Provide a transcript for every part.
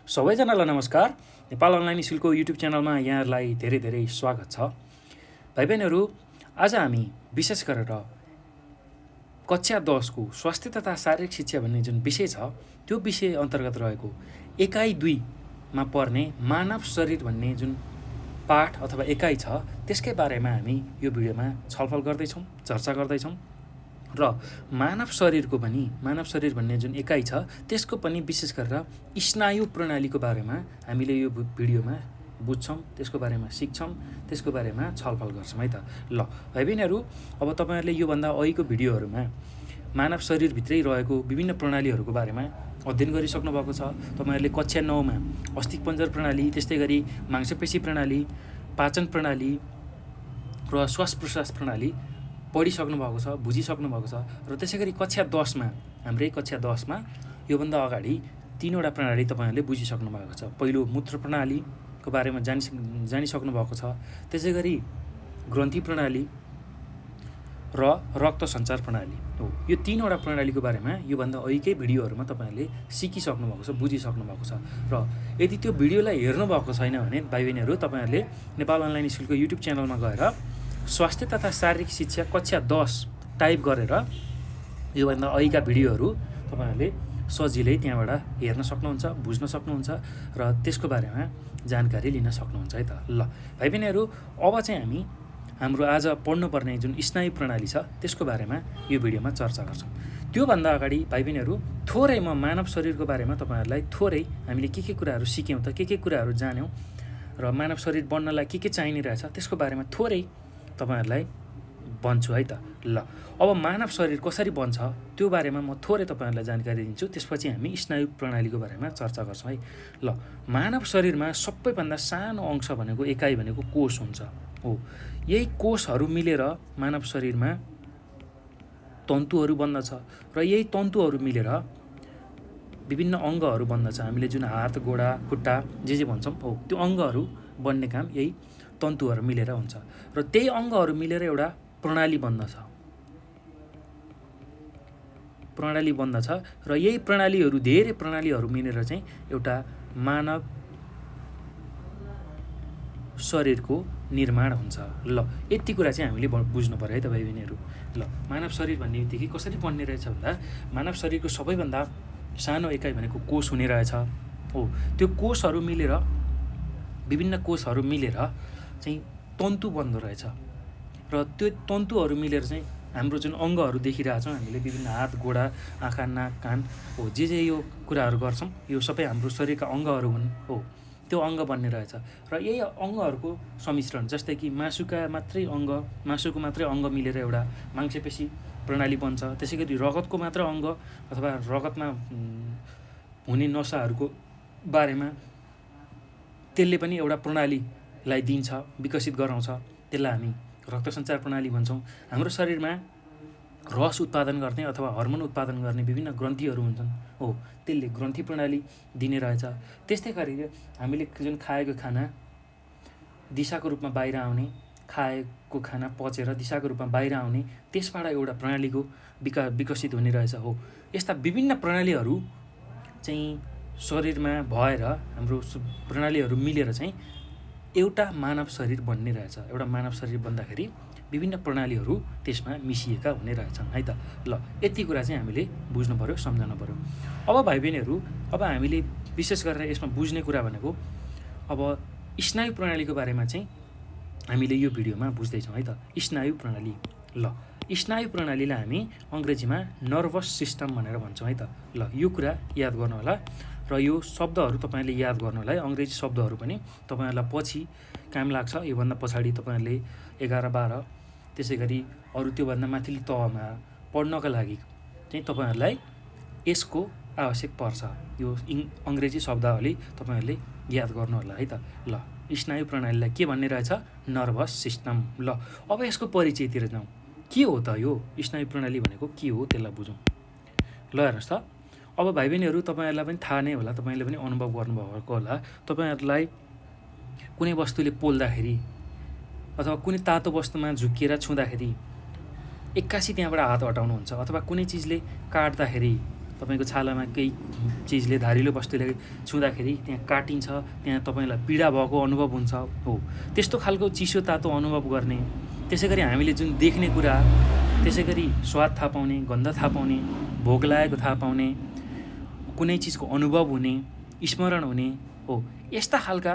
सबैजनालाई नमस्कार। नेपाल अनलाइन स्कुलको युट्युब च्यानलमा यहाँहरूलाई धेरै धेरै स्वागत छ। भाइ बहिनीहरू, आज हामी विशेष गरेर कक्षा 10को स्वास्थ्य तथा शारीरिक शिक्षा भन्ने जुन विषय छ त्यो विषय अन्तर्गत रहेको एकाइ 2मा पर्ने मानव शरीर भन्ने जुन पाठ अथवा एकाइ छ त्यसकै बारेमा हामी यो भिडियोमा छलफल गर्दैछौँ, चर्चा गर्दैछौँ र मानव शरीर भन्ने जुन एकाइ छ त्यसको पनि विशेष गरेर स्नायु प्रणालीको बारेमा हामीले यो भिडियोमा बुझ्छौँ, त्यसको बारेमा सिक्छौँ, त्यसको बारेमा छलफल गर्छौँ है त। ल भाइ बहिनीहरू, अब तपाईँहरूले योभन्दा अघिको भिडियोहरूमा मानव शरीरभित्रै रहेको विभिन्न प्रणालीहरूको बारेमा अध्ययन गरिसक्नु भएको छ। तपाईँहरूले कक्षा 9मा अस्थिपञ्जर प्रणाली, त्यस्तै गरी मांसपेशी प्रणाली, पाचन प्रणाली र श्वास प्रश्वास प्रणाली पढिसक्नु भएको छ, बुझिसक्नु भएको छ। र त्यसै गरी कक्षा 10मा हाम्रै कक्षा 10मा योभन्दा अगाडि 3वटा प्रणाली तपाईँहरूले बुझिसक्नु भएको छ। पहिलो मूत्र प्रणालीको बारेमा जानिसक्नु भएको छ, त्यसै गरी ग्रन्थि प्रणाली र रक्त सञ्चार प्रणाली हो। यो 3वटा प्रणालीको बारेमा योभन्दा अघिकै भिडियोहरूमा तपाईँहरूले सिकिसक्नु भएको छ, बुझिसक्नु भएको छ। र यदि त्यो भिडियोलाई हेर्नु भएको छैन भने भाइ बहिनीहरू, तपाईँहरूले नेपाल अनलाइन स्कुलको युट्युब च्यानलमा गएर स्वास्थ्य तथा शारीरिक शिक्षा कक्षा 10 टाइप गरेर योभन्दा अघिका भिडियोहरू तपाईँहरूले सजिलै त्यहाँबाट हेर्न सक्नुहुन्छ, बुझ्न सक्नुहुन्छ र त्यसको बारेमा जानकारी लिन सक्नुहुन्छ है त। ल भाइ बहिनीहरू, अब चाहिँ हामी हाम्रो आज पढ्नुपर्ने जुन स्नायु प्रणाली छ त्यसको बारेमा यो भिडियोमा चर्चा गर्छौँ। त्योभन्दा अगाडि भाइ बहिनीहरू, थोरै म मानव शरीरको बारेमा तपाईँहरूलाई थोरै हामीले के कुराहरू सिक्यौँ त, के कुराहरू जान्यौँ र मानव शरीर बन्नलाई के चाहिने रहेछ त्यसको बारेमा थोरै तपाईँहरूलाई भन्छु है त। ल अब मानव शरीर कसरी बन्छ त्यो बारेमा म थोरै तपाईँहरूलाई जानकारी दिन्छु, त्यसपछि हामी स्नायु प्रणालीको बारेमा चर्चा गर्छौँ है। ल मानव शरीरमा सबैभन्दा सानो अंश भनेको एकाइ भनेको कोष हुन्छ हो। यही कोषहरू मिलेर मानव शरीरमा तन्तुहरू बन्दछ र यही तन्तुहरू मिलेर विभिन्न अङ्गहरू बन्दछ। हामीले जुन हात, गोडा, खुट्टा जे भन्छौँ हो, त्यो अङ्गहरू बन्ने काम यही तन्तुहरू मिलेर हुन्छ र त्यही अङ्गहरू मिलेर एउटा प्रणाली बन्दछ र यही प्रणालीहरू, धेरै प्रणालीहरू मिलेर चाहिँ एउटा मानव शरीरको निर्माण हुन्छ। ल यति कुरा चाहिँ हामीले बुझ्नु पर्यो है त भाइ बहिनीहरू। ल मानव शरीर भन्ने बित्तिकै कसरी बन्ने रहेछ भन्दा मानव शरीरको सबैभन्दा सानो एकाइ भनेको कोष हुने रहेछ हो। त्यो कोषहरू मिलेर, विभिन्न कोषहरू मिलेर चाहिँ तन्तु बन्दो रहेछ र त्यो तन्तुहरू मिलेर चाहिँ हाम्रो जुन अङ्गहरू देखिरहेछौँ हामीले, विभिन्न हात, गोडा, आँखा, नाक, कान हो, जे यो कुराहरू गर्छौँ यो सबै हाम्रो शरीरका अङ्गहरू हुन् हो। त्यो अङ्ग बन्ने रहेछ र यही अङ्गहरूको सम्मिश्रण, जस्तै कि मासुको मात्रै अङ्ग मिलेर एउटा मांसपेशी प्रणाली बन्छ। त्यसै गरी रगतको मात्र अङ्ग अथवा रगतमा हुने नसाहरूको बारेमा त्यसले पनि एउटा प्रणालीलाई दिन्छ, विकसित गराउँछ। त्यसलाई हामी रक्त सञ्चार प्रणाली भन्छौँ। हाम्रो शरीरमा रस उत्पादन गर्ने अथवा हर्मोन उत्पादन गर्ने विभिन्न ग्रन्थीहरू हुन्छन् हो, त्यसले ग्रन्थि प्रणाली दिने रहेछ। त्यस्तै गरी हामीले जुन खाएको खाना दिशाको रूपमा बाहिर आउने, खाएको खाना पचेर दिशाको रूपमा बाहिर आउने, त्यसबाट एउटा प्रणालीको विकसित हुने रहेछ हो। यस्ता विभिन्न प्रणालीहरू चाहिँ शरीरमा भएर, हाम्रो प्रणालीहरू मिलेर चाहिँ एउटा मानव शरीर बन्ने रहेछ। एउटा मानव शरीर बन्दाखेरि विभिन्न प्रणालीहरू त्यसमा मिसिएका हुने रहेछन् है त। ल यति कुरा चाहिँ हामीले बुझ्नु पर्यो, सम्झनु पर्यो। अब भाइ बहिनीहरू, अब हामीले विशेष गरेर यसमा बुझ्ने कुरा भनेको अब स्नायु प्रणालीको बारेमा चाहिँ हामीले यो भिडियोमा बुझ्दैछौँ है त। स्नायु प्रणाली, ल स्नायु प्रणालीलाई हामी अङ्ग्रेजीमा नर्भस सिस्टम भनेर भन्छौँ है त। ल यो कुरा याद गर्नु होला र यो शब्दहरू तपाईँहरूले याद गर्नुलाई अङ्ग्रेजी शब्दहरू पनि तपाईँहरूलाई पछि काम लाग्छ। योभन्दा पछाडि तपाईँहरूले 11, 12 त्यसै गरी अरू त्योभन्दा माथिल्लो तहमा पढ्नका लागि चाहिँ तपाईँहरूलाई यसको आवश्यक पर्छ। यो अङ्ग्रेजी शब्दावली तपाईँहरूले याद गर्नु होला है त। ल स्नायु प्रणालीलाई के भन्ने रहेछ? Nervous system. ल अब यसको परिचयतिर जाउँ। के हो त यो स्नायु प्रणाली भनेको, के हो त्यसलाई बुझौँ। ल हेर्नुहोस् त, अब भाइ बहिनीहरू, तपाईँहरूलाई पनि थाहा नै होला, तपाईँले पनि अनुभव गर्नुभएको होला। तपाईँहरूलाई कुनै वस्तुले पोल्दाखेरि अथवा कुनै तातो वस्तुमा झुक्किएर छुँदाखेरि एक्कासी त्यहाँबाट हात हटाउनुहुन्छ, अथवा कुनै चिजले काट्दाखेरि तपाईँको छालामा केही चिजले धारिलो वस्तुले छुँदाखेरि त्यहाँ काटिन्छ, त्यहाँ तपाईँलाई पीडा भएको अनुभव हुन्छ। हो, त्यस्तो खालको चिसो तातो अनुभव गर्ने, त्यसै गरी हामीले जुन देख्ने कुरा, त्यसै गरी स्वाद थाहा पाउने, गन्ध थाहा पाउने, भोक लागेको थाहा पाउने, कुनै चिजको अनुभव हुने, स्मरण हुने, हो यस्ता खालका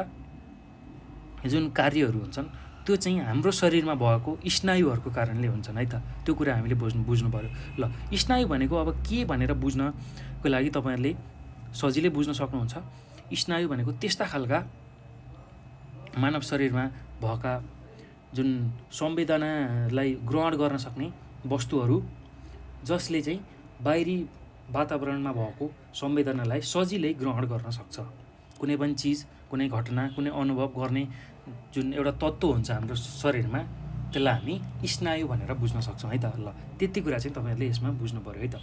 जुन कार्यहरू हुन्छन् त्यो चाहिँ हाम्रो शरीरमा भएको स्नायुहरूको कारणले हुन्छन् है त। त्यो कुरा हामीले बुझ्नु पऱ्यो। ल, स्नायु भनेको अब के भनेर बुझ्नको लागि तपाईँहरूले सजिलै बुझ्न सक्नुहुन्छ। स्नायु भनेको त्यस्ता खालका मानव शरीरमा भएका जुन संवेदनालाई ग्रहण गर्न सक्ने वस्तुहरू, जसले चाहिँ बाहिरी वातावरणमा भएको संवेदनालाई सजिलै ग्रहण गर्न सक्छ। कुनै पनि चिज, कुनै घटना, कुनै अनुभव गर्ने जुन एउटा तत्त्व हुन्छ हाम्रो शरीरमा, त्यसलाई हामी स्नायु भनेर बुझ्न सक्छौँ है त। ल, त्यति कुरा चाहिँ तपाईँहरूले यसमा बुझ्नु पऱ्यो है त।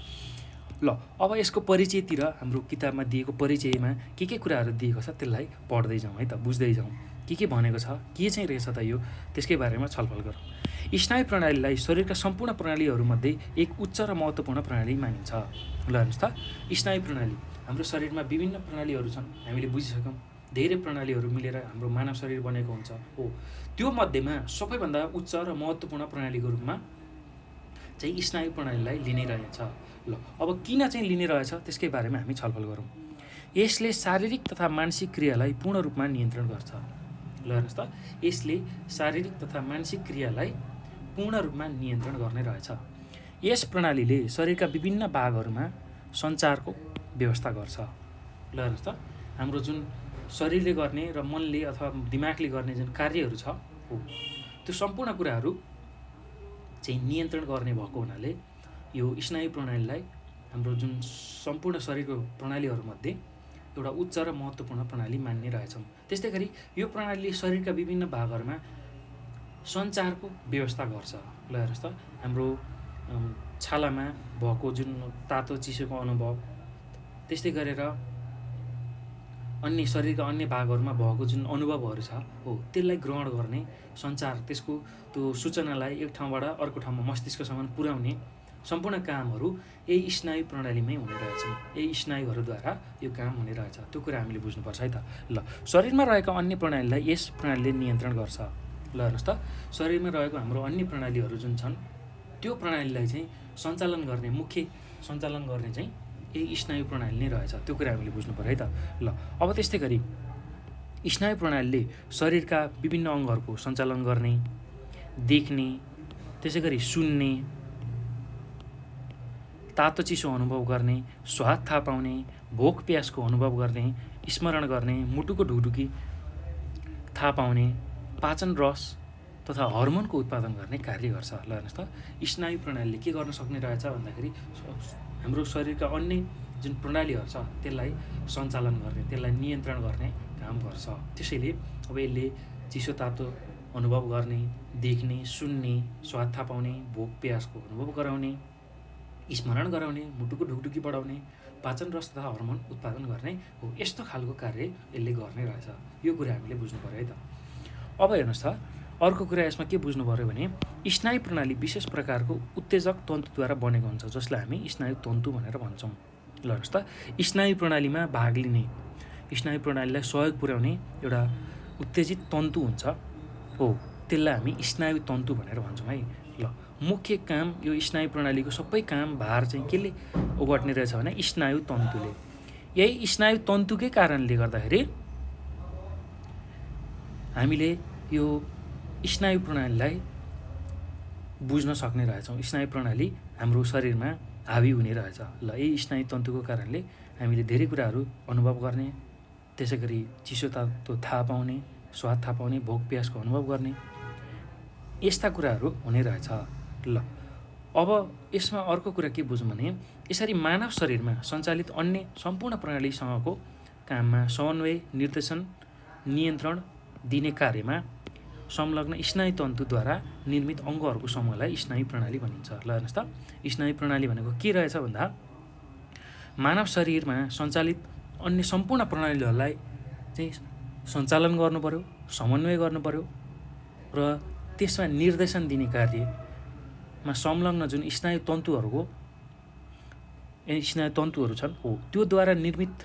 ल, अब यसको परिचयतिर हाम्रो किताबमा दिएको परिचयमा के कुराहरू दिएको छ त्यसलाई पढ्दै जाउँ है त, बुझ्दै जाउँ के भनेको छ, के चाहिँ रहेछ त यो, त्यसकै बारेमा छलफल गरौँ। स्नायु प्रणालीलाई शरीरका सम्पूर्ण प्रणालीहरूमध्ये एक उच्च र महत्त्वपूर्ण प्रणाली मानिन्छ। ल हेर्नुहोस् त, स्नायु प्रणाली हाम्रो शरीरमा विभिन्न प्रणालीहरू छन्, हामीले बुझिसक्यौँ। धेरै प्रणालीहरू मिलेर हाम्रो मानव शरीर बनेको हुन्छ। हो, त्यो मध्येमा सबैभन्दा उच्च र महत्त्वपूर्ण प्रणालीको रूपमा चाहिँ स्नायु प्रणालीलाई लिने रहेछ। ल, अब किन चाहिँ लिने रहेछ त्यसकै बारेमा हामी छलफल गरौँ। यसले शारीरिक तथा मानसिक क्रियालाई पूर्ण रूपमा नियन्त्रण गर्छ। ल हेर्नुहोस् त, यसले शारीरिक तथा मानसिक क्रियालाई पूर्ण रूपमा नियन्त्रण गर्ने रहेछ। यस प्रणालीले शरीरका विभिन्न भागहरूमा सञ्चारको व्यवस्था गर्छ। ल हेर्नुहोस् त, हाम्रो जुन शरीरले गर्ने र मनले अथवा दिमागले गर्ने जुन कार्यहरू छ, हो त्यो सम्पूर्ण कुराहरू चाहिँ नियन्त्रण गर्ने भएको हुनाले यो स्नायु प्रणालीलाई हाम्रो जुन सम्पूर्ण शरीरको प्रणालीहरूमध्ये एउटा उच्च र महत्त्वपूर्ण प्रणाली मान्ने रहेछौँ। त्यस्तै गरी यो प्रणालीले शरीरका विभिन्न भागहरूमा सञ्चारको व्यवस्था गर्छ। ल हेर्नुहोस् त, हाम्रो छालामा भएको जुन तातो चिसोको अनुभव, त्यस्तै गरेर अन्य शरीरका अन्य भागहरूमा भएको जुन अनुभवहरू छ, हो त्यसलाई ग्रहण गर्ने, सञ्चार, त्यसको त्यो सूचनालाई एक ठाउँबाट अर्को ठाउँमा मस्तिष्कसम्म पुर्याउने सम्पूर्ण कामहरू यही स्नायु प्रणालीमै हुने रहेछन्। यही स्नायुहरूद्वारा यो काम हुने रहेछ। त्यो कुरा हामीले बुझ्नुपर्छ है त। ल, शरीरमा रहेका अन्य प्रणालीलाई यस प्रणालीले नियन्त्रण गर्छ। ल हेर्नुहोस् त, शरीरमा रहेको हाम्रो अन्य प्रणालीहरू जुन छन् त्यो प्रणालीलाई चाहिँ मुख्य सञ्चालन गर्ने चाहिँ यही स्नायु प्रणाली नै रहेछ। त्यो कुरा हामीले बुझ्नु पऱ्यो है त। ल, अब त्यस्तै गरी स्नायु प्रणालीले शरीरका विभिन्न अङ्गहरूको सञ्चालन गर्ने, देख्ने, त्यसै गरी सुन्ने, तातो चिसो अनुभव गर्ने, स्वाद थाहा पाउने, भोक प्यासको अनुभव गर्ने, स्मरण गर्ने, मुटुको ढुकढुकी थाहा पाउने, पाचन रस तथा हर्मोनको उत्पादन गर्ने कार्य गर्छ। ल हेर्नुहोस् त, स्नायु प्रणालीले के गर्न सक्ने रहेछ भन्दाखेरि हाम्रो शरीरका अन्य जुन प्रणालीहरू छ त्यसलाई सञ्चालन गर्ने, त्यसलाई नियन्त्रण गर्ने काम गर्छ। त्यसैले अब यसले चिसो तातो अनुभव गर्ने, देख्ने, सुन्ने, स्वाद थाहा पाउने, भोक प्यासको अनुभव गराउने, स्मरण गराउने, मुटुको ढुकढुकी बढाउने, पाचन रस तथा हर्मोन उत्पादन गर्ने, हो यस्तो खालको कार्य यसले गर्ने रहेछ। यो कुरा हामीले बुझ्नु पऱ्यो है त। अब हेर्नुहोस् त, अर्को कुरा यसमा के बुझ्नु पऱ्यो भने स्नायु प्रणाली विशेष प्रकारको उत्तेजक तन्तुद्वारा बनेको हुन्छ, जसलाई हामी स्नायु तन्तु भनेर भन्छौँ। ल हेर्नुहोस् त, स्नायु प्रणालीमा भाग लिने, स्नायु प्रणालीलाई सहयोग पुर्याउने एउटा उत्तेजित तन्तु हुन्छ, हो त्यसलाई हामी स्नायु तन्तु भनेर भन्छौँ है। ल, मुख्य काम यो स्नायु प्रणालीको सबै काम भार चाहिँ केले ओगट्ने रहेछ भने स्नायु तन्तुले। यही स्नायु तन्तुकै कारणले गर्दाखेरि हामीले यो स्नायु प्रणालीलाई बुझ्न सक्ने रहेछौँ। स्नायु प्रणाली हाम्रो शरीरमा हावी हुने रहेछ। ल, यही स्नायु तन्तुको कारणले हामीले धेरै कुराहरू अनुभव गर्ने, त्यसै गरी चिसो तातो थाहा पाउने, स्वाद थाहा पाउने, भोक प्यासको अनुभव गर्ने, यस्ता कुराहरू हुने रहेछ। ल, अब यसमा अर्को कुरा के बुझौँ भने यसरी मानव शरीरमा सञ्चालित अन्य सम्पूर्ण प्रणालीसँगको काममा समन्वय, निर्देशन, नियन्त्रण दिने कार्यमा संलग्न स्नायु तन्तुद्वारा निर्मित अङ्गहरूको समूहलाई स्नायु प्रणाली भनिन्छ। ल हेर्नुहोस् त, स्नायु प्रणाली भनेको के रहेछ भन्दा मानव शरीरमा सञ्चालित अन्य सम्पूर्ण प्रणालीहरूलाई चाहिँ सञ्चालन गर्नुपऱ्यो, समन्वय गर्नुपऱ्यो र त्यसमा निर्देशन दिने कार्यमा संलग्न जुन स्नायु तन्तुहरूको स्नायु तन्तुहरू छन् हो त्योद्वारा निर्मित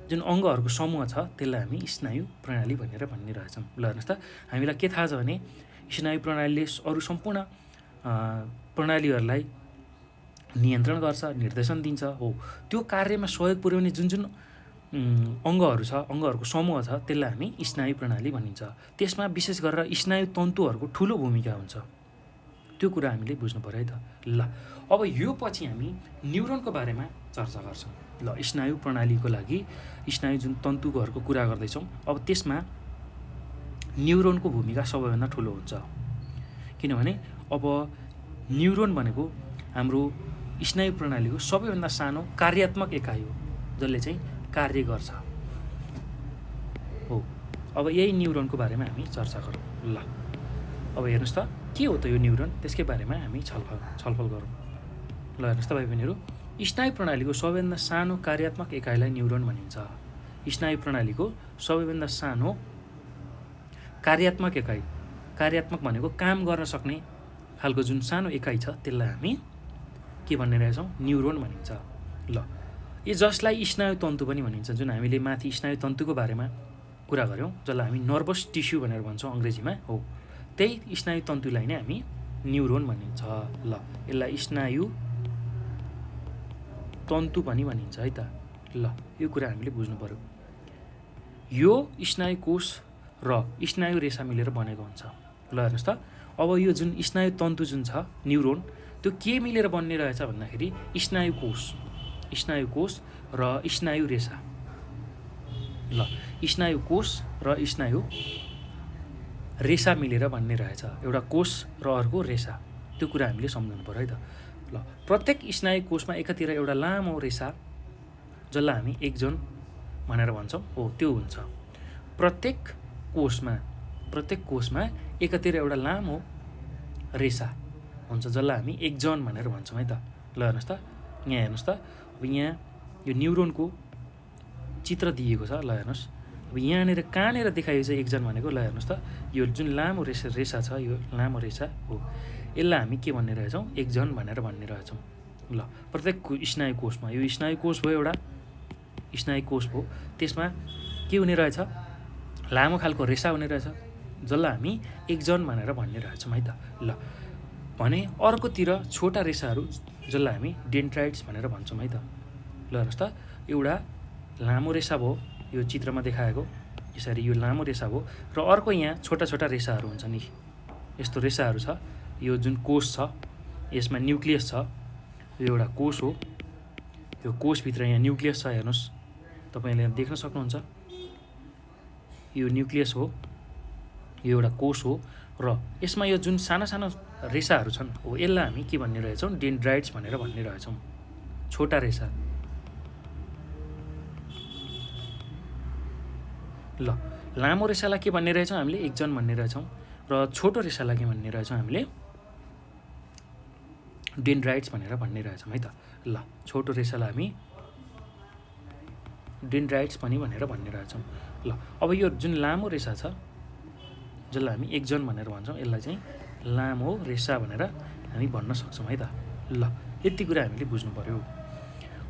जुन अङ्गहरूको समूह छ त्यसलाई हामी स्नायु प्रणाली भनेर भनिरहेछौँ। ल हेर्नुहोस् त हामीलाई के थाहा छ भने स्नायु प्रणालीले अरू सम्पूर्ण प्रणालीहरूलाई नियन्त्रण गर्छ, निर्देशन दिन्छ हो त्यो कार्यमा सहयोग पुर्याउने जुन जुन अङ्गहरू छ, अङ्गहरूको समूह छ त्यसलाई हामी स्नायु प्रणाली भनिन्छ। त्यसमा विशेष गरेर स्नायु तन्तुहरूको ठुलो भूमिका हुन्छ। त्यो कुरा हामीले बुझ्नु पऱ्यो है त। ल अब यो पछि हामी न्युरोनको बारेमा चर्चा गर्छौँ। ल स्नायु प्रणालीको लागि स्नायु जुन तन्तुहरूको कुरा गर्दैछौँ अब त्यसमा न्युरोनको भूमिका सबैभन्दा ठुलो हुन्छ। किनभने अब न्युरोन भनेको हाम्रो स्नायु प्रणालीको सबैभन्दा सानो कार्यात्मक एकाइ हो जसले चाहिँ कार्य गर्छ हो। अब यही न्युरोनको बारेमा हामी चर्चा गरौँ। ल अब हेर्नुहोस् त के हो त यो न्युरोन, त्यसकै बारेमा हामी छलफल गरौँ। ल हेर्नुहोस् त भाइ बहिनीहरू, स्नायु प्रणालीको सबैभन्दा सानो कार्यात्मक एकाइलाई न्युरोन भनिन्छ। स्नायु प्रणालीको सबैभन्दा सानो कार्यात्मक एकाइ, कार्यात्मक भनेको काम गर्न सक्ने खालको जुन सानो एकाइ छ त्यसलाई हामी के भन्ने रहेछौँ, न्युरोन भनिन्छ। ल यो जसलाई स्नायु तन्तु पनि भनिन्छ, जुन हामीले माथि स्नायु तन्तुको बारेमा कुरा गऱ्यौँ जसलाई हामी नर्भस टिस्यु भनेर भन्छौँ अङ्ग्रेजीमा हो, त्यही स्नायु तन्तुलाई नै हामी न्युरोन भनिन्छ। ल यसलाई स्नायु तन्तु पनि भनिन्छ है त। ल यो कुरा हामीले बुझ्नु पऱ्यो। यो स्नायु कोष र स्नायु रेसा मिलेर बनेको हुन्छ। ल हेर्नुहोस् त अब यो जुन स्नायु तन्तु जुन छ न्युरोन त्यो के मिलेर बन्ने रहेछ भन्दाखेरि स्नायु कोष र स्नायु रेसा। ल स्नायु कोष र स्नायु रेसा मिलेर बन्ने रहेछ, एउटा कोष र अर्को रेसा। त्यो कुरा हामीले सम्झनु पर्यो है त। ल प्रत्येक स्नायु कोषमा एकातिर एउटा लामो रेसा जसलाई हामी एक्जन भनेर भन्छौँ हो त्यो हुन्छ। प्रत्येक कोषमा एकातिर एउटा लामो रेसा हुन्छ जसलाई हामी एक्जन भनेर भन्छौँ है त। ल हेर्नुहोस् त यहाँ हेर्नुहोस् त अब यहाँ यो न्युरोनको चित्र दिएको छ। ल हेर्नुहोस् अब यहाँनिर कहाँनिर देखाइएको छ एक्जन भनेको, ल हेर्नुहोस् त यो जुन लामो रेसा छ यो लामो रेसा हो यसलाई हामी के भन्ने रहेछौँ, एक्जन भनेर भन्ने रहेछौँ। ल प्रत्येक स्नायु कोषमा यो स्नायु कोष भयो, एउटा स्नायु कोष भयो, त्यसमा के हुने रहेछ, लामो खालको रेसा हुने रहेछ जसलाई हामी एक्जन भनेर भन्ने रहेछौँ है त। ल भने अर्कोतिर छोटा रेसाहरू जसलाई हामी डेन्ड्राइट्स भनेर भन्छौँ है त। ल हेर्नुहोस् त एउटा लामो रेसा भयो यो चित्रमा देखाएको यसरी यो लामो रेसा भयो र अर्को यहाँ छोटा छोटा रेसाहरू हुन्छ नि, यस्तो रेसाहरू छ। यो जुन कोष छ यसमा न्युक्लियस छ, यो एउटा कोष हो, यो कोषभित्र यहाँ न्युक्लियस छ हेर्नुहोस् तपाईँले देख्न सक्नुहुन्छ, यो न्युक्लियस हो, यो एउटा कोष हो र यसमा यो जुन साना साना रेसाहरू छन् हो यसलाई हामी के भन्ने रहेछौँ, डेन्ड्राइट्स भनेर भन्ने रहेछौँ, छोटा रेसा। ल लामो रेसालाई के भन्ने रहेछौँ हामीले, एक्जन भन्ने रहेछौँ र छोटो रेसालाई के भन्ने रहेछौँ हामीले, डेन्ड्राइट्स भनेर भन्ने रहेछौँ है त। ल छोटो रेसालाई हामी डेन्ड्राइट्स पनि भनेर भन्ने रहेछौँ। ल अब यो जुन लामो रेसा छ जसलाई हामी एक्जन भनेर भन्छौँ यसलाई चाहिँ लामो रेसा भनेर हामी भन्न सक्छौँ है त। ल यति कुरा हामीले बुझ्नु पऱ्यो।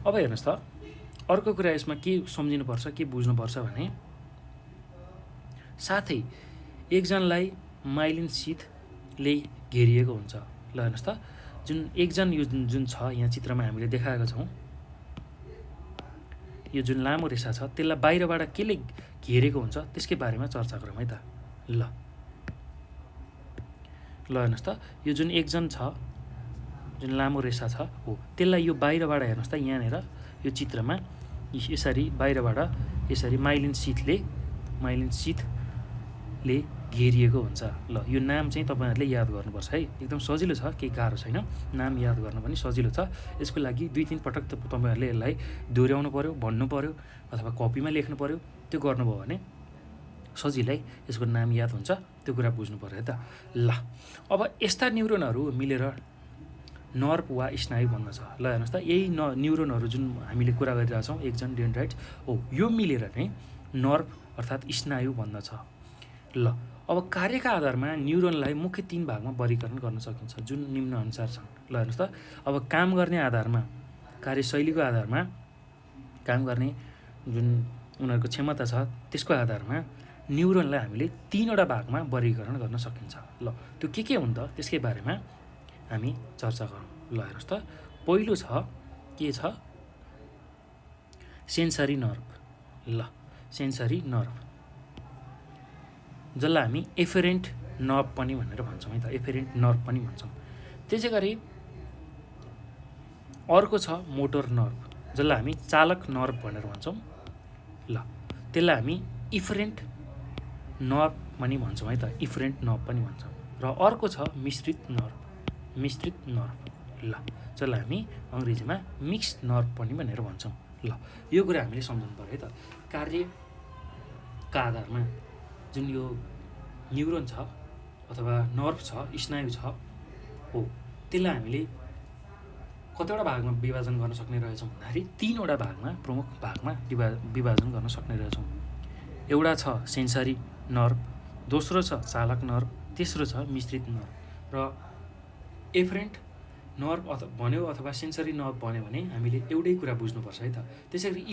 अब हेर्नुहोस् त अर्को कुरा यसमा के सम्झिनुपर्छ, के बुझ्नुपर्छ भने साथै एक्जनलाई माइलिन सिथले घेरिएको हुन्छ। ल हेर्नुहोस् त जुन एक्जन यो जुन छ यहाँ चित्रमा हामीले देखाएका छौँ, यो जुन लामो रेसा छ त्यसलाई बाहिरबाट केले घेरेको हुन्छ त्यसकै बारेमा चर्चा गरौँ है त। ल हेर्नुहोस् त यो जुन एक्जन छ जुन लामो रेसा छ हो त्यसलाई यो बाहिरबाट हेर्नुहोस् त यहाँनिर यो चित्रमा यसरी बाहिरबाट यसरी माइलिन सिथले घेरिएको हुन्छ। ल यो नाम चाहिँ तपाईँहरूले याद गर्नुपर्छ है, एकदम सजिलो छ, केही गाह्रो छैन, नाम याद गर्न पनि सजिलो छ। यसको लागि 2-3 पटक तपाईँहरूले यसलाई दोहोऱ्याउनु पऱ्यो, भन्नु पऱ्यो अथवा कपीमा लेख्नु पऱ्यो, त्यो गर्नुभयो भने सजिलै यसको नाम याद हुन्छ, त्यो कुरा बुझ्नु पऱ्यो है त। ल अब यस्ता न्युरोनहरू मिलेर नर्भ वा स्नायु बन्दछ। ल हेर्नुहोस् त यही न्युरोनहरू जुन हामीले कुरा गरिरहेछौँ एक्जन डेन्ड्राइट्स हो यो मिलेर नै नर्भ अर्थात् स्नायु बन्दछ। ल अब कार्यका आधारमा न्युरोनलाई मुख्य 3 भागमा वर्गीकरण गर्न सकिन्छ जुन निम्न अनुसार छन्। ल हेर्नुहोस् त अब काम गर्ने आधारमा कार्यशैलीको आधारमा काम गर्ने जुन उनीहरूको क्षमता छ त्यसको आधारमा न्युरोनलाई हामीले 3वटा भागमा वर्गीकरण गर्न सकिन्छ। ल त्यो के हुन् त त्यसकै बारेमा हामी चर्चा गरौँ। ल हेर्नुहोस् त, पहिलो छ के छ सेन्सरी नर्भ। ल सेन्सरी नर्भ जसलाई हामी एफेरेन्ट नर्भ पनि भनेर भन्छौँ है त, एफेरेन्ट नर्भ पनि भन्छौँ। त्यसै गरी अर्को छ मोटर नर्भ जसलाई हामी चालक नर्भ भनेर भन्छौँ। ल त्यसलाई हामी इफरेन्ट नर्भ पनि भन्छौँ है त, इफरेन्ट नर्भ पनि भन्छौँ। र अर्को छ मिश्रित नर्भ, मिश्रित नर्भ। ल जसलाई हामी अङ्ग्रेजीमा मिक्स्ड नर्भ पनि भनेर भन्छौँ। ल यो कुरा हामीले सम्झनु पर्यो है त। कार्यका आधारमा जुन यो न्युरोन छ अथवा नर्भ छ, स्नायु छ हो, त्यसलाई हामीले कतिवटा भागमा विभाजन गर्न सक्ने रहेछौँ भन्दाखेरि 3वटा भागमा, प्रमुख भागमा विभाजन गर्न सक्ने रहेछौँ। एउटा छ सेन्सरी नर्भ, दोस्रो छ चालक नर्भ, तेस्रो छ मिश्रित नर्भ। र एफरेन्ट नर्भ भन्यो अथवा सेन्सरी नर्भ भन्यो भने हामीले एउटै कुरा बुझ्नुपर्छ है त। त्यसै गरी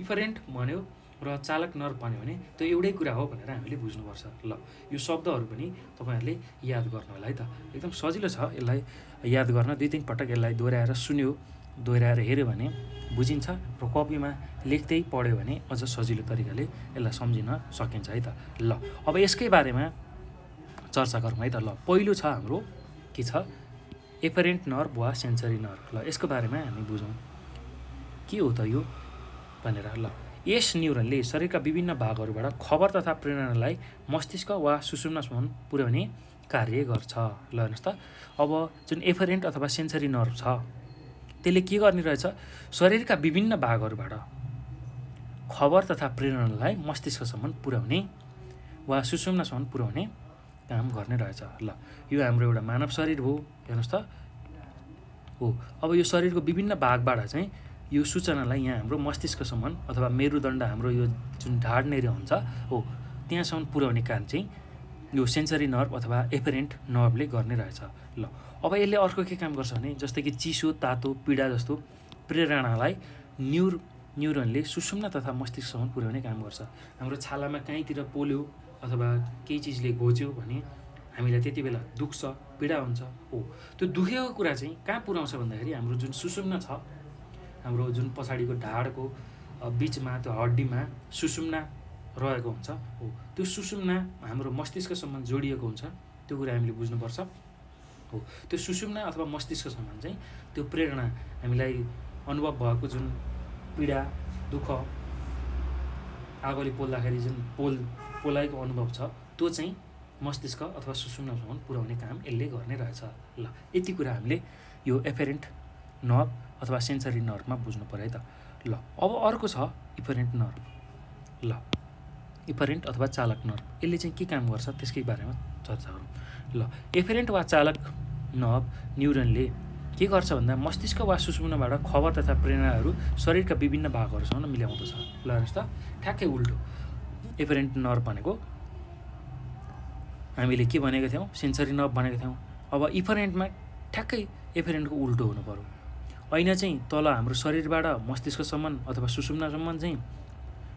इफरेन्ट भन्यो र चालक नर्भ भन्यो भने त्यो एउटै कुरा हो भनेर हामीले बुझ्नुपर्छ। ल यो शब्दहरू पनि तपाईँहरूले याद गर्नु होला है त। एकदम सजिलो छ यसलाई याद गर्न। 2-3 पटक यसलाई दोहोऱ्याएर सुन्यो, दोहोऱ्याएर हेऱ्यो भने बुझिन्छ र कपीमा लेख्दै पढ्यो भने अझ सजिलो तरिकाले यसलाई सम्झिन सकिन्छ है त। ल अब यसकै बारेमा चर्चा गरौँ है त। ल पहिलो छ हाम्रो के छ एफरेन्ट नर्भ वा सेन्सरी नर्भ। ल यसको बारेमा हामी बुझौँ के हो त यो भनेर। ल यस न्युरोनले शरीरका विभिन्न भागहरूबाट खबर तथा प्रेरणालाई मस्तिष्क वा सुषुम्नासम्म पुर्याउने कार्य गर्छ। ल हेर्नुहोस् त, अब जुन एफरेन्ट अथवा सेन्सरी नर्भ छ त्यसले के गर्ने रहेछ, शरीरका विभिन्न भागहरूबाट खबर तथा प्रेरणालाई मस्तिष्कसम्म पुर्याउने वा सुषुम्नासम्म पुर्याउने काम गर्ने रहेछ। ल यो हाम्रो एउटा मानव शरीर हो हेर्नुहोस् त हो। अब यो शरीरको विभिन्न भागबाट चाहिँ यो सूचनालाई यहाँ हाम्रो मस्तिष्कसम्म अथवा मेरुदण्ड हाम्रो यो जुन ढाड एरिया हुन्छ हो त्यहाँसम्म पुर्याउने काम चाहिँ यो सेन्सरी नर्भ अथवा एफरेन्ट नर्भले गर्ने रहेछ। ल अब यसले अर्को के काम गर्छ भने जस्तै कि चिसो, तातो, पीडा जस्तो प्रेरणालाई न्युरोनले सुषुम्ना तथा मस्तिष्कसम्म पुर्याउने काम गर्छ। हाम्रो छालामा कहीँतिर पोल्यो अथवा केही चिजले घोच्यो भने हामीलाई त्यति बेला दुख्छ, पीडा हुन्छ हो। त्यो दुखेको कुरा चाहिँ कहाँ पुर्याउँछ भन्दाखेरि हाम्रो जुन सुषुम्ना छ, हाम्रो जुन पछाडिको ढाडको बिचमा त्यो हड्डीमा सुषुम्ना रहेको हुन्छ हो। त्यो सुषुम्ना हाम्रो मस्तिष्कसम्म जोडिएको हुन्छ, त्यो कुरा हामीले बुझ्नुपर्छ हो। त्यो सुषुम्ना अथवा मस्तिष्कसम्म चाहिँ त्यो प्रेरणा हामीलाई अनुभव भएको जुन पीडा, दुःख, आगोले पोल्दाखेरि जुन पोलाइको अनुभव छ त्यो चाहिँ मस्तिष्क अथवा सुषुम्नासम्म पुर्याउने काम यसले गर्ने रहेछ। ल यति कुरा हामीले यो एफेरेन्ट नर्भ अथवा सेन्सरी नर्भमा बुझ्नु पर्यो है त। ल अब अर्को छ इफरेन्ट नर्भ। ल इफरेन्ट अथवा चालक नर्भ यसले चाहिँ के काम गर्छ त्यसकै बारेमा चर्चा गरौँ। ल एफरेन्ट वा चालक नर्भ न्युरोनले के गर्छ भन्दा मस्तिष्क वा सुषुम्नाबाट खबर तथा प्रेरणाहरू शरीरका विभिन्न भागहरूसँग मिलाउँदछ। ल हेर्नुहोस् त, ठ्याक्कै उल्टो। एफरेन्ट नर्भ भनेको हामीले के भनेको थियौँ, सेन्सरी नर्भ भनेको थियौँ। अब इफरेन्टमा ठ्याक्कै एफरेन्टको उल्टो हुनु पर्यो। ऐना चाहिँ तल हाम्रो शरीरबाट मस्तिष्कसम्म अथवा सुषुम्नासम्म चाहिँ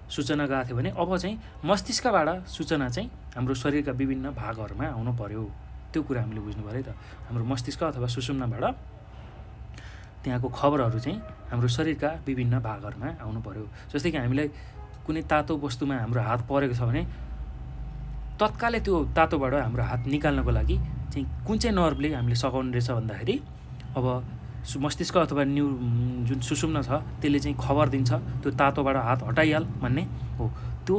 सूचना गएको थियो भने अब चाहिँ मस्तिष्कबाट सूचना चाहिँ हाम्रो शरीरका विभिन्न भागहरूमा आउनु पर्यो। त्यो कुरा हामीले बुझ्नु पर्यो है त। हाम्रो मस्तिष्क अथवा सुषुम्नाबाट त्यहाँको खबरहरू चाहिँ हाम्रो शरीरका विभिन्न भागहरूमा आउनु पर्यो। जस्तै कि हामीलाई कुनै तातो वस्तुमा हाम्रो हात परेको छ भने तत्कालै त्यो तातोबाट हाम्रो हात निकाल्नको लागि चाहिँ कुन चाहिँ नर्भले हामीले सघाउने रहेछ भन्दाखेरि अब मस्तिष्क अथवा जुन सुषुम्ना छ त्यसले चाहिँ खबर दिन्छ त्यो तातोबाट हात हटाइहाल भन्ने हो। त्यो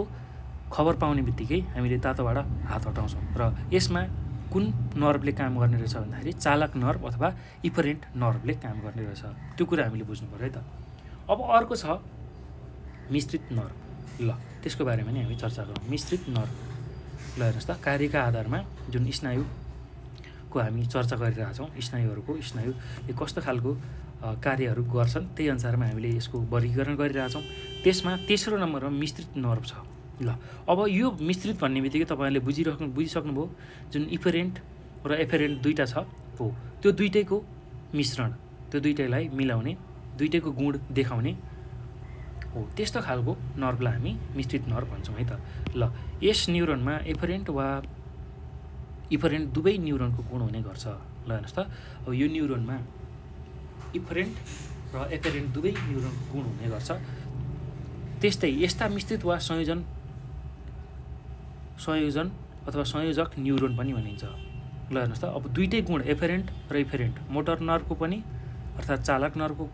खबर पाउने बित्तिकै हामीले तातोबाट हात हटाउँछौँ। र यसमा कुन नर्भले काम गर्ने रहेछ भन्दाखेरि चालक नर्भ अथवा इफरेन्ट नर्भले काम गर्ने रहेछ। त्यो कुरा हामीले बुझ्नु पर्यो है त। अब अर्को छ मिश्रित नर्भ। ल त्यसको बारेमा नि हामी चर्चा गरौँ। मिश्रित नर्भ ल हेर्नुहोस् त, कार्यका आधारमा जुन स्नायुको हामी चर्चा गरिरहेछौँ, स्नायुले कस्तो खालको कार्यहरू गर्छन् त्यही अनुसारमा हामीले यसको वर्गीकरण गरिरहेछौँ। त्यसमा तेस्रो नम्बरमा मिश्रित नर्भ छ। ल अब यो मिश्रित भन्ने बित्तिकै तपाईँहरूले बुझिसक्नुभयो जुन इफरेन्ट र एफेरेन्ट दुईवटा छ हो, त्यो दुइटैको मिश्रण, त्यो दुइटैलाई मिलाउने दुइटैको गुण देखाउने हो त्यस्तो खालको नर्भलाई हामी मिश्रित नर्भ भन्छौँ है त। ल यस न्युरोनमा एफरेन्ट वा इफरेन्ट दुवै न्युरोनको गुण हुने गर्छ। ल हेर्नुहोस् त, अब यो न्युरोनमा इफरेन्ट र एफरेन्ट दुवै न्युरोनको गुण हुने गर्छ। त्यस्तै यस्ता मिश्रित वा संयोजन अथवा संयोजक न्युरोन पनि भनिन्छ। ल हेर्नुहोस् त, अब दुइटै गुण एफरेन्ट र इफरेन्ट मोटर नर्भको पनि अर्थात् चालक नर्भको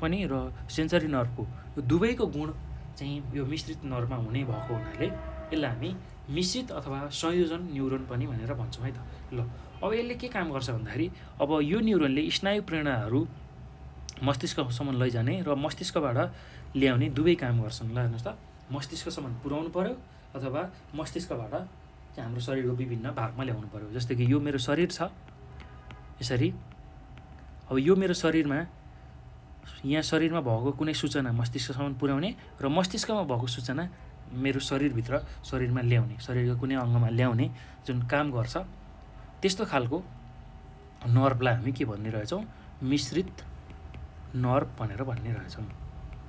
पनि र सेन्सरी नर्भको यो दुवैको गुण चाहिँ यो मिश्रित नर्भमा हुने भएको हुनाले यसलाई हामी मिश्रित अथवा संयोजन न्युरोन पनि भनेर भन्छौँ है त। ल अब यसले के काम गर्छ भन्दाखेरि अब यो न्युरोनले स्नायु प्रेरणाहरू मस्तिष्कसम्म लैजाने र मस्तिष्कबाट ल्याउने दुवै काम गर्छन्। ल हेर्नुहोस् त, मस्तिष्कसम्म पुर्याउनु पर्यो अथवा मस्तिष्कबाट चाहिँ हाम्रो शरीरको विभिन्न भागमा ल्याउनु पर्यो। जस्तै कि यो मेरो शरीर छ यसरी, अब यो मेरो शरीरमा यहाँ शरीरमा भएको कुनै सूचना मस्तिष्कसम्म पुर्याउने र मस्तिष्कमा भएको सूचना मेरो शरीरभित्र शरीरमा ल्याउने, शरीरको कुनै अङ्गमा ल्याउने जुन काम गर्छ त्यस्तो खालको नर्भलाई हामी के भनिरहेछौँ, मिश्रित नर्भ भनेर भनिरहेछौँ।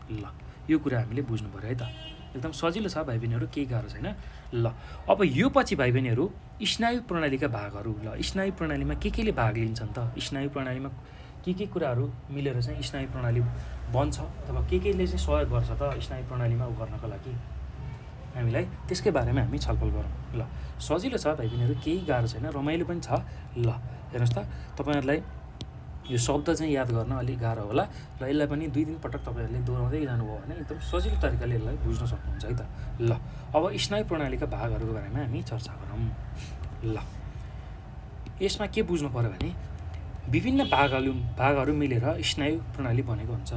ल यो कुरा हामीले बुझ्नु पऱ्यो है त। एकदम सजिलो छ भाइ बहिनीहरू, केही गाह्रो छैन। ल अब यो पछि भाइ बहिनीहरू स्नायु प्रणालीका भागहरू। ल स्नायु प्रणालीमा केले भाग लिन्छन् त, स्नायु प्रणालीमा के कुराहरू मिलेर चाहिँ स्नायु प्रणाली बन्छ अथवा केले चाहिँ सहयोग गर्छ त स्नायु प्रणालीमा गर्नको लागि, हामीलाई त्यसकै बारेमा हामी छलफल गरौँ। ल सजिलो छ भाइ बहिनीहरू, केही गाह्रो छैन, रमाइलो पनि छ। ल हेर्नुहोस् त, तपाईँहरूलाई यो शब्द चाहिँ याद गर्न अलिक गाह्रो होला र यसलाई पनि 2-3 पटक तपाईँहरूले दोहोऱ्याउँदै जानुभयो भने एकदम सजिलो तरिकाले यसलाई बुझ्न सक्नुहुन्छ है त। ल अब स्नायु प्रणालीका भागहरूको बारेमा हामी चर्चा गरौँ। ल यसमा के बुझ्नु पर्यो भने विभिन्न भागहरू मिलेर स्नायु प्रणाली बनेको हुन्छ।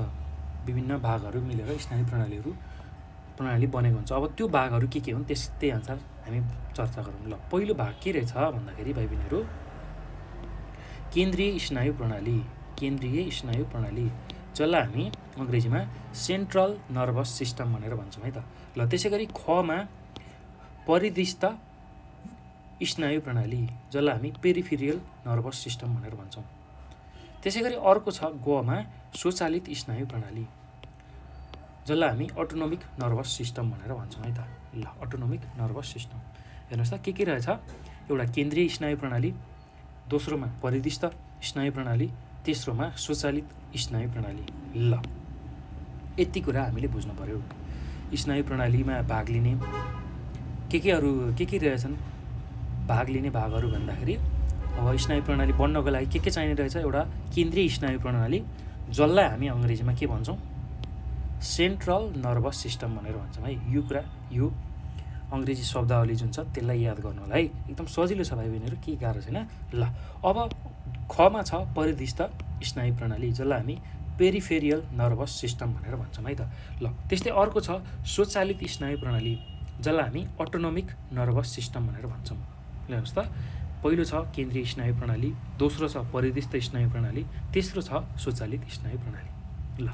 विभिन्न भागहरू मिलेर स्नायु प्रणाली बनेको हुन्छ। अब त्यो भागहरू के हुन् त्यही अनुसार हामी चर्चा गरौँ। ल पहिलो भाग के रहेछ भन्दाखेरि भाइ बहिनीहरू केन्द्रीय स्नायु प्रणाली जसलाई हामी अङ्ग्रेजीमा सेन्ट्रल नर्भस सिस्टम भनेर भन्छौँ है त। ल त्यसै गरी खमा परिदृष्ट स्नायु प्रणाली जसलाई हामी पेरिफेरियल नर्भस सिस्टम भनेर भन्छौँ। त्यसै गरी अर्को छ गमा स्वचालित स्नायु प्रणाली जसलाई हामी अटोनोमिक नर्भस सिस्टम भनेर भन्छौँ है त। ल अटोनोमिक नर्भस सिस्टम हेर्नुहोस् त के रहेछ, एउटा केन्द्रीय स्नायु प्रणाली, दोस्रोमा परिदृष्ट स्नायु प्रणाली, तेस्रोमा स्वचालित स्नायु प्रणाली। ल यति कुरा हामीले बुझ्नु पर्यो। स्नायु प्रणालीमा भाग लिने के रहेछन् भाग लिने भागहरू भन्दाखेरि अब स्नायु प्रणाली बन्नको लागि के चाहिने रहेछ, एउटा केन्द्रीय स्नायु प्रणाली जसलाई हामी अङ्ग्रेजीमा के भन्छौँ, सेन्ट्रल नर्भस सिस्टम भनेर भन्छौँ है। यो कुरा यो अङ्ग्रेजी शब्दावली जुन छ त्यसलाई याद गर्नुलाई एकदम सजिलो छ भाइ बहिनीहरू, केही गाह्रो छैन। ल अब खमा छ परिदृष्ट स्नायु प्रणाली जसलाई हामी पेरिफेरियल नर्भस सिस्टम भनेर भन्छौँ है त। ल त्यस्तै अर्को छ स्वचालित स्नायु प्रणाली जसलाई हामी अटोनोमिक नर्भस सिस्टम भनेर भन्छौँ। ल हेर्नुहोस् त, पहिलो छ केन्द्रीय स्नायु प्रणाली, दोस्रो छ परिदृष्ट स्नायु प्रणाली, तेस्रो छ स्वचालित स्नायु प्रणाली। ल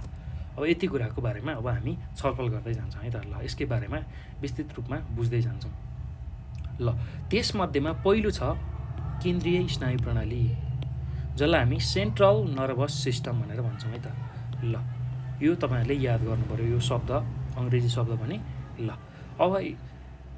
अब यति कुराको बारेमा अब हामी छलफल गर्दै जान्छौँ है त। ल यसकै बारेमा विस्तृत रूपमा बुझ्दै जान्छौँ। ल त्यसमध्येमा पहिलो छ केन्द्रीय स्नायु प्रणाली जसलाई हामी सेन्ट्रल नर्भस सिस्टम भनेर भन्छौँ है त। ल यो तपाईँहरूले याद गर्नु पऱ्यो, यो शब्द अङ्ग्रेजी शब्द पनि। ल अब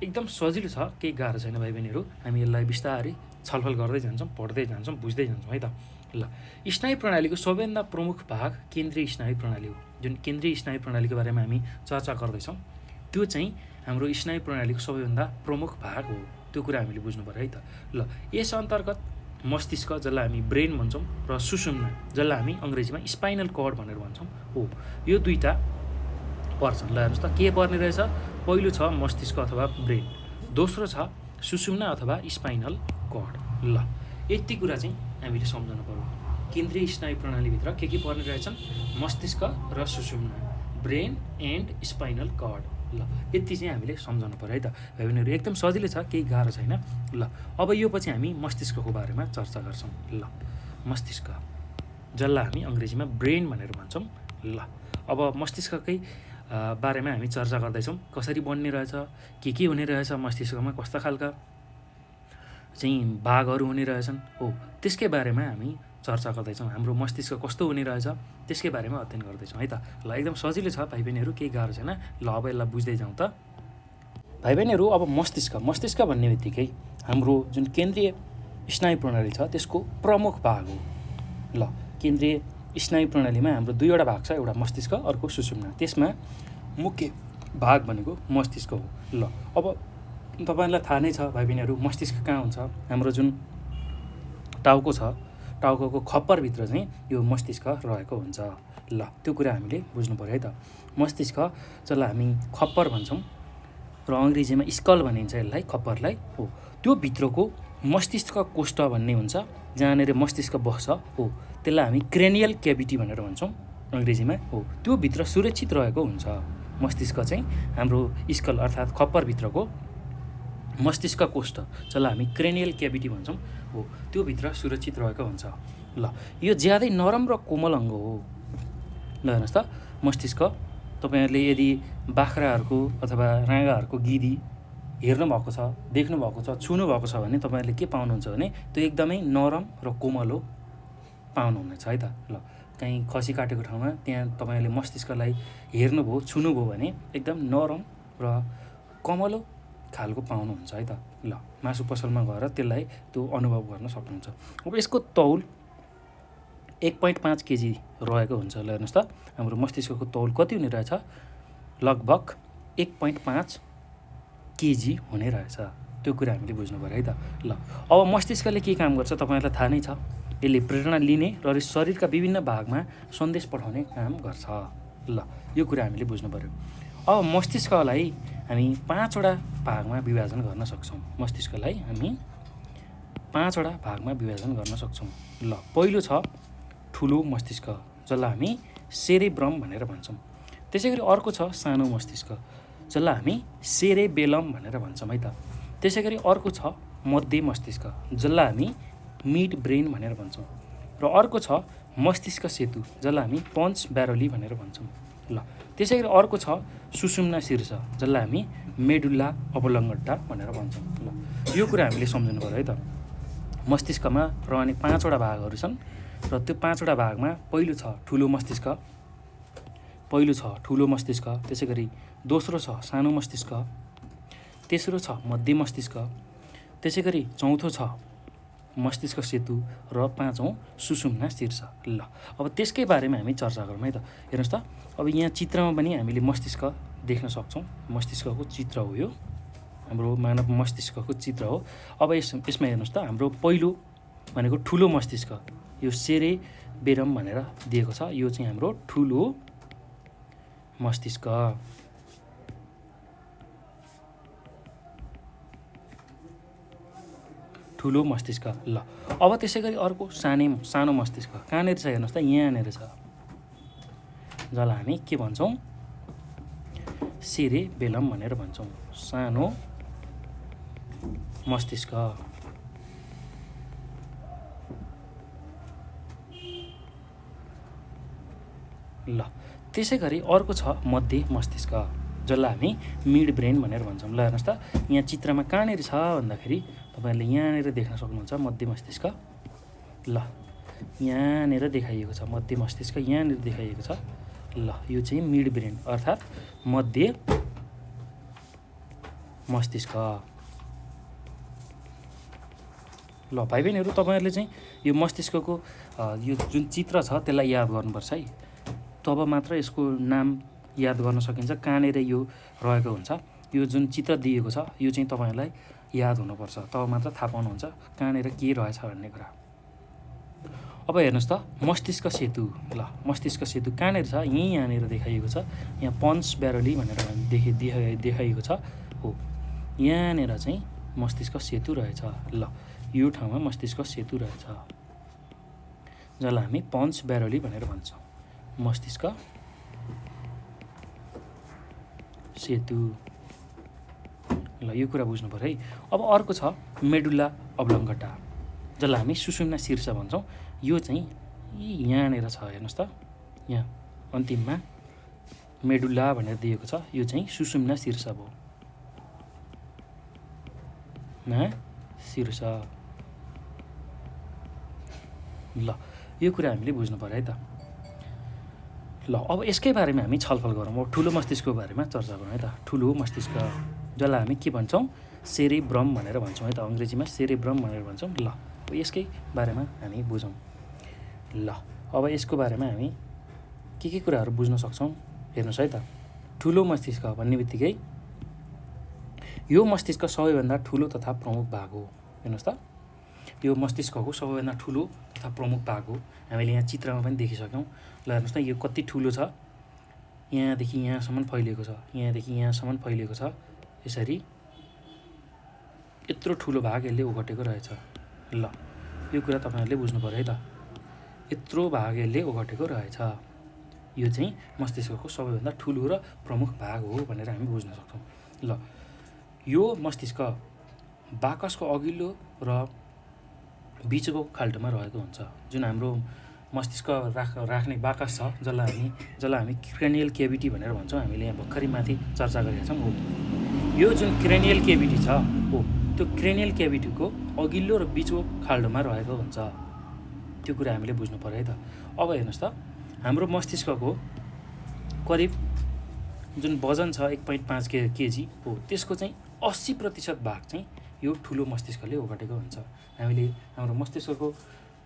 एकदम सजिलो छ, केही गाह्रो छैन भाइ बहिनीहरू, हामी यसलाई बिस्तारै छलफल गर्दै जान्छौँ, पढ्दै जान्छौँ, बुझ्दै जान्छौँ है त। ल स्नायु प्रणालीको सबैभन्दा प्रमुख भाग केन्द्रीय स्नायु प्रणाली हो। जुन केन्द्रीय स्नायु प्रणालीको बारेमा हामी चर्चा गर्दैछौँ त्यो चाहिँ हाम्रो स्नायु प्रणालीको सबैभन्दा प्रमुख भाग हो। त्यो कुरा हामीले बुझ्नु पऱ्यो है त। ल यस अन्तर्गत मस्तिष्क जसलाई हामी ब्रेन भन्छौँ र सुषुम्ना जसलाई हामी अङ्ग्रेजीमा स्पाइनल कर्ड भनेर भन्छौँ हो, यो दुईवटा पर्छन्। ल हेर्नुहोस् त के पर्ने रहेछ, पहिलो छ मस्तिष्क अथवा ब्रेन, दोस्रो छ सुषुम्ना अथवा स्पाइनल कर्ड। ल यति कुरा चाहिँ हामीले सम्झनु पर्यो। केन्द्रीय स्नायु प्रणालीभित्र के पर्ने रहेछन्, मस्तिष्क र सुषुम्ना, ब्रेन एन्ड स्पाइनल कर्ड। ल यति चाहिँ हामीले सम्झनु पर्यो है त भाइ बहिनीहरू, एकदम सजिलो छ, केही गाह्रो छैन। ल अब यो पछि हामी मस्तिष्कको बारेमा चर्चा गर्छौँ। ल मस्तिष्क जसलाई हामी अङ्ग्रेजीमा ब्रेन भनेर भन्छौँ। ल अब मस्तिष्ककै बारेमा हामी चर्चा गर्दैछौँ, कसरी बन्ने रहेछ, के हुने रहेछ मस्तिष्कमा, कस्ता खालका चाहिँ भागहरू हुने रहेछन् हो, त्यसकै बारेमा हामी चर्चा गर्दैछौँ। हाम्रो मस्तिष्क कस्तो हुने रहेछ त्यसकै बारेमा अध्ययन गर्दैछौँ है त। ल एकदम सजिलो छ भाइ बहिनीहरू, केही गाह्रो छैन। ल अब यसलाई बुझ्दै जाउँ त। भाइ बहिनीहरू अब मस्तिष्क भन्ने बित्तिकै हाम्रो जुन केन्द्रीय स्नायु प्रणाली छ त्यसको प्रमुख भाग हो। ल केन्द्रीय स्नायु प्रणालीमा हाम्रो दुईवटा भाग छ, एउटा मस्तिष्क अर्को सुषुम्ना। त्यसमा मुख्य भाग भनेको मस्तिष्क हो। ल अब तपाईँलाई थाहा नै छ भाइ बहिनीहरू, मस्तिष्क कहाँ हुन्छ। हाम्रो जुन टाउको छ, टाउकोको खप्परभित्र चाहिँ यो मस्तिष्क रहेको हुन्छ। ल त्यो कुरा हामीले बुझ्नु पऱ्यो है त। मस्तिष्क जसलाई हामी खप्पर भन्छौँ र अङ्ग्रेजीमा स्कल भनिन्छ यसलाई, खप्परलाई हो, त्यो भित्रको मस्तिष्क कोष्ठ भन्ने हुन्छ जहाँनिर मस्तिष्क बस्छ हो, त्यसलाई हामी क्रेनियल क्याभिटी भनेर भन्छौँ अङ्ग्रेजीमा हो। त्यो भित्र सुरक्षित रहेको हुन्छ मस्तिष्क चाहिँ। हाम्रो स्कल अर्थात् खप्परभित्रको मस्तिष्क कोष्ठ जसलाई हामी क्रेनियल क्याभिटी भन्छौँ हो, त्यो भित्र सुरक्षित रहेको हुन्छ। ल यो ज्यादै नरम र कोमल अङ्ग हो। ल हेर्नुहोस् त, मस्तिष्क तपाईँहरूले यदि बाख्राहरूको अथवा राँगाहरूको गिदी हेर्नुभएको छ, देख्नुभएको छ, छुनुभएको छ भने तपाईँहरूले के पाउनुहुन्छ भने त्यो एकदमै नरम र कोमलो पाउनुहुनेछ है त। ल कहीँ खसी काटेको ठाउँमा त्यहाँ तपाईँहरूले मस्तिष्कलाई हेर्नुभयो, छुनुभयो भने एकदम नरम र कोमलो खालको पाउनुहुन्छ है त। ल मासु पसलमा गएर त्यसलाई त्यो अनुभव गर्न सक्नुहुन्छ। अब यसको तौल 1.5 केजी रहेको हुन्छ। ल हेर्नुहोस् त, हाम्रो मस्तिष्कको तौल कति हुने रहेछ, लगभग 1.5 केजी हुने रहेछ। त्यो कुरा हामीले बुझ्नु पऱ्यो है त। ल अब मस्तिष्कले के काम गर्छ तपाईँहरूलाई थाहा नै छ। यसले प्रेरणा लिने र शरीरका विभिन्न भागमा सन्देश पठाउने काम गर्छ। ल यो कुरा हामीले बुझ्नु पऱ्यो। अब मस्तिष्कलाई हामी 5वटा भागमा विभाजन गर्न सक्छौँ। मस्तिष्कलाई हामी 5वटा भागमा विभाजन गर्न सक्छौँ। ल पहिलो छ ठुलो मस्तिष्क जसलाई हामी सेरेब्रम भनेर भन्छौँ। त्यसै गरी अर्को छ सानो मस्तिष्क जसलाई हामी सेरेबेलम भनेर भन्छौँ है त। त्यसै गरी अर्को छ मध्य मस्तिष्क जसलाई हामी मिड ब्रेन भनेर भन्छौँ। र अर्को छ मस्तिष्क सेतु जसलाई हामी पन्च ब्यारोली भनेर भन्छौँ। ल त्यसै गरी अर्को छ सुषुम्ना शीर्ष जसलाई हामी मेडुल्ला अबलङ्गट्टा भनेर भन्छौँ। ल यो कुरा हामीले सम्झनु पऱ्यो है त। मस्तिष्कमा रहने 5वटा भागहरू छन् र त्यो 5वटा भागमा पहिलो छ ठुलो मस्तिष्क, त्यसै गरी दोस्रो छ सानो मस्तिष्क, तेस्रो छ मध्य मस्तिष्क, त्यसै गरी चौथो छ मस्तिष्क सेतु र 5औँ सुषुम्ना शीर्ष। ल अब त्यसकै बारेमा हामी चर्चा गरौँ है त। हेर्नुहोस् त, अब यहाँ चित्रमा पनि हामीले मस्तिष्क देख्न सक्छौँ। मस्तिष्कको चित्र हो यो, हाम्रो मानव मस्तिष्कको चित्र हो। अब यसमा हेर्नुहोस् त, हाम्रो पहिलो भनेको ठुलो मस्तिष्क, यो सेरेबेरम भनेर दिएको छ। यो चाहिँ हाम्रो ठुलो मस्तिष्क। ठुलो मस्तिष्क। ल अब त्यसै गरी अर्को सानो मस्तिष्क कहाँनिर छ हेर्नुहोस् त, यहाँनिर छ, जसलाई हामी के भन्छौँ, सेरेबेलम भनेर भन्छौँ, सानो मस्तिष्क। ल त्यसै गरी अर्को छ मध्य मस्तिष्क जसलाई हामी मिड ब्रेन भनेर भन्छौँ। ल हेर्नुहोस् त, यहाँ चित्रमा कहाँनिर छ भन्दाखेरि तपाईँहरूले यहाँनिर देख्न सक्नुहुन्छ मध्य मस्तिष्क। ल यहाँनिर देखाइएको छ मध्य मस्तिष्क, यहाँनिर देखाइएको छ। ल यो चाहिँ मिड ब्रेन अर्थात् मध्य मस्तिष्क। ल भाइ बहिनीहरू, तपाईँहरूले चाहिँ यो मस्तिष्कको यो जुन चित्र छ त्यसलाई याद गर्नुपर्छ है। तब मात्र यसको नाम याद गर्न सकिन्छ, कहाँनिर यो रहेको हुन्छ। यो जुन चित्र दिएको छ यो चाहिँ तपाईँहरूलाई याद हुनुपर्छ, तब मात्र थाहा पाउनुहुन्छ कहाँनिर के रहेछ भन्ने कुरा। अब हेर्नुहोस् त, मस्तिष्क सेतु। ल मस्तिष्क सेतु कहाँनिर छ, यहाँनिर देखाइएको छ। यहाँ पन्च ब्यारोली भनेर देखाइएको छ हो, यहाँनिर चाहिँ मस्तिष्क सेतु रहेछ। ल यो ठाउँमा मस्तिष्क सेतु रहेछ जसलाई हामी पन्च ब्यारोली भनेर भन्छौँ, मस्तिष्क सेतु। ल यो कुरा बुझ्नु पऱ्यो है। अब अर्को छ मेडुल्ला अबलङ्गट्टा जसलाई हामी सुषुम्ना शीर्ष भन्छौँ। यो चाहिँ यहाँनिर छ, हेर्नुहोस् त, यहाँ अन्तिममा मेडुल्ला भनेर दिएको छ। यो चाहिँ सुषुम्ना शीर्ष भयो, शीर्ष। ल यो कुरा हामीले बुझ्नु पर्यो है त। ल अब यसकै बारेमा हामी छलफल गरौँ। अब ठुलो मस्तिष्कको बारेमा चर्चा गरौँ है त। ठुलो मस्तिष्क जसलाई हामी के भन्छौँ, सेरेब्रम भनेर भन्छौँ है त, अङ्ग्रेजीमा सेरेब्रम भनेर भन्छौँ। ल अब यसकै बारेमा हामी बुझौँ। ल अब यसको बारेमा हामी के कुराहरू बुझ्न सक्छौँ हेर्नुहोस् है त। ठुलो मस्तिष्क भन्ने बित्तिकै यो मस्तिष्क सबैभन्दा ठुलो तथा प्रमुख भाग हो। हेर्नुहोस् त, यो मस्तिष्कको सबैभन्दा ठुलो तथा प्रमुख भाग हो। हामीले यहाँ चित्रमा पनि देखिसक्यौँ। ल हेर्नुहोस् न, यो कति ठुलो छ, यहाँदेखि यहाँसम्म फैलिएको छ, यहाँदेखि यहाँसम्म फैलिएको छ। यसरी यत्रो ठुलो भाग यसले ओगटेको रहेछ। ल यो कुरा तपाईँहरूले बुझ्नु पऱ्यो है त। यत्रो भाग यसले ओगटेको रहेछ। यो चाहिँ मस्तिष्कको सबैभन्दा ठुलो र प्रमुख भाग हो भनेर हामी बुझ्न सक्छौँ। ल यो मस्तिष्क बाकसको अघिल्लो र बिचको खाल्टोमा रहेको हुन्छ। जुन हाम्रो मस्तिष्क राख्ने बाकस छ, जसलाई हामी क्रेनियल केभिटी भनेर भन्छौँ। हामीले यहाँ भर्खरै माथि चर्चा गरेका छौँ। हो, यो जुन क्रेनियल केभिटी छ, हो त्यो क्रेनियल केभिटीको अघिल्लो र बिचको खाल्टोमा रहेको हुन्छ। त्यो कुरा हामीले बुझ्नु पर्यो है त। अब हेर्नुहोस् त, हाम्रो मस्तिष्कको करिब जुन वजन छ 1.5 केजी हो, त्यसको चाहिँ 80% भाग चाहिँ यो ठुलो मस्तिष्कले ओगटेको हुन्छ। हामीले हाम्रो मस्तिष्कको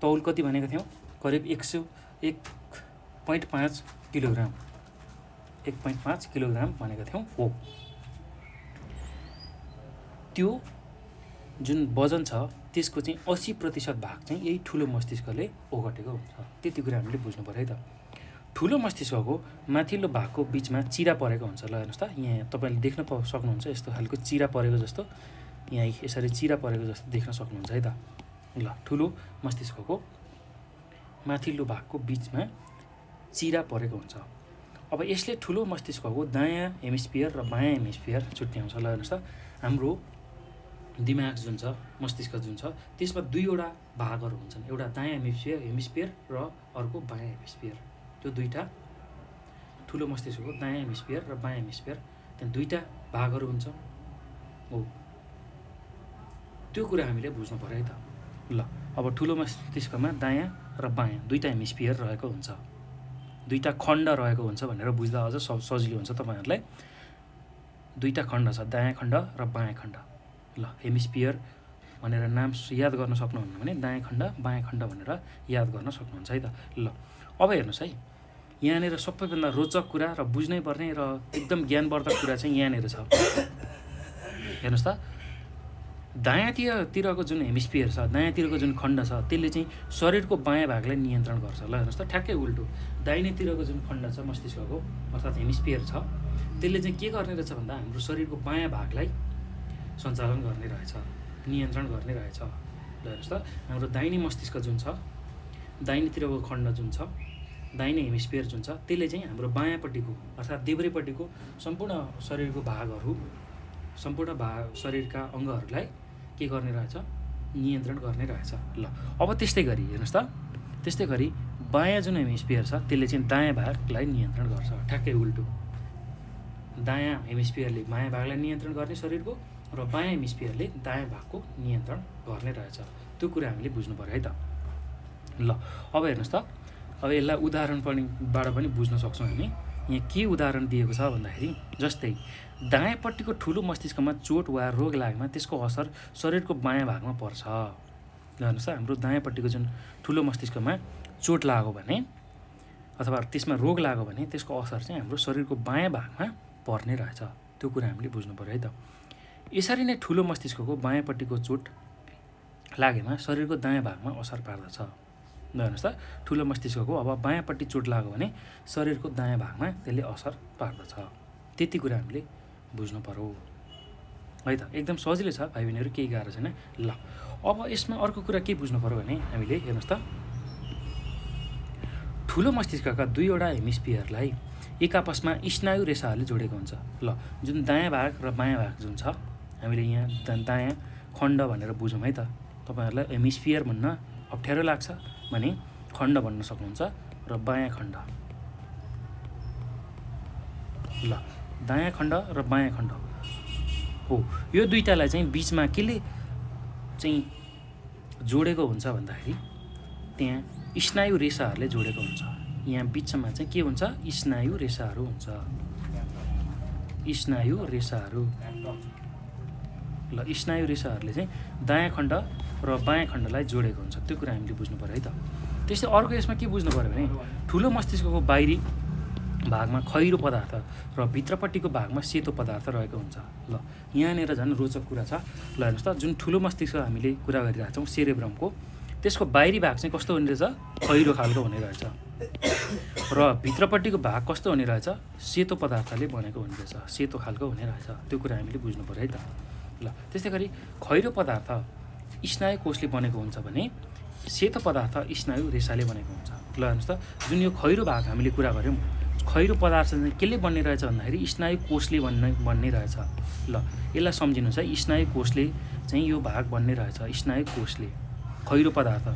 तौल कति भनेका थियौँ, करिब 1.5 किलोग्राम, 1.5 किलोग्राम भनेका थियौँ। हो, त्यो जुन वजन छ त्यसको चाहिँ 80% भाग चाहिँ यही ठुलो मस्तिष्कले ओगटेको हुन्छ। त्यति कुरा हामीले बुझ्नु पर्यो है त। ठुलो मस्तिष्कको माथिल्लो भागको बिचमा चिरा परेको हुन्छ। ल हेर्नुहोस् त, यहाँ तपाईँले देख्न सक्नुहुन्छ, यस्तो खालको चिरा परेको जस्तो, यहाँ यसरी चिरा परेको जस्तो देख्न सक्नुहुन्छ है त। ल ठुलो मस्तिष्कको माथिल्लो भागको बिचमा चिरा परेको हुन्छ। अब यसले ठुलो मस्तिष्कको दायाँ हेमिस्फियर र बायाँ हेमिस्फियर छुट्याउँछ। ल हेर्नुहोस् त, हाम्रो दिमाग जुन छ, मस्तिष्क जुन छ, त्यसमा दुईवटा भागहरू हुन्छन्। एउटा दायाँ हेमिस्फियर र अर्को बायाँ हेमिस्फियर। त्यो दुईवटा ठुलो मस्तिष्कको दायाँ हेमिस्फियर र बायाँ हेमिस्फियर, त्यहाँ दुईवटा भागहरू हुन्छ। हो, त्यो कुरा हामीले बुझ्नु पर्यो है त। ल अब ठुलो मस्तिष्कमा दायाँ र बायाँ दुईवटा हेमिस्फियर रहेको हुन्छ, दुईवटा खण्ड रहेको हुन्छ भनेर बुझ्दा अझ सजिलो हुन्छ तपाईँहरूलाई। दुईवटा खण्ड छ, दायाँ खण्ड र बायाँ खण्ड। ल हेमिस्फियर भनेर नाम याद गर्न सक्नुहुन्न भने दायाँ खण्ड बायाँ खण्ड भनेर याद गर्न सक्नुहुन्छ है त। ल अब हेर्नुहोस् है, यहाँनिर सबैभन्दा रोचक कुरा र बुझ्नै पर्ने र एकदम ज्ञानवर्धक कुरा चाहिँ यहाँनिर छ। हेर्नुहोस् त, दायाँतिरको जुन हेमिस्फियर छ, दायाँतिरको जुन खण्ड छ, त्यसले चाहिँ शरीरको बायाँ भागलाई नियन्त्रण गर्छ। ल हेर्नुहोस् त, ठ्याक्कै उल्टो, दाहिनेतिरको जुन खण्ड छ मस्तिष्कको अर्थात् हेमिस्फियर छ, त्यसले चाहिँ के गर्ने रहेछ भन्दा हाम्रो शरीरको बायाँ भागलाई सञ्चालन गर्ने रहेछ, नियन्त्रण गर्ने रहेछ। ल हेर्नुहोस् त, हाम्रो दाहिने मस्तिष्क जुन छ, दाहिनेतिरको खण्ड जुन छ, दाहिने हेमिस्फियर जुन छ, त्यसले चाहिँ हाम्रो बायाँपट्टिको अर्थात् देब्रेपट्टिको सम्पूर्ण शरीरको भागहरू, सम्पूर्ण शरीरका अङ्गहरूलाई के गर्ने रहेछ, नियन्त्रण गर्ने रहेछ। ल अब त्यस्तै गरी हेर्नुहोस् त, त्यस्तै गरी बायाँ जुन हेमिस्फियर छ त्यसले चाहिँ दायाँ भागलाई नियन्त्रण गर्छ। ठ्याक्कै उल्टो, दायाँ हेमिस्फियरले बायाँ भागलाई नियन्त्रण गर्ने शरीरको, र बायाँ हेमिस्फियरले दायाँ भागको नियन्त्रण गर्ने रहेछ। त्यो कुरा हामीले बुझ्नु पर्यो है त। ल अब हेर्नुहोस् त, अब यसलाई उदाहरणबाट पनि बुझ्न सक्छौँ हामी। यहाँ के उदाहरण दिएको छ भन्दाखेरि, जस्तै दायाँपट्टिको ठुलो मस्तिष्कमा चोट वा रोग लागेमा त्यसको असर शरीरको बायाँ भागमा पर्छ। ल हेर्नुहोस् त, हाम्रो दायाँपट्टिको जुन ठुलो मस्तिष्कमा चोट लाग्यो भने अथवा त्यसमा रोग लाग्यो भने त्यसको असर चाहिँ हाम्रो शरीरको बायाँ भागमा पर्ने रहेछ। त्यो कुरा हामीले बुझ्नु पर्यो है त। यसरी नै ठुलो मस्तिष्कको बायाँपट्टिको चोट लागेमा शरीरको दायाँ भागमा असर पार्दछ। ल हेर्नुहोस् त, ठुलो मस्तिष्कको अब बायाँपट्टि चोट लाग्यो भने शरीरको दायाँ भागमा त्यसले असर पार्दछ। त्यति कुरा हामीले बुझ्नु पर्यो है त। एकदम सजिलो छ भाइ बहिनीहरू, केही गाह्रो छैन। ल अब यसमा अर्को कुरा के बुझ्नु पर्यो भने हामीले हेर्नुहोस् त, ठुलो मस्तिष्कका दुईवटा हेमिस्फियरलाई एक आपसमा स्नायु रेसाहरूले जोडेको हुन्छ। ल जुन दायाँ भाग र बायाँ भाग जुन छ, हामीले यहाँ दायाँ खण्ड भनेर बुझौँ है त। तपाईँहरूलाई हेमिस्फियर भन्न अप्ठ्यारो लाग्छ भने खण्ड भन्न सक्नुहुन्छ, र बायाँ खण्ड। ल दायाँ खण्ड र बायाँ खण्ड हो, यो दुईटालाई चाहिँ बिचमा केले चाहिँ जोडेको हुन्छ भन्दाखेरि त्यहाँ स्नायु रेसाहरूले जोडेको हुन्छ। यहाँ बिचमा चाहिँ के हुन्छ? स्नायु रेसाहरू हुन्छ। स्नायु रेसाहरू। ल स्नायु रेसाहरूले चाहिँ दायाँ खण्ड र बायाँ खण्डलाई जोडेको हुन्छ। त्यो कुरा हामीले बुझ्नु पऱ्यो है त। त्यस्तै अर्को यसमा के बुझ्नु पऱ्यो भने ठुलो मस्तिष्कको बाहिरी भागमा खैरो पदार्थ र भित्रपट्टिको भागमा सेतो पदार्थ रहेको हुन्छ। ल यहाँनिर झन् रोचक कुरा छ। ल हेर्नुहोस् त, जुन ठुलो मस्तिष्क हामीले कुरा गरिरहेको छौँ सेरेब्रमको, त्यसको बाहिरी भाग चाहिँ कस्तो हुने रहेछ? खैरो खालको हुने रहेछ। र भित्रपट्टिको भाग कस्तो हुने रहेछ? सेतो पदार्थले बनेको हुने रहेछ, सेतो खालको हुने रहेछ। त्यो कुरा हामीले बुझ्नु पऱ्यो है त। ल त्यस्तै गरी खैरो पदार्थ स्नायु कोषले बनेको हुन्छ भने सेतो पदार्थ स्नायु रेसाले बनेको हुन्छ। ल हेर्नुहोस् त, जुन यो खैरो भाग हामीले कुरा गऱ्यौँ, खैरो पदार्थ चाहिँ केले बन्ने रहेछ भन्दाखेरि स्नायु कोषले बन्ने रहेछ। ल यसलाई सम्झिनुहोस् है, स्नायु कोषले चाहिँ यो भाग बन्ने रहेछ, स्नायु कोषले खैरो पदार्थ।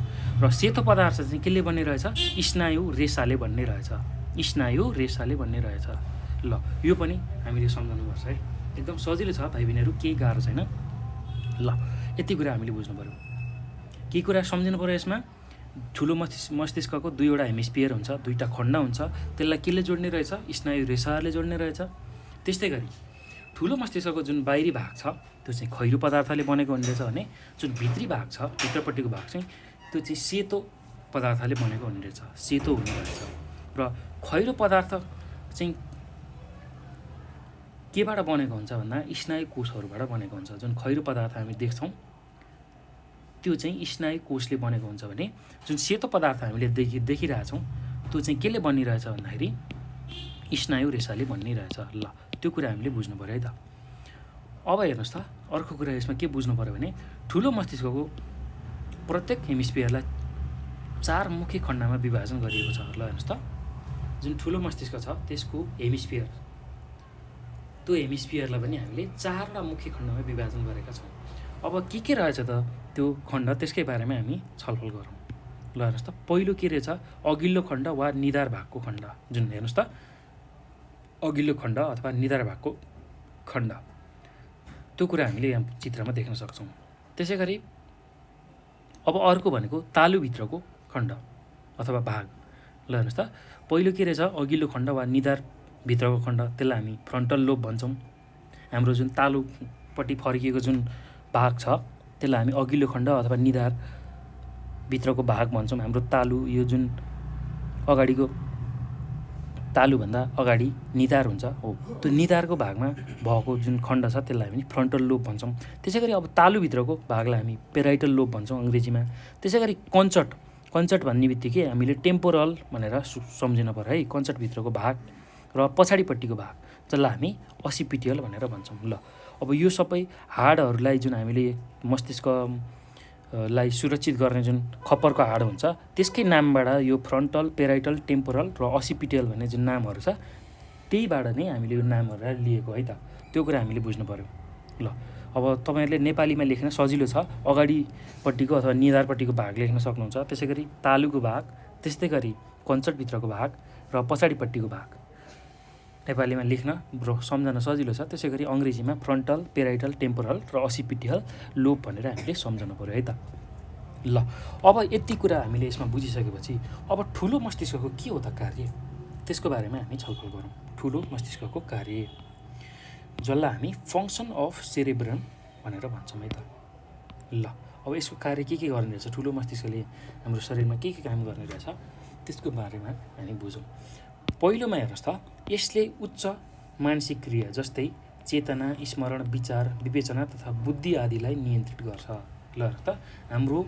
र सेतो पदार्थ चाहिँ केले बन्ने रहेछ? स्नायु रेसाले बन्ने रहेछ, स्नायु रेसाले बन्ने रहेछ। ल यो पनि हामीले सम्झाउनुपर्छ है। एकदम सजिलो छ भाइ बहिनीहरू, केही गाह्रो छैन। ल यति कुरा हामीले बुझ्नु पऱ्यो। के कुरा सम्झिनु पऱ्यो यसमा? ठुलो मस्तिष्कको दुईवटा हेमिस्फियर हुन्छ, दुईवटा खण्ड हुन्छ। त्यसलाई केले जोड्ने रहेछ? स्नायु रेसाहरूले जोड्ने रहेछ। त्यस्तै गरी ठुलो मस्तिष्कको जुन बाहिरी भाग छ त्यो चाहिँ खैरो पदार्थले बनेको हुने रहेछ भने जुन भित्री भाग छ, भित्रपट्टिको भाग चाहिँ त्यो चाहिँ सेतो पदार्थले बनेको हुने रहेछ, सेतो हुने रहेछ। र खैरो पदार्थ चाहिँ केबाट बनेको हुन्छ भन्दा स्नायु कोषहरूबाट बनेको हुन्छ। जुन खैरो पदार्थ हामी देख्छौँ त्यो चाहिँ स्नायु कोषले बनेको हुन्छ भने जुन सेतो पदार्थ हामीले देखिरहेछौँ त्यो चाहिँ केले बनिरहेछ भन्दाखेरि स्नायु रेसाले बनिरहेछ। ल त्यो कुरा हामीले बुझ्नु पऱ्यो है त। अब हेर्नुहोस् त, अर्को कुरा यसमा के बुझ्नु पऱ्यो भने ठुलो मस्तिष्कको प्रत्येक हेमिस्फियरलाई 4 मुख्य खण्डमा विभाजन गरिएको छ। ल हेर्नुहोस् त, जुन ठुलो मस्तिष्क छ त्यसको हेमिस्फियर, त्यो हेमिस्फियरलाई पनि हामीले 4वटा मुख्य खण्डमा विभाजन गरेका छौँ। अब के रहेछ त त्यो खण्ड, त्यसकै बारेमा हामी छलफल गरौँ। ल हेर्नुहोस् त, पहिलो के रहेछ? अघिल्लो खण्ड वा निधार भागको खण्ड। जुन हेर्नुहोस् त, अघिल्लो खण्ड अथवा निधार भागको खण्ड, त्यो कुरा हामीले यहाँ चित्रमा देख्न सक्छौँ। त्यसै गरी अब अर्को भनेको तालुभित्रको खण्ड अथवा भाग। ल हेर्नुहोस् त, पहिलो के रहेछ? अघिल्लो खण्ड वा निधार भित्रको खण्ड, त्यसलाई हामी फ्रन्टल लोब भन्छौँ। हाम्रो जुन तालुपट्टि फर्किएको जुन भाग छ त्यसलाई हामी अघिल्लो खण्ड अथवा निधार भित्रको भाग भन्छौँ। हाम्रो तालु, यो जुन अगाडिको तालुभन्दा अगाडि निधार हुन्छ हो, त्यो निधारको भागमा भएको जुन खण्ड छ त्यसलाई हामी फ्रन्टल लोब भन्छौँ। त्यसै गरी अब तालुभित्रको भागलाई हामी पेराइटल लोब भन्छौँ अङ्ग्रेजीमा। त्यसै गरी कञ्चट भन्ने बित्तिकै हामीले टेम्पोरल भनेर सम्झिनु पर्यो है। कञ्चटभित्रको भाग र पछाडिपट्टिको भाग जसलाई हामी असिपिटियल भनेर भन्छौँ। ल अब यो सबै हाडहरूलाई जुन हामीले मस्तिष्कलाई सुरक्षित गर्ने जुन खप्परको हाड हुन्छ त्यसकै नामबाट यो फ्रन्टल, पेराइटल, टेम्पोरल र असिपिटियल भन्ने जुन नामहरू छ त्यहीबाट नै हामीले यो नामहरूलाई लिएको है त। त्यो कुरा हामीले बुझ्नु पऱ्यो। ल अब तपाईँहरूले नेपालीमा लेख्न सजिलो छ, अगाडिपट्टिको अथवा निधारपट्टिको भाग लेख्न सक्नुहुन्छ। त्यसै गरी तालुको भाग, त्यस्तै गरी कञ्चटभित्रको भाग र पछाडिपट्टिको भाग नेपालीमा लेख्न र सम्झन सजिलो छ। त्यसै गरी अङ्ग्रेजीमा फ्रन्टल, पेराइटल, टेम्पोरल र असिपिटियल लोब भनेर हामीले सम्झनु पऱ्यो है त। ल अब यति कुरा हामीले यसमा बुझिसकेपछि अब ठुलो मस्तिष्कको के हो त कार्य, त्यसको बारेमा हामी छलफल गरौँ। ठुलो मस्तिष्कको कार्य जसलाई हामी फङ्सन अफ सेरेब्रम भनेर भन्छौँ है त। ल अब यसको कार्य के गर्ने रहेछ, ठुलो मस्तिष्कले हाम्रो शरीरमा के काम गर्ने रहेछ त्यसको बारेमा हामी बुझौँ। पहिलोमा हेर्नुहोस् त, यसले उच्च मानसिक क्रिया जस्तै चेतना, स्मरण, विचार, विवेचना तथा बुद्धि आदिलाई नियन्त्रित गर्छ। ल हेर्नुहोस् त, हाम्रो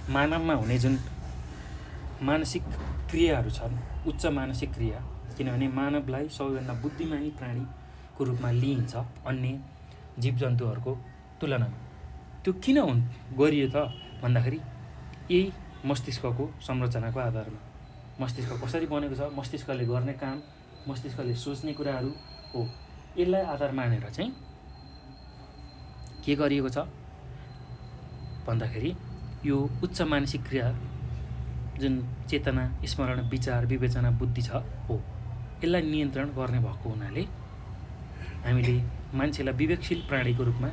मानवमा हुने जुन मानसिक क्रियाहरू छन्, उच्च मानसिक क्रिया, किनभने मानवलाई सबैभन्दा बुद्धिमानी प्राणीको रूपमा लिइन्छ अन्य जीवजन्तुहरूको तुलनामा। त्यो किन गरियो त भन्दाखेरि यही मस्तिष्कको संरचनाको आधारमा। मस्तिष्क कसरी बनेको छ, मस्तिष्कले गर्ने काम, मस्तिष्कले सोच्ने कुराहरू हो, यसलाई आधार मानेर चाहिँ के गरिएको छ भन्दाखेरि यो उच्च मानसिक क्रिया जुन चेतना, स्मरण, विचार, विवेचना, बुद्धि छ हो, यसलाई नियन्त्रण गर्ने भएको हुनाले हामीले मान्छेलाई विवेकशील प्राणीको रूपमा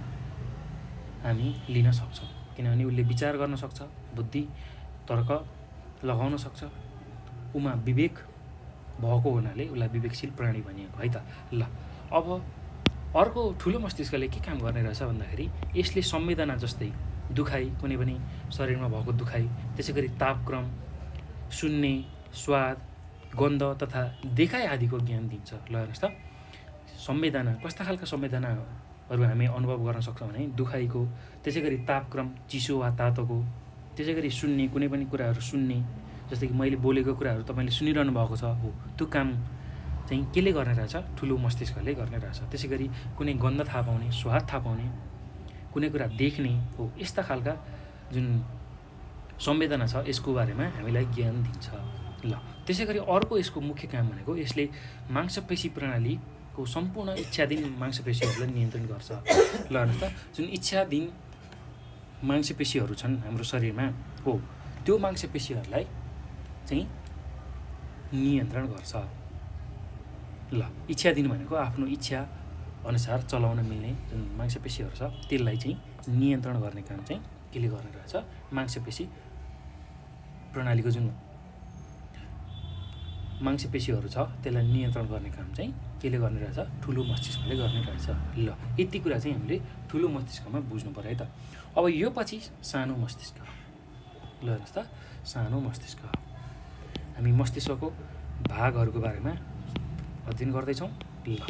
हामी लिन सक्छौँ। किनभने उसले विचार गर्न सक्छ, बुद्धि, तर्क लगाउन सक्छ। उमा विवेक भएको हुनाले उसलाई विवेकशील प्राणी भनिएको है त। ल अब अर्को ठुलो मस्तिष्कले के काम गर्ने रहेछ भन्दाखेरि यसले संवेदना जस्तै दुखाइ, कुनै पनि शरीरमा भएको दुखाइ, त्यसै गरी तापक्रम, सुन्ने, स्वाद, गन्ध तथा देखाइ आदिको ज्ञान दिन्छ। ल हेर्नुहोस् त, संवेदना कस्ता खालका संवेदनाहरू हामी अनुभव गर्न सक्छौँ भने दुखाइको, त्यसै गरी तापक्रम चिसो वा तातोको, त्यसै गरी सुन्ने, कुनै पनि कुराहरू सुन्ने, जस्तै कि मैले बोलेको कुराहरू तपाईँले सुनिरहनु भएको छ हो, त्यो काम चाहिँ केले गर्ने रहेछ? ठुलो मस्तिष्कले गर्ने रहेछ। त्यसै गरी कुनै गन्ध थाहा पाउने, स्वाद थाहा पाउने, कुनै कुरा देख्ने हो, यस्ता खालका जुन संवेदना छ यसको बारेमा हामीलाई ज्ञान दिन्छ। ल त्यसै गरी अर्को यसको मुख्य काम भनेको यसले मांसपेशी प्रणालीको सम्पूर्ण इच्छाधीन मांसपेशीहरूलाई नियन्त्रण गर्छ। ल हेर्नुहोस् त, जुन इच्छाधीन मांसपेशीहरू छन् हाम्रो शरीरमा हो, त्यो मांसपेशीहरूलाई चाहिँ नियन्त्रण गर्छ। ल इच्छाधीन भनेको आफ्नो इच्छा अनुसार चलाउन मिल्ने जुन मांसपेशीहरू छ त्यसलाई चाहिँ नियन्त्रण गर्ने काम चाहिँ केले गर्ने रहेछ? मांसपेशी प्रणालीको जुन मांसपेशीहरू छ त्यसलाई नियन्त्रण गर्ने काम चाहिँ केले गर्ने रहेछ? ठुलो मस्तिष्कले गर्ने रहेछ। ल यति कुरा चाहिँ हामीले ठुलो मस्तिष्कमा बुझ्नु पर्यो है त। अब यो पछि सानो मस्तिष्क। ल हेर्नुहोस् त, सानो मस्तिष्क हामी मस्तिष्कको भागहरूको बारेमा अध्ययन गर्दैछौँ। ल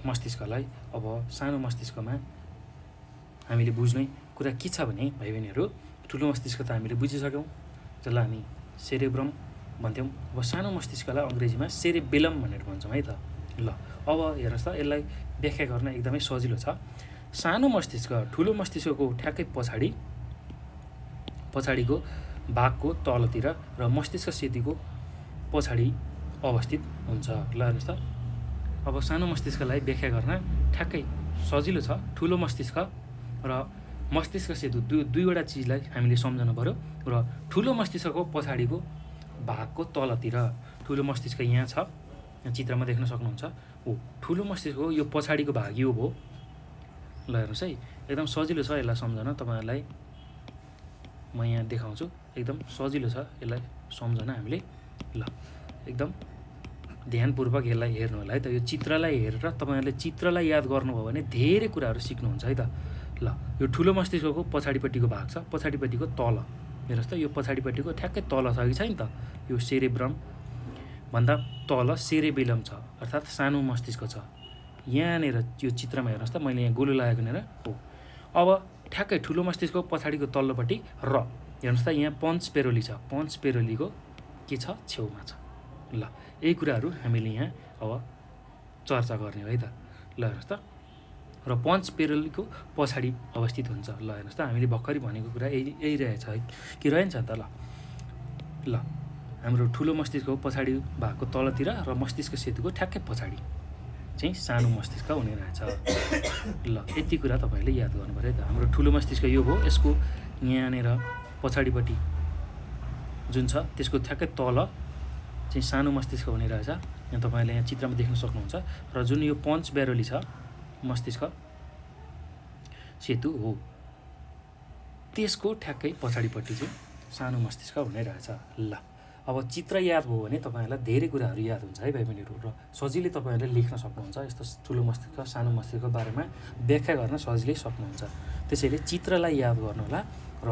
मस्तिष्कलाई अब सानो मस्तिष्कमा हामीले बुझ्ने कुरा के छ भने भाइ बहिनीहरू, ठुलो मस्तिष्क त हामीले बुझिसक्यौँ, जसलाई हामी सेरेब्रम भन्थ्यौँ। अब सानो मस्तिष्कलाई अङ्ग्रेजीमा सेरेबेलम भनेर भन्छौँ है त। ल अब हेर्नुहोस् त, यसलाई व्याख्या गर्न एकदमै सजिलो छ। सानो मस्तिष्क ठुलो मस्तिष्कको ठ्याक्कै पछाडिको भागको तलतिर र मस्तिष्क सेतीको पछाडि अवस्थित हुन्छ। ल हेर्नुहोस् त, अब सानो मस्तिष्कलाई व्याख्या गर्न ठ्याक्कै सजिलो छ। ठुलो मस्तिष्क र मस्तिष्क सेतु दुईवटा चिजलाई हामीले सम्झनु पऱ्यो। र ठुलो मस्तिष्कको पछाडिको भागको तलतिर, ठुलो मस्तिष्क यहाँ छ, यहाँ चित्रमा देख्न सक्नुहुन्छ हो, ठुलो मस्तिष्कको यो पछाडिको भाग यो भयो। ल हेर्नुहोस् है, एकदम सजिलो छ यसलाई सम्झन। तपाईँहरूलाई म यहाँ देखाउँछु, एकदम सजिलो छ यसलाई सम्झन हामीले। ल एकदम ध्यानपूर्वक यसलाई हेर्नु होला है त। यो चित्रलाई हेरेर तपाईँहरूले चित्रलाई याद गर्नुभयो भने धेरै कुराहरू सिक्नुहुन्छ है त। ल यो ठुलो मस्तिष्कको पछाडिपट्टिको भाग छ, पछाडिपट्टिको तल हेर्नुहोस् त, यो पछाडिपट्टिको ठ्याक्कै तल छ कि छैन त? यो सेरेब्रम भन्दा तल सेरेबेलम छ, अर्थात् सानो मस्तिष्क छ। यहाँनिर यो चित्रमा हेर्नुहोस् त, मैले यहाँ गोलो लगाएको यहाँनिर हो। अब ठ्याक्कै ठुलो मस्तिष्कको पछाडिको तल्लोपट्टि र हेर्नुहोस् त, यहाँ पन्च पेरोली छ, पन्च पेरोलीको के छ? छेउमा छ। ल यही कुराहरू हामीले यहाँ अब चर्चा गर्ने हो है त। ल हेर्नुहोस् त, र पन्च पेरोलीको पछाडि अवस्थित हुन्छ। ल हेर्नुहोस् त, हामीले भर्खरै भनेको कुरा यही रहेछ है कि रहेछ त। ल हाम्रो ठुलो मस्तिष्कको पछाडि भागको तलतिर र मस्तिष्क सेतुको ठ्याक्कै पछाडि चाहिँ सानो मस्तिष्क हुने रहेछ। ल यति कुरा तपाईँहरूले याद गर्नु पऱ्यो है त। हाम्रो ठुलो मस्तिष्क यो भयो, यसको यहाँनिर पछाडिपट्टि जुन छ त्यसको ठ्याक्कै तल चाहिँ सानो मस्तिष्क हुने रहेछ। यहाँ तपाईँहरूले यहाँ चित्रमा देख्न सक्नुहुन्छ। र जुन यो पन्च बेरोली छ, मस्तिष्क सेतु हो, त्यसको ठ्याक्कै पछाडिपट्टि चाहिँ सानो मस्तिष्क हुने रहेछ। ल अब चित्र याद भयो भने तपाईँहरूलाई धेरै कुराहरू याद हुन्छ है भाइ बहिनीहरू, र सजिलै तपाईँहरूले लेख्न सक्नुहुन्छ। यस्तो ठुलो मस्तिष्क सानो मस्तिष्कको बारेमा व्याख्या गर्न सजिलै सक्नुहुन्छ। त्यसैले चित्रलाई याद गर्नुहोला र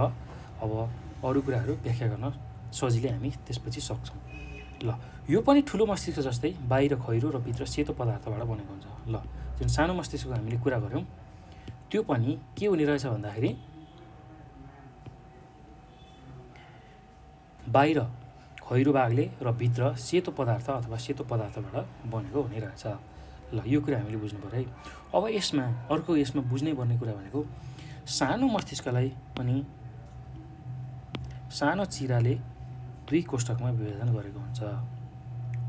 अब अरू कुराहरू व्याख्या गर्न सजिलै हामी त्यसपछि सक्छौँ। ल यो पनि ठुलो मस्तिष्क जस्तै बाहिर खैरो र भित्र सेतो पदार्थबाट बनेको हुन्छ। ल जुन सानो मस्तिष्कको हामीले कुरा गऱ्यौँ त्यो पनि के हुने रहेछ भन्दाखेरि बाहिर खैरो भागले र भित्र सेतो पदार्थ अथवा सेतो पदार्थबाट बनेको हुने रहेछ। ल यो कुरा हामीले बुझ्नु पऱ्यो है। अब यसमा बुझ्नै पर्ने कुरा भनेको सानो मस्तिष्कलाई पनि सानो चिराले दुई कोष्ठकमा विभाजन गरेको हुन्छ।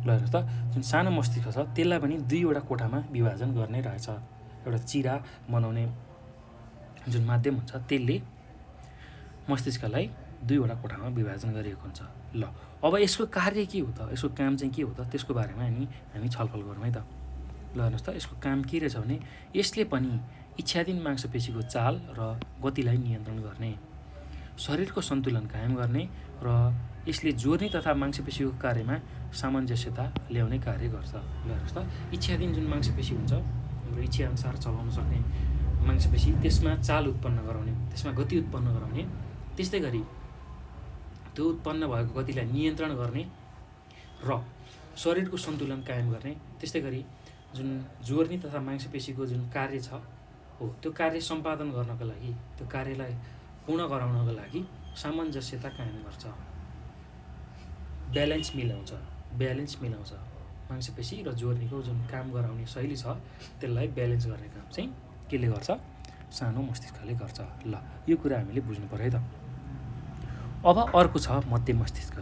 ल हेर्नुहोस् त, जुन सानो मस्तिष्क छ त्यसलाई पनि दुईवटा कोठामा विभाजन गर्ने रहेछ। एउटा चिरा बनाउने जुन माध्यम हुन्छ त्यसले मस्तिष्कलाई दुईवटा कोठामा विभाजन गरिएको हुन्छ। ल अब यसको कार्य के हो त, यसको काम चाहिँ के हो त, त्यसको बारेमा हामी छलफल गरौँ है त। ल हेर्नुहोस् त, यसको काम के रहेछ भने यसले पनि इच्छाधीन मांसपेशीको चाल र गतिलाई नियन्त्रण गर्ने, शरीरको सन्तुलन कायम गर्ने र यसले जोर्नी तथा मांसपेशीको कार्यमा सामञ्जस्यता ल्याउने कार्य गर्छ। ल हेर्नुहोस् त, इच्छाधीन जुन मांसपेशी हुन्छ, हाम्रो इच्छाअनुसार चलाउन सक्ने मांसपेशी, त्यसमा चाल उत्पन्न गराउने, त्यसमा गति उत्पन्न गराउने, त्यस्तै गरी त्यो उत्पन्न भएको गतिलाई नियन्त्रण गर्ने र शरीरको सन्तुलन कायम गर्ने, त्यस्तै गरी जुन जोर्नी तथा मांसपेशीको जुन कार्य छ हो, त्यो कार्य सम्पादन गर्नको लागि, त्यो कार्यलाई पूर्ण गराउनको लागि सामञ्जस्यता कायम गर्छ, ब्यालेन्स मिलाउँछ। मांसपेशी र जोर्नीको जुन काम गराउने शैली छ त्यसलाई ब्यालेन्स गर्ने काम चाहिँ केले गर्छ? सानो मस्तिष्कले गर्छ। ल यो कुरा हामीले बुझ्नु पर्यो है त। अब अर्को छ मध्य मस्तिष्क।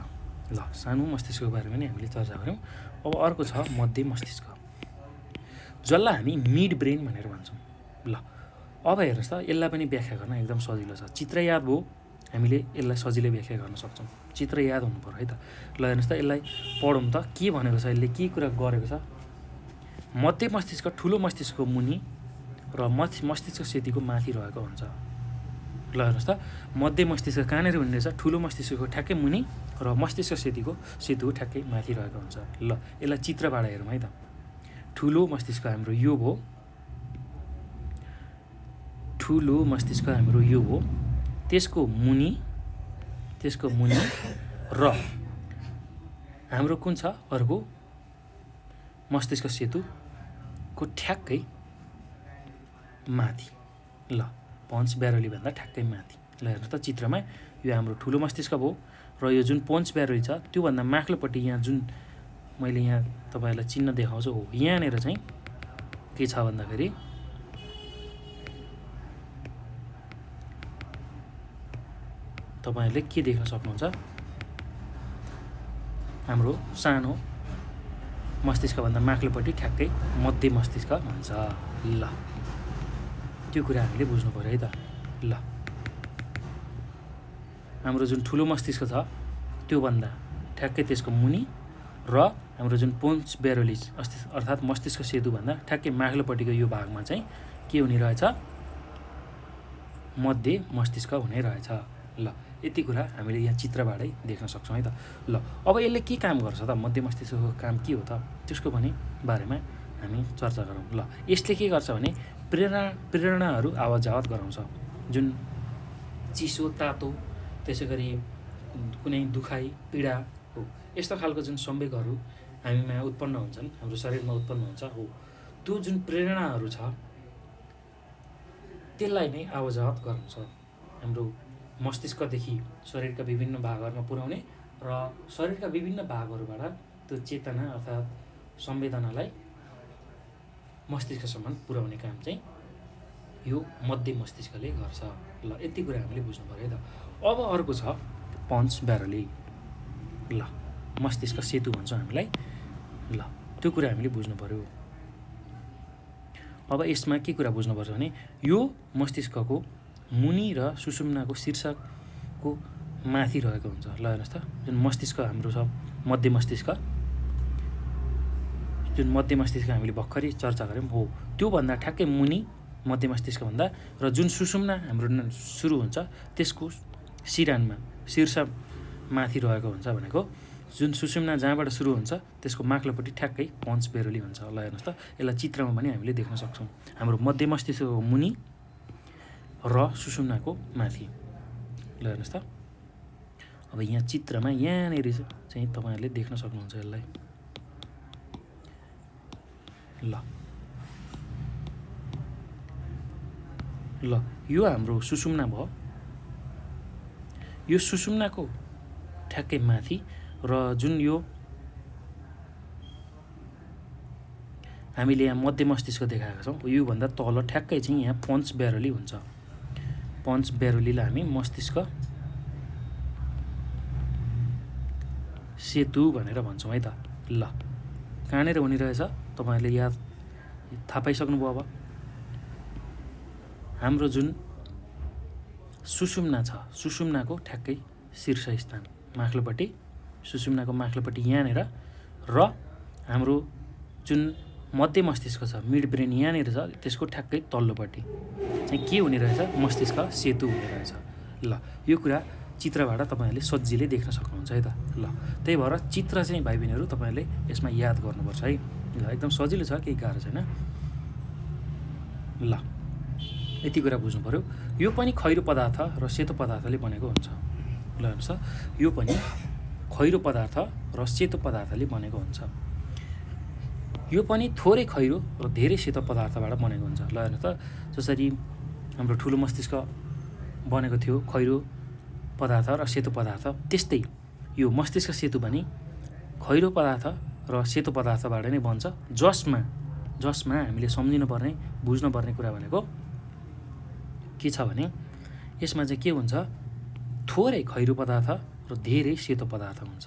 ल सानो मस्तिष्कको बारेमा नि हामीले चर्चा गऱ्यौँ। अब अर्को छ मध्य मस्तिष्क, जसलाई हामी मिड ब्रेन भनेर भन्छौँ। ल अब हेर्नुहोस् त, यसलाई पनि व्याख्या गर्न एकदम सजिलो छ। चित्र याद भयो, हामीले यसलाई सजिलै व्याख्या गर्न सक्छौँ। चित्र याद हुनु पर्यो है त। ल हेर्नुहोस् त, यसलाई पढौँ त के भनेको छ, यसले के कुरा गरेको छ। मध्य मस्तिष्क ठुलो मस्तिष्कको मुनि र मस्तिष्क सेतीको माथि रहेको हुन्छ। ल हेर्नुहोस् त, मध्य मस्तिष्क कहाँनिर हुने रहेछ? ठुलो मस्तिष्कको ठ्याक्कै मुनि र मस्तिष्क सेतुको ठ्याक्कै माथि रहेको हुन्छ। ल यसलाई चित्रबाट हेरौँ है त। ठुलो मस्तिष्क हाम्रो यो भयो, त्यसको मुनि र हाम्रो कुन छ अर्को मस्तिष्क सेतुको ठ्याक्कै माथि। ल पोन्स ब्यारोली भन्दा ठ्याक्कै माथि। ल हेर्नुहोस् त, चित्रमा यो हाम्रो ठुलो मस्तिष्क भयो र यो जुन पोन्स ब्यारोली छ त्योभन्दा माथिल्लोपट्टि यहाँ जुन मैले यहाँ तपाईँहरूलाई चिन्ह देखाउँछु हो, यहाँनिर चाहिँ के छ भन्दाखेरि तपाईँहरूले के देख्न सक्नुहुन्छ? हाम्रो सानो मस्तिष्कभन्दा माथिल्लोपट्टि ठ्याक्कै मध्य मस्तिष्क भन्छ। ल त्यो कुरा हामीले बुझ्नु पर्यो है त। ल हाम्रो जुन ठुलो मस्तिष्क छ त्योभन्दा ठ्याक्कै त्यसको मुनि र हाम्रो जुन पोन्स ब्यारोलिज अर्थात् मस्तिष्क सेतुभन्दा ठ्याक्कै माथिल्लोपट्टिको यो भागमा चाहिँ के हुने रहेछ? मध्य मस्तिष्क हुने रहेछ। ल यति कुरा हामीले यहाँ चित्रबाटै देख्न सक्छौँ है त। ल अब यसले के काम गर्छ त? मध्य मस्तिष्कको काम के हो त? त्यसको पनि बारेमा हामी चर्चा गरौँ। ल यसले के गर्छ भने प्रेरणाहरू आवत जावत गराउँछ। जुन चिसो तातो, त्यसै गरी कुनै दुखाइ पीडा हो, यस्तो खालको जुन संवेगहरू हामीमा उत्पन्न हुन्छन्, हाम्रो शरीरमा उत्पन्न हुन्छ हो, त्यो जुन प्रेरणाहरू छ त्यसलाई नै आवत जावत गराउँछ। हाम्रो मस्तिष्कदेखि शरीरका विभिन्न भागहरूमा पुर्याउने र शरीरका विभिन्न भागहरूबाट त्यो चेतना अर्थात् संवेदनालाई मस्तिष्कसम्म पुर्याउने काम चाहिँ यो मध्य मस्तिष्कले गर्छ। ल यति कुरा हामीले बुझ्नु पर्यो है त। अब अर्को छ पोन्स ब्यारोली। ल मस्तिष्क सेतु भन्छ हामीलाई। ल त्यो कुरा हामीले बुझ्नु पर्यो। अब यसमा के कुरा बुझ्नुपर्छ भने यो मस्तिष्कको मुनि र सुषुम्नाको शीर्षकको माथि रहेको हुन्छ। ल हेर्नुहोस् त, जुन मस्तिष्क हाम्रो छ मध्य मस्तिष्क, जुन मध्य मस्तिष्क हामीले भर्खरै चर्चा गऱ्यौँ हो, त्योभन्दा ठ्याक्कै मुनि मध्य मस्तिष्कभन्दा र जुन सुषुम्ना हाम्रो सुरु हुन्छ त्यसको शीर्ष माथि रहेको हुन्छ भनेको जुन सुषुम्ना जहाँबाट सुरु हुन्छ त्यसको माथिल्लोपट्टि ठ्याक्कै पोन्स ब्यारोली हुन्छ। ल हेर्नुहोस् त, यसलाई चित्रमा पनि हामीले देख्न सक्छौँ। हाम्रो मध्य मस्तिष्कको मुनि र सुषुम्नाको माथि। ल हेर्नुहोस् त, अब यहाँ चित्रमा यहाँनिर चाहिँ तपाईँहरूले देख्न सक्नुहुन्छ यसलाई। ल यो हाम्रो सुषुम्ना भयो। यो सुषुम्नाको ठ्याक्कै माथि र जुन यो हामीले यहाँ मध्य मस्तिष्क देखाएका छौँ योभन्दा तल ठ्याक्कै चाहिँ यहाँ पोन्स ब्यारोली हुन्छ। पोन्स ब्यारोलीलाई हामी मस्तिष्क सेतु भनेर भन्छौँ है त। ल कहाँनिर हुने रहेछ तपाईँहरूले याद थाहा पाइसक्नुभयो। अब हाम्रो जुन सुषुम्ना छ, सुषुम्नाको ठ्याक्कै शीर्ष स्थान माथिल्लोपट्टि, सुषुम्नाको माथिल्लोपट्टि यहाँनिर र हाम्रो जुन मध्य मस्तिष्क छ मिड ब्रेन यहाँनिर छ, त्यसको ठ्याक्कै तल्लोपट्टि चाहिँ के हुने रहेछ? मस्तिष्क सेतु हुने रहेछ। ल यो कुरा चित्रबाट तपाईँहरूले सजिलै देख्न सक्नुहुन्छ है त। ल त्यही भएर चित्र चाहिँ भाइ बहिनीहरू तपाईँहरूले यसमा याद गर्नुपर्छ है। ल एकदम सजिलो छ, केही गाह्रो छैन। ल यति कुरा बुझ्नु पऱ्यो। यो पनि खैरो पदार्थ र सेतो पदार्थले बनेको हुन्छ। ल हेर्नुहोस् त, यो पनि खैरो पदार्थ र सेतो पदार्थले बनेको हुन्छ। यो पनि थोरै खैरो र धेरै सेतो पदार्थबाट बनेको हुन्छ। ल हेर्नुहोस् त, जसरी हाम्रो ठुलो मस्तिष्क बनेको थियो खैरो पदार्थ र सेतो पदार्थ, त्यस्तै यो मस्तिष्क सेतु पनि खैरो पदार्थ र सेतो पदार्थबाट नै बन्छ। जसमा हामीले सम्झिनुपर्ने बुझ्नुपर्ने कुरा भनेको के छ भने यसमा चाहिँ के हुन्छ, थोरै खैरो पदार्थ र धेरै सेतो पदार्थ हुन्छ।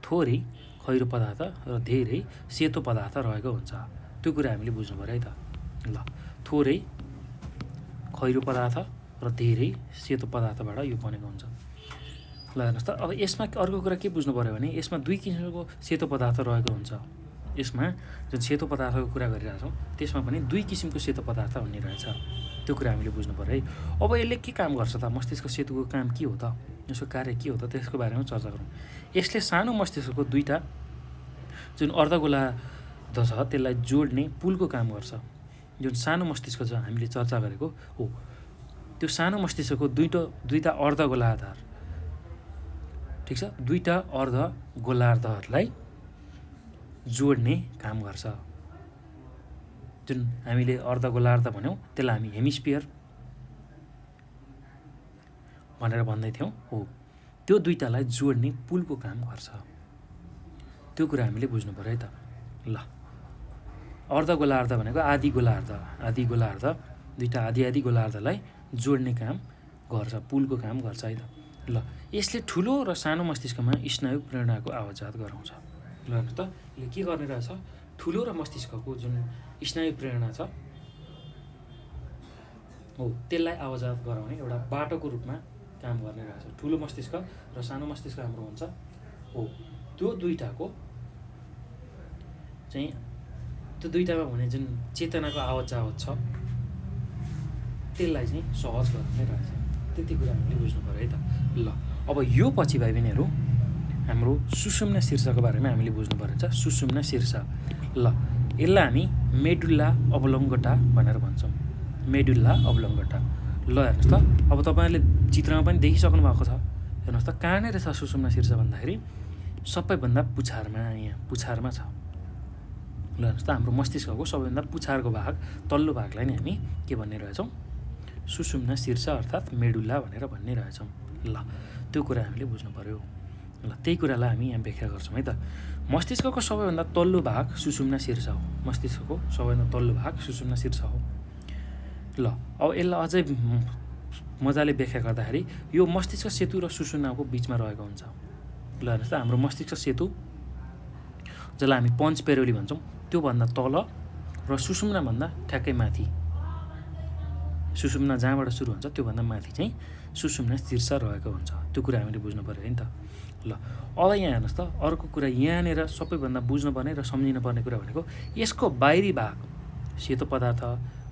थोरै खैरो पदार्थ र धेरै सेतो पदार्थ रहेको हुन्छ। त्यो कुरा हामीले बुझ्नु पऱ्यो है त। ल थोरै खैरो पदार्थ र धेरै सेतो पदार्थबाट यो बनेको हुन्छ। ल हेर्नुहोस् त, अब यसमा अर्को कुरा के बुझ्नु पऱ्यो भने यसमा दुई किसिमको सेतो पदार्थ रहेको हुन्छ। यसमा जुन सेतो पदार्थको कुरा गरिरहेछौँ त्यसमा पनि दुई किसिमको सेतो पदार्थ हुने रहेछ। त्यो कुरा हामीले बुझ्नु पऱ्यो है। अब यसले के काम गर्छ त, मस्तिष्क सेतुको काम के हो त, यसको कार्य के हो त, त्यसको बारेमा चर्चा गरौँ। यसले सानो मस्तिष्कको दुईवटा जुन अर्धगोलार्ध छ त्यसलाई जोड्ने पुलको काम गर्छ। जुन सानो मस्तिष्क छ हामीले चर्चा गरेको हो, त्यो सानो मस्तिष्कको दुईवटा अर्धगोलार्ध, ठिक छ, दुईवटा अर्धगोलार्धहरूलाई जोड्ने काम गर्छ। जुन हामीले अर्धगोलार्ध भन्यौँ त्यसलाई हामी हेमिस्फियर भनेर भन्दै थियौँ हो, त्यो दुईवटालाई जोड्ने पुलको काम गर्छ। त्यो कुरा हामीले बुझ्नु पऱ्यो है त। ल अर्धगोलार्ध भनेको आधी गोलार्ध दुईवटा आधी गोलार्धलाई जोड्ने काम गर्छ, पुलको काम गर्छ है त। ल यसले ठुलो र सानो मस्तिष्कमा स्नायु प्रेरणाको आवाजात गराउँछ। ल हेर्नुहोस् त, यो के गर्ने रहेछ, ठुलो र मस्तिष्कको जुन स्नायु प्रेरणा छ हो त्यसलाई आवाजात गराउने एउटा बाटोको रूपमा काम गर्ने रहेछ। ठुलो मस्तिष्क र सानो मस्तिष्क हाम्रो हुन्छ हो, त्यो दुईवटाको चाहिँ त्यो दुईवटामा हुने जुन चेतनाको आवाज छ त्यसलाई चाहिँ सहज गर्ने रहेछ। त्यति कुरा हामीले बुझ्नु पऱ्यो है त। ल अब यो पछि भाइ बहिनीहरू हाम्रो सुषुम्ना शीर्षको बारेमा हामीले बुझ्नु पर्छ। सुषुम्ना शीर्ष, ल यसलाई हामी मेडुल्ला अब्लोङ्गोटा भनेर भन्छौँ। मेडुल्ला अब्लोङ्गोटा। ल हेर्नुहोस् त, अब तपाईँहरूले चित्रमा पनि देखिसक्नु भएको छ। हेर्नुहोस् त, कहाँनिर छ सुषुम्ना शीर्ष भन्दाखेरि सबैभन्दा पुछारमा छ। ल हेर्नुहोस् त, हाम्रो मस्तिष्कको सबैभन्दा पुछारको भाग, तल्लो भागलाई नै हामी के भन्ने रहेछौँ, सुषुम्ना शीर्ष अर्थात् मेडुल्ला भनेर भन्ने रहेछौँ। ल त्यो कुरा हामीले बुझ्नु पऱ्यो। ल त्यही कुरालाई हामी यहाँ व्याख्या गर्छौँ है त। मस्तिष्कको सबैभन्दा तल्लो भाग सुषुम्ना शीर्ष हो। मस्तिष्कको सबैभन्दा तल्लो भाग सुषुम्ना शीर्ष हो। ल अब यसलाई अझै मजाले व्याख्या गर्दाखेरि यो मस्तिष्क सेतु र सुषुम्नाको बिचमा रहेको हुन्छ। ल हेर्नुहोस् त, हाम्रो मस्तिष्क सेतु जसलाई हामी पञ्च पेरोली भन्छौँ त्योभन्दा तल र सुषुम्नाभन्दा ठ्याक्कै माथि, सुषुम्ना जहाँबाट सुरु हुन्छ त्योभन्दा माथि चाहिँ सुषुम्ना शीर्ष रहेको हुन्छ। त्यो कुरा हामीले बुझ्नु पऱ्यो नि त। ल अब यहाँ हेर्नुहोस् त, अर्को कुरा यहाँनिर सबैभन्दा बुझ्नुपर्ने र सम्झिनुपर्ने कुरा भनेको यसको बाहिरी भाग सेतो पदार्थ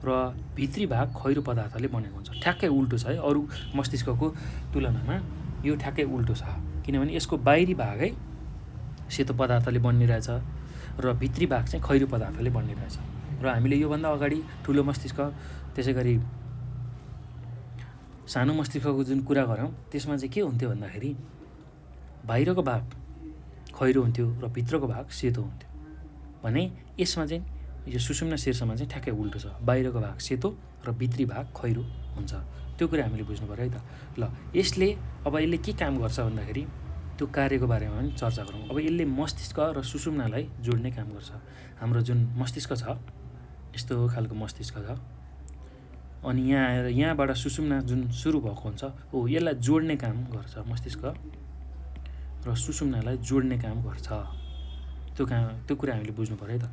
र भित्री भाग खैरो पदार्थले बनेको हुन्छ। ठ्याक्कै उल्टो छ है, अरू मस्तिष्कको तुलनामा यो ठ्याक्कै उल्टो छ। किनभने यसको बाहिरी भागै सेतो पदार्थले बन्ने रहेछ र भित्री भाग चाहिँ खैरो पदार्थले बन्ने रहेछ। र हामीले योभन्दा अगाडि ठुलो मस्तिष्क त्यसै गरी सानो मस्तिष्कको जुन कुरा गऱ्यौँ त्यसमा चाहिँ के हुन्थ्यो भन्दाखेरि बाहिरको भाग खैरो हुन्थ्यो र भित्रको भाग सेतो हुन्थ्यो भने यसमा चाहिँ यो सुषुम्ना शीर्षमा चाहिँ ठ्याक्कै उल्टो छ। बाहिरको भाग सेतो र भित्री भाग खैरो हुन्छ। त्यो कुरा हामीले बुझ्नु पऱ्यो है त। ल यसले के काम गर्छ भन्दाखेरि त्यो कार्यको बारेमा पनि चर्चा गरौँ। अब यसले मस्तिष्क र सुषुम्नालाई जोड्ने काम गर्छ। हाम्रो जुन मस्तिष्क छ यस्तो खालको मस्तिष्क छ, अनि यहाँबाट सुषुम्ना जुन सुरु भएको हुन्छ हो यसलाई जोड्ने काम गर्छ। मस्तिष्क र सुषुम्नालाई जोड्ने काम गर्छ। त्यो कुरा हामीले बुझ्नु पऱ्यो है त।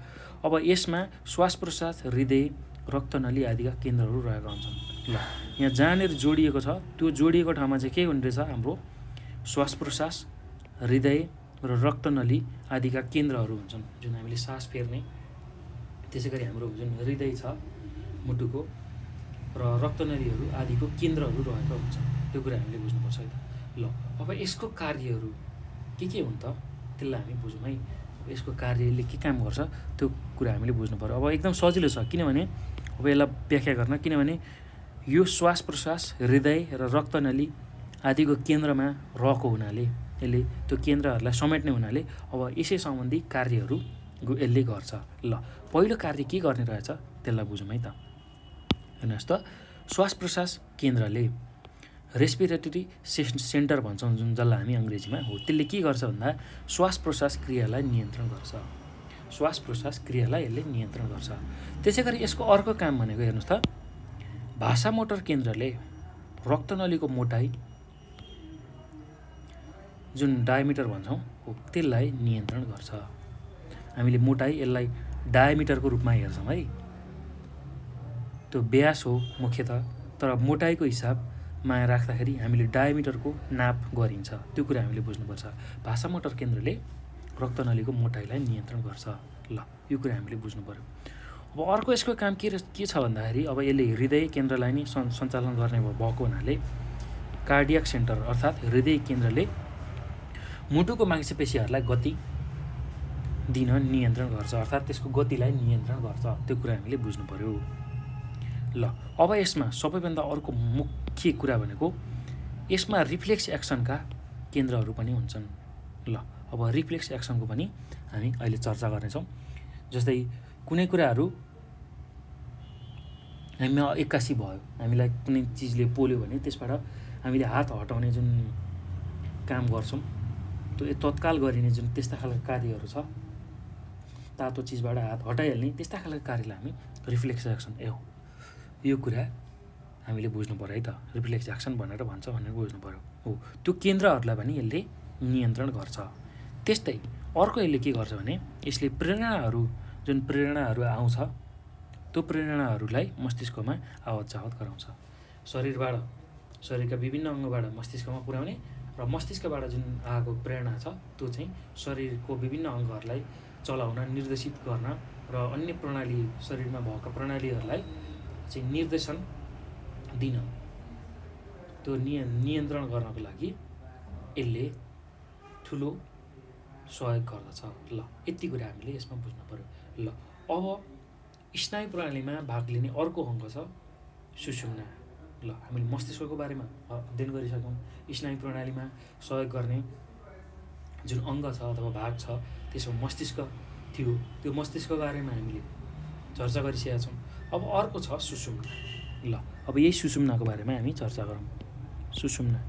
अब यसमा श्वास प्रश्वास, हृदय, रक्तनली आदिका केन्द्रहरू रहेका हुन्छन्। ल यहाँ जहाँनिर जोडिएको छ त्यो जोडिएको ठाउँमा चाहिँ के हुने रहेछ, हाम्रो श्वास प्रश्वास, हृदय र रक्तनली आदिका केन्द्रहरू हुन्छन् जुन हामीले सास फेर्ने। त्यसै गरी हाम्रो जुन हृदय छ मुटुको र रक्तनलीहरू आदिको केन्द्रहरू रहेका हुन्छन्। त्यो कुरा हामीले बुझ्नुपर्छ है त। ल अब यसको कार्यहरू के हुन् त त्यसलाई हामी बुझौँ है। यसको कार्यले के काम गर्छ त्यो कुरा हामीले बुझ्नु पर्यो। अब एकदम सजिलो छ, किनभने अब यसलाई व्याख्या गर्न, किनभने यो श्वास प्रश्वास हृदय र रक्तनली आदिको केन्द्रमा रहेको हुनाले, यसले त्यो केन्द्रहरूलाई समेट्ने हुनाले अब यसै सम्बन्धी कार्यहरू यसले गर्छ। ल पहिलो कार्य के गर्ने रहेछ त्यसलाई बुझौँ है त। हेर्नुहोस् त, श्वास प्रश्वास केन्द्रले रेस्पिरेटरी सेन्टर भन्छौँ जुन, जसलाई हामी अङ्ग्रेजीमा हो, त्यसले के गर्छ भन्दा श्वास प्रश्वास क्रियालाई नियन्त्रण गर्छ। श्वास प्रश्वास क्रियालाई यसले नियन्त्रण गर्छ। त्यसै गरी यसको अर्को काम भनेको हेर्नुहोस् त, भाषा मोटर केन्द्रले रक्तनलीको मोटाइ जुन डायमिटर भन्छौँ हो त्यसलाई नियन्त्रण गर्छ। हामीले मोटाइ यसलाई डायमिटरको रूपमा हेर्छौँ है, त्यो व्यास हो मुख्यतः, तर मोटाइको हिसाबमा राख्दाखेरि हामीले डायमिटरको नाप गरिन्छ। त्यो कुरा हामीले बुझ्नुपर्छ। भाषा मोटर केन्द्रले रक्तनलीको मोटाइलाई नियन्त्रण गर्छ। ल यो कुरा हामीले बुझ्नु पर्यो। अब अर्को यसको काम के छ भन्दाखेरि, अब यसले हृदय केन्द्रलाई नै सञ्चालन गर्ने भएको हुनाले कार्डियक सेन्टर अर्थात् हृदय केन्द्रले मुटुको मांसपेशीहरूलाई गति दिन नियन्त्रण गर्छ, अर्थात् त्यसको गतिलाई नियन्त्रण गर्छ। त्यो कुरा हामीले बुझ्नु पर्यो। ल अब यसमा सबैभन्दा अर्को मुख्य कुरा भनेको यसमा रिफ्लेक्स एक्सनका केन्द्रहरू पनि हुन्छन्। ल अब रिफ्लेक्स एक्सनको पनि हामी अहिले चर्चा गर्नेछौँ। जस्तै कुनै कुराहरू हामीमा एक्कासी भयो, हामीलाई कुनै चिजले पोल्यो भने त्यसबाट हामीले हात हटाउने जुन काम गर्छौँ, त्यो तत्काल गरिने जुन त्यस्ता खालका कार्यहरू छ, तातो चिजबाट हात हटाइहाल्ने त्यस्ता खालका कार्यलाई हामी रिफ्लेक्स एक्सन यो कुरा हामीले बुझ्नु पर्यो है त। रिफ्लेक्स एक्सन भनेर भन्छ भनेर बुझ्नु पर्यो हो। त्यो केन्द्रहरूलाई पनि यसले नियन्त्रण गर्छ। त्यस्तै अर्को यसले के गर्छ भने यसले जुन प्रेरणाहरू आउँछ त्यो प्रेरणाहरूलाई मस्तिष्कमा आवत जावत गराउँछ। शरीरका विभिन्न अङ्गबाट मस्तिष्कमा पुर्याउने र मस्तिष्कबाट जुन आएको प्रेरणा छ त्यो चाहिँ शरीरको विभिन्न अङ्गहरूलाई चलाउन, निर्देशित गर्न र अन्य प्रणाली, शरीरमा भएका प्रणालीहरूलाई चाहिँ निर्देशन दिन, त्यो नियन्त्रण गर्नको लागि यसले ठुलो सहयोग गर्दछ। ल यति कुरा हामीले यसमा बुझ्नु पर्यो। ल अब स्नायु प्रणालीमा भाग लिने अर्को अङ्ग छ सुषुम्ना। ल हामीले मस्तिष्कको बारेमा अध्ययन गरिसक्यौँ। स्नायु प्रणालीमा सहयोग गर्ने जुन अङ्ग छ अथवा भाग छ त्यसमा मस्तिष्क थियो, त्यो मस्तिष्कको बारेमा हामीले चर्चा गरिसकेका छौँ। अब अर्को छ सुषुम्ना। ल अब यही सुषुम्नाको बारेमा हामी चर्चा गरौँ। सुषुम्ना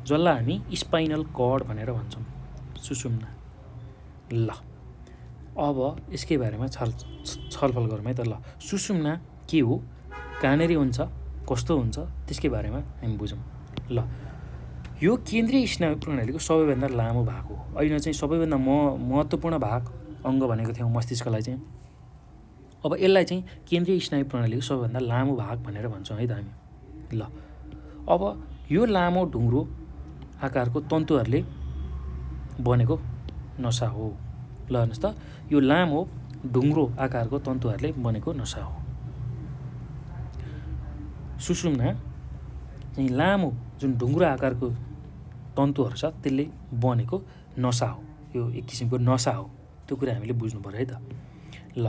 जसलाई हामी स्पाइनल कर्ड भनेर भन्छौँ, सुषुम्ना। ल अब यसकै बारेमा छलफल गरौँ है त। ल सुषुम्ना के हो, कहाँनेरि हुन्छ, कस्तो हुन्छ, त्यसकै बारेमा हामी बुझौँ। ल यो केन्द्रीय स्नायु प्रणालीको सबैभन्दा लामो भाग हो। अहिले चाहिँ सबैभन्दा महत्त्वपूर्ण भाग अङ्ग भनेको थियौँ मस्तिष्कलाई चाहिँ। अब यसलाई चाहिँ केन्द्रीय स्नायु प्रणालीको सबैभन्दा लामो भाग भनेर भन्छौँ है त हामी। ल अब यो लामो ढुङ्ग्रो आकारको तन्तुहरूले बनेको नसा हो। ल हेर्नुहोस् त, यो लामो ढुङ्ग्रो आकारको तन्तुहरूले बनेको नसा हो। सुषुम्ना चाहिँ लामो जुन ढुङ्ग्रो आकारको तन्तुहरू छ त्यसले बनेको नसा हो। यो एक किसिमको नसा हो। त्यो कुरा हामीले बुझ्नु पर्यो है त। ल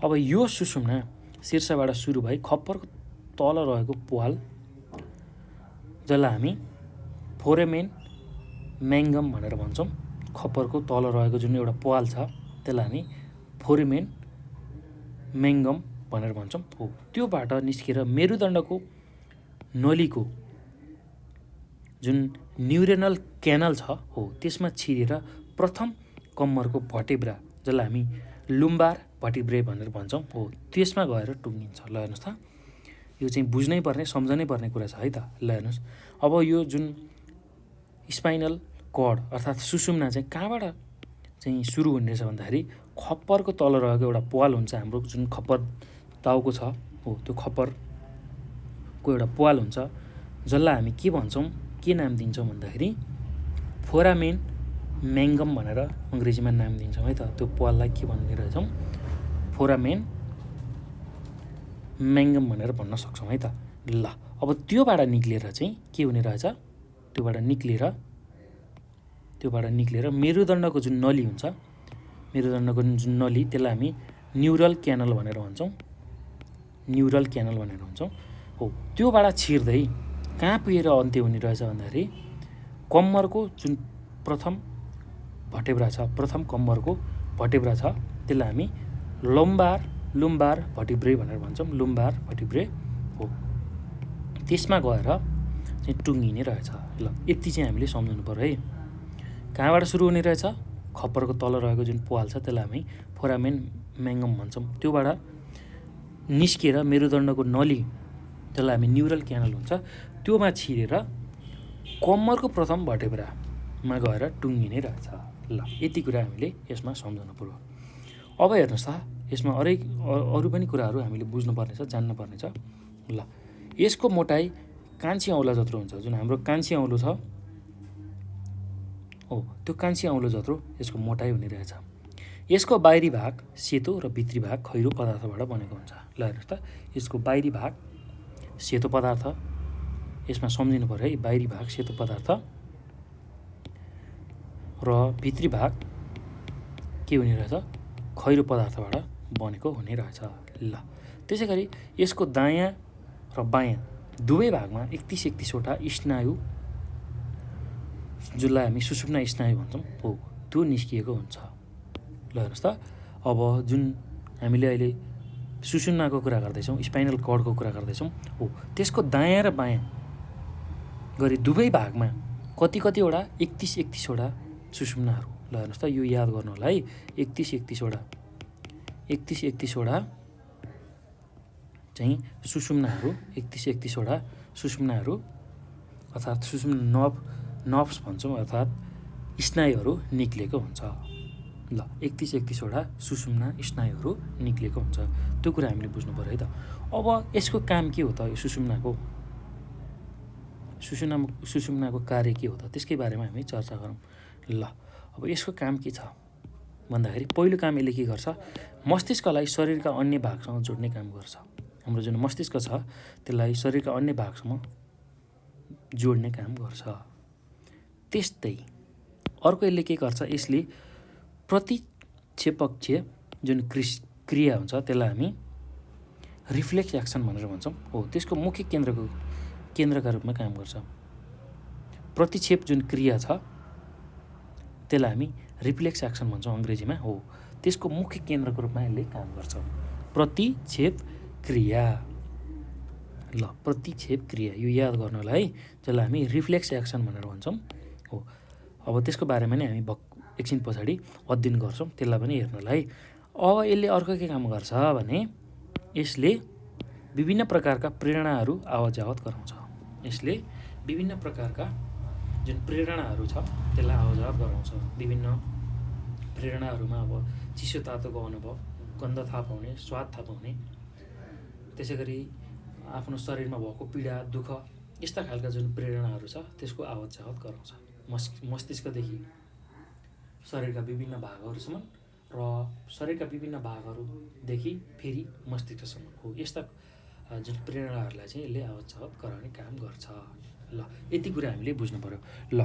अब यो सुषुम्ना शीर्षबाट सुरु भई खप्परको तल रहेको प्वाल, जसलाई हामी फोरेमेन म्याङ्गम भनेर भन्छौँ, खप्परको तल रहेको जुन एउटा प्वाल छ त्यसलाई हामी फोरेमेन म्याङ्गम भनेर भन्छौँ हो। त्योबाट निस्केर मेरुदण्डको नलीको जुन न्युरेनल क्यानल छ हो त्यसमा छिरेर प्रथम कम्मरको भर्टेब्रा, जसलाई हामी लुम्बार भर्टेब्रे भनेर भन्छौँ हो, त्यसमा गएर टुङ्गिन्छ। ल हेर्नुहोस् त, यो चाहिँ बुझ्नै पर्ने, सम्झनै पर्ने कुरा छ है त। ल हेर्नुहोस्, अब यो जुन स्पाइनल कर्ड अर्थात् सुषुम्ना चाहिँ कहाँबाट चाहिँ सुरु हुने रहेछ भन्दाखेरि खप्परको तल रहेको एउटा प्वाल हुन्छ हाम्रो, जुन खप्पर टाउको छ हो, त्यो खप्परको एउटा प्वाल हुन्छ जसलाई हामी के भन्छौँ, के नाम दिन्छौँ भन्दाखेरि फोरामेन म्याङ्गम भनेर अङ्ग्रेजीमा नाम दिन्छौँ है त। त्यो प्वाललाई के भन्ने रहेछौँ, फोरामेन म्याङ्गम भनेर भन्न सक्छौँ है त। ल अब त्योबाट निक्लेर चाहिँ के हुने रहेछ, त्योबाट निक्लेर मेरुदण्डको जुन नली हुन्छ, मेरुदण्डको जुन नली त्यसलाई हामी न्युरल क्यानल भनेर भन्छौँ, हो। त्योबाट छिर्दै कहाँ पुगेर अन्त्य हुने रहेछ भन्दाखेरि कम्मरको जुन प्रथम कम्मरको भटेब्रा छ त्यसलाई हामी लुम्बार भर्टिब्रे भनेर भन्छौँ, लुम्बार भर्टिब्रे हो। त्यसमा गएर चाहिँ टुङ्गिने रहेछ। ल यति चाहिँ हामीले सम्झनु पर्यो है। कहाँबाट सुरु हुने रहेछ, खप्परको तल रहेको जुन प्वाल छ त्यसलाई हामी फोरामेन म्याङ्गम भन्छौँ, त्योबाट निस्किएर मेरुदण्डको नली त्यसलाई हामी न्युरल क्यानल हुन्छ, त्योमा छिरेर कम्मरको प्रथम भटेब्रामा गएर टुङ्गिने रहेछ। ल यति कुरा हामीले यसमा सम्झनु पर्यो। अब हेर्नुहोस् त, यसमा अरू पनि कुराहरू हामीले बुझ्नुपर्ने छ, जान्नुपर्ने छ। ल यसको मोटाइ कान्छी औँला जत्रो हुन्छ, जुन हाम्रो कान्छी औँलो छ हो, त्यो कान्छी औँलो जत्रो यसको मोटाइ हुने रहेछ। यसको बाहिरी भाग सेतो र भित्री भाग खैरो पदार्थबाट बनेको हुन्छ। ल हेर्नुहोस् त, यसको बाहिरी भाग सेतो पदार्थ, यसमा सम्झिनु पर्यो है, बाहिरी भाग सेतो पदार्थ र भित्री भाग के हुने रहेछ, खैरो पदार्थबाट बनेको हुने रहेछ। ल त्यसै गरी यसको दायाँ र बायाँ दुवै भागमा 31-31वटा स्नायु, जसलाई हामी सुषुम्ना स्नायु भन्छौँ हो, त्यो निस्किएको हुन्छ। ल हेर्नुहोस् त, अब जुन हामीले अहिले सुषुम्नाको कुरा गर्दैछौँ, स्पाइनल कर्डको कुरा गर्दैछौँ हो, त्यसको दायाँ र बायाँ गरी दुवै भागमा कतिवटा 31-31वटा सुषुम्नाहरू। ल हेर्नुहोस् त, यो याद गर्नु होला है, 31-31वटा चाहिँ सुषुम्नाहरू, 31-31वटा सुषुम्नाहरू अर्थात् सुषुम्ना नर्भ्स भन्छौँ, अर्थात् स्नायुहरू निक्लेको हुन्छ। ल 31-31वटा सुषुम्ना स्नायुहरू निक्लेको हुन्छ, त्यो कुरा हामीले बुझ्नु पर्यो है त। अब यसको काम के हो त, यो सुषुम्नाको कार्य के हो त, त्यसकै बारेमा हामी चर्चा गरौँ। ल अब यसको काम के छ भन्दाखेरि पहिलो काम यसले के गर्छ, मस्तिष्कलाई शरीरका अन्य भागसँग जोड्ने काम गर्छ। हाम्रो जुन मस्तिष्क छ त्यसलाई शरीरका अन्य भागसँग जोड्ने काम गर्छ। त्यस्तै अर्को यसले के गर्छ, यसले प्रतिक्षेपक्षीय जुन क्रिया हुन्छ त्यसलाई हामी रिफ्लेक्स एक्सन भनेर भन्छौँ हो, त्यसको मुख्य केन्द्रका रूपमा काम गर्छ। प्रतिक्षेप जुन क्रिया छ त्यसलाई हामी रिफ्लेक्स एक्सन भन्छौँ अङ्ग्रेजीमा हो, त्यसको मुख्य केन्द्रको रूपमा यसले काम गर्छ। प्रतिक्षेप क्रिया, ल प्रतिक्षेप क्रिया यो याद गर्नलाई है, जसलाई हामी रिफ्लेक्स एक्सन भनेर भन्छौँ हो। अब त्यसको बारेमा नै हामी एकछिन पछाडि अध्ययन गर्छौँ, त्यसलाई पनि हेर्नलाई। अब यसले अर्को के काम गर्छ भने यसले विभिन्न प्रकारका प्रेरणाहरू आवत जावत गराउँछ। यसले विभिन्न प्रकारका जुन प्रेरणाहरू छ त्यसलाई आवत जावत गराउँछ। विभिन्न प्रेरणाहरूमा अब चिसो तातोको अनुभव, गन्ध थाहा पाउने, स्वाद थाहा पाउने, त्यसै गरी आफ्नो शरीरमा भएको पीडा दुःख, यस्ता खालका जुन प्रेरणाहरू छ त्यसको आवत जावत गराउँछ। मस्तिष्कदेखि शरीरका विभिन्न भागहरूसम्म र शरीरका विभिन्न भागहरूदेखि फेरि मस्तिष्कसम्म हो, यस्ता जुन प्रेरणाहरूलाई चाहिँ यसले आवत जावत गराउने काम गर्छ। ल यति कुरा हामीले बुझ्नु पर्यो। ल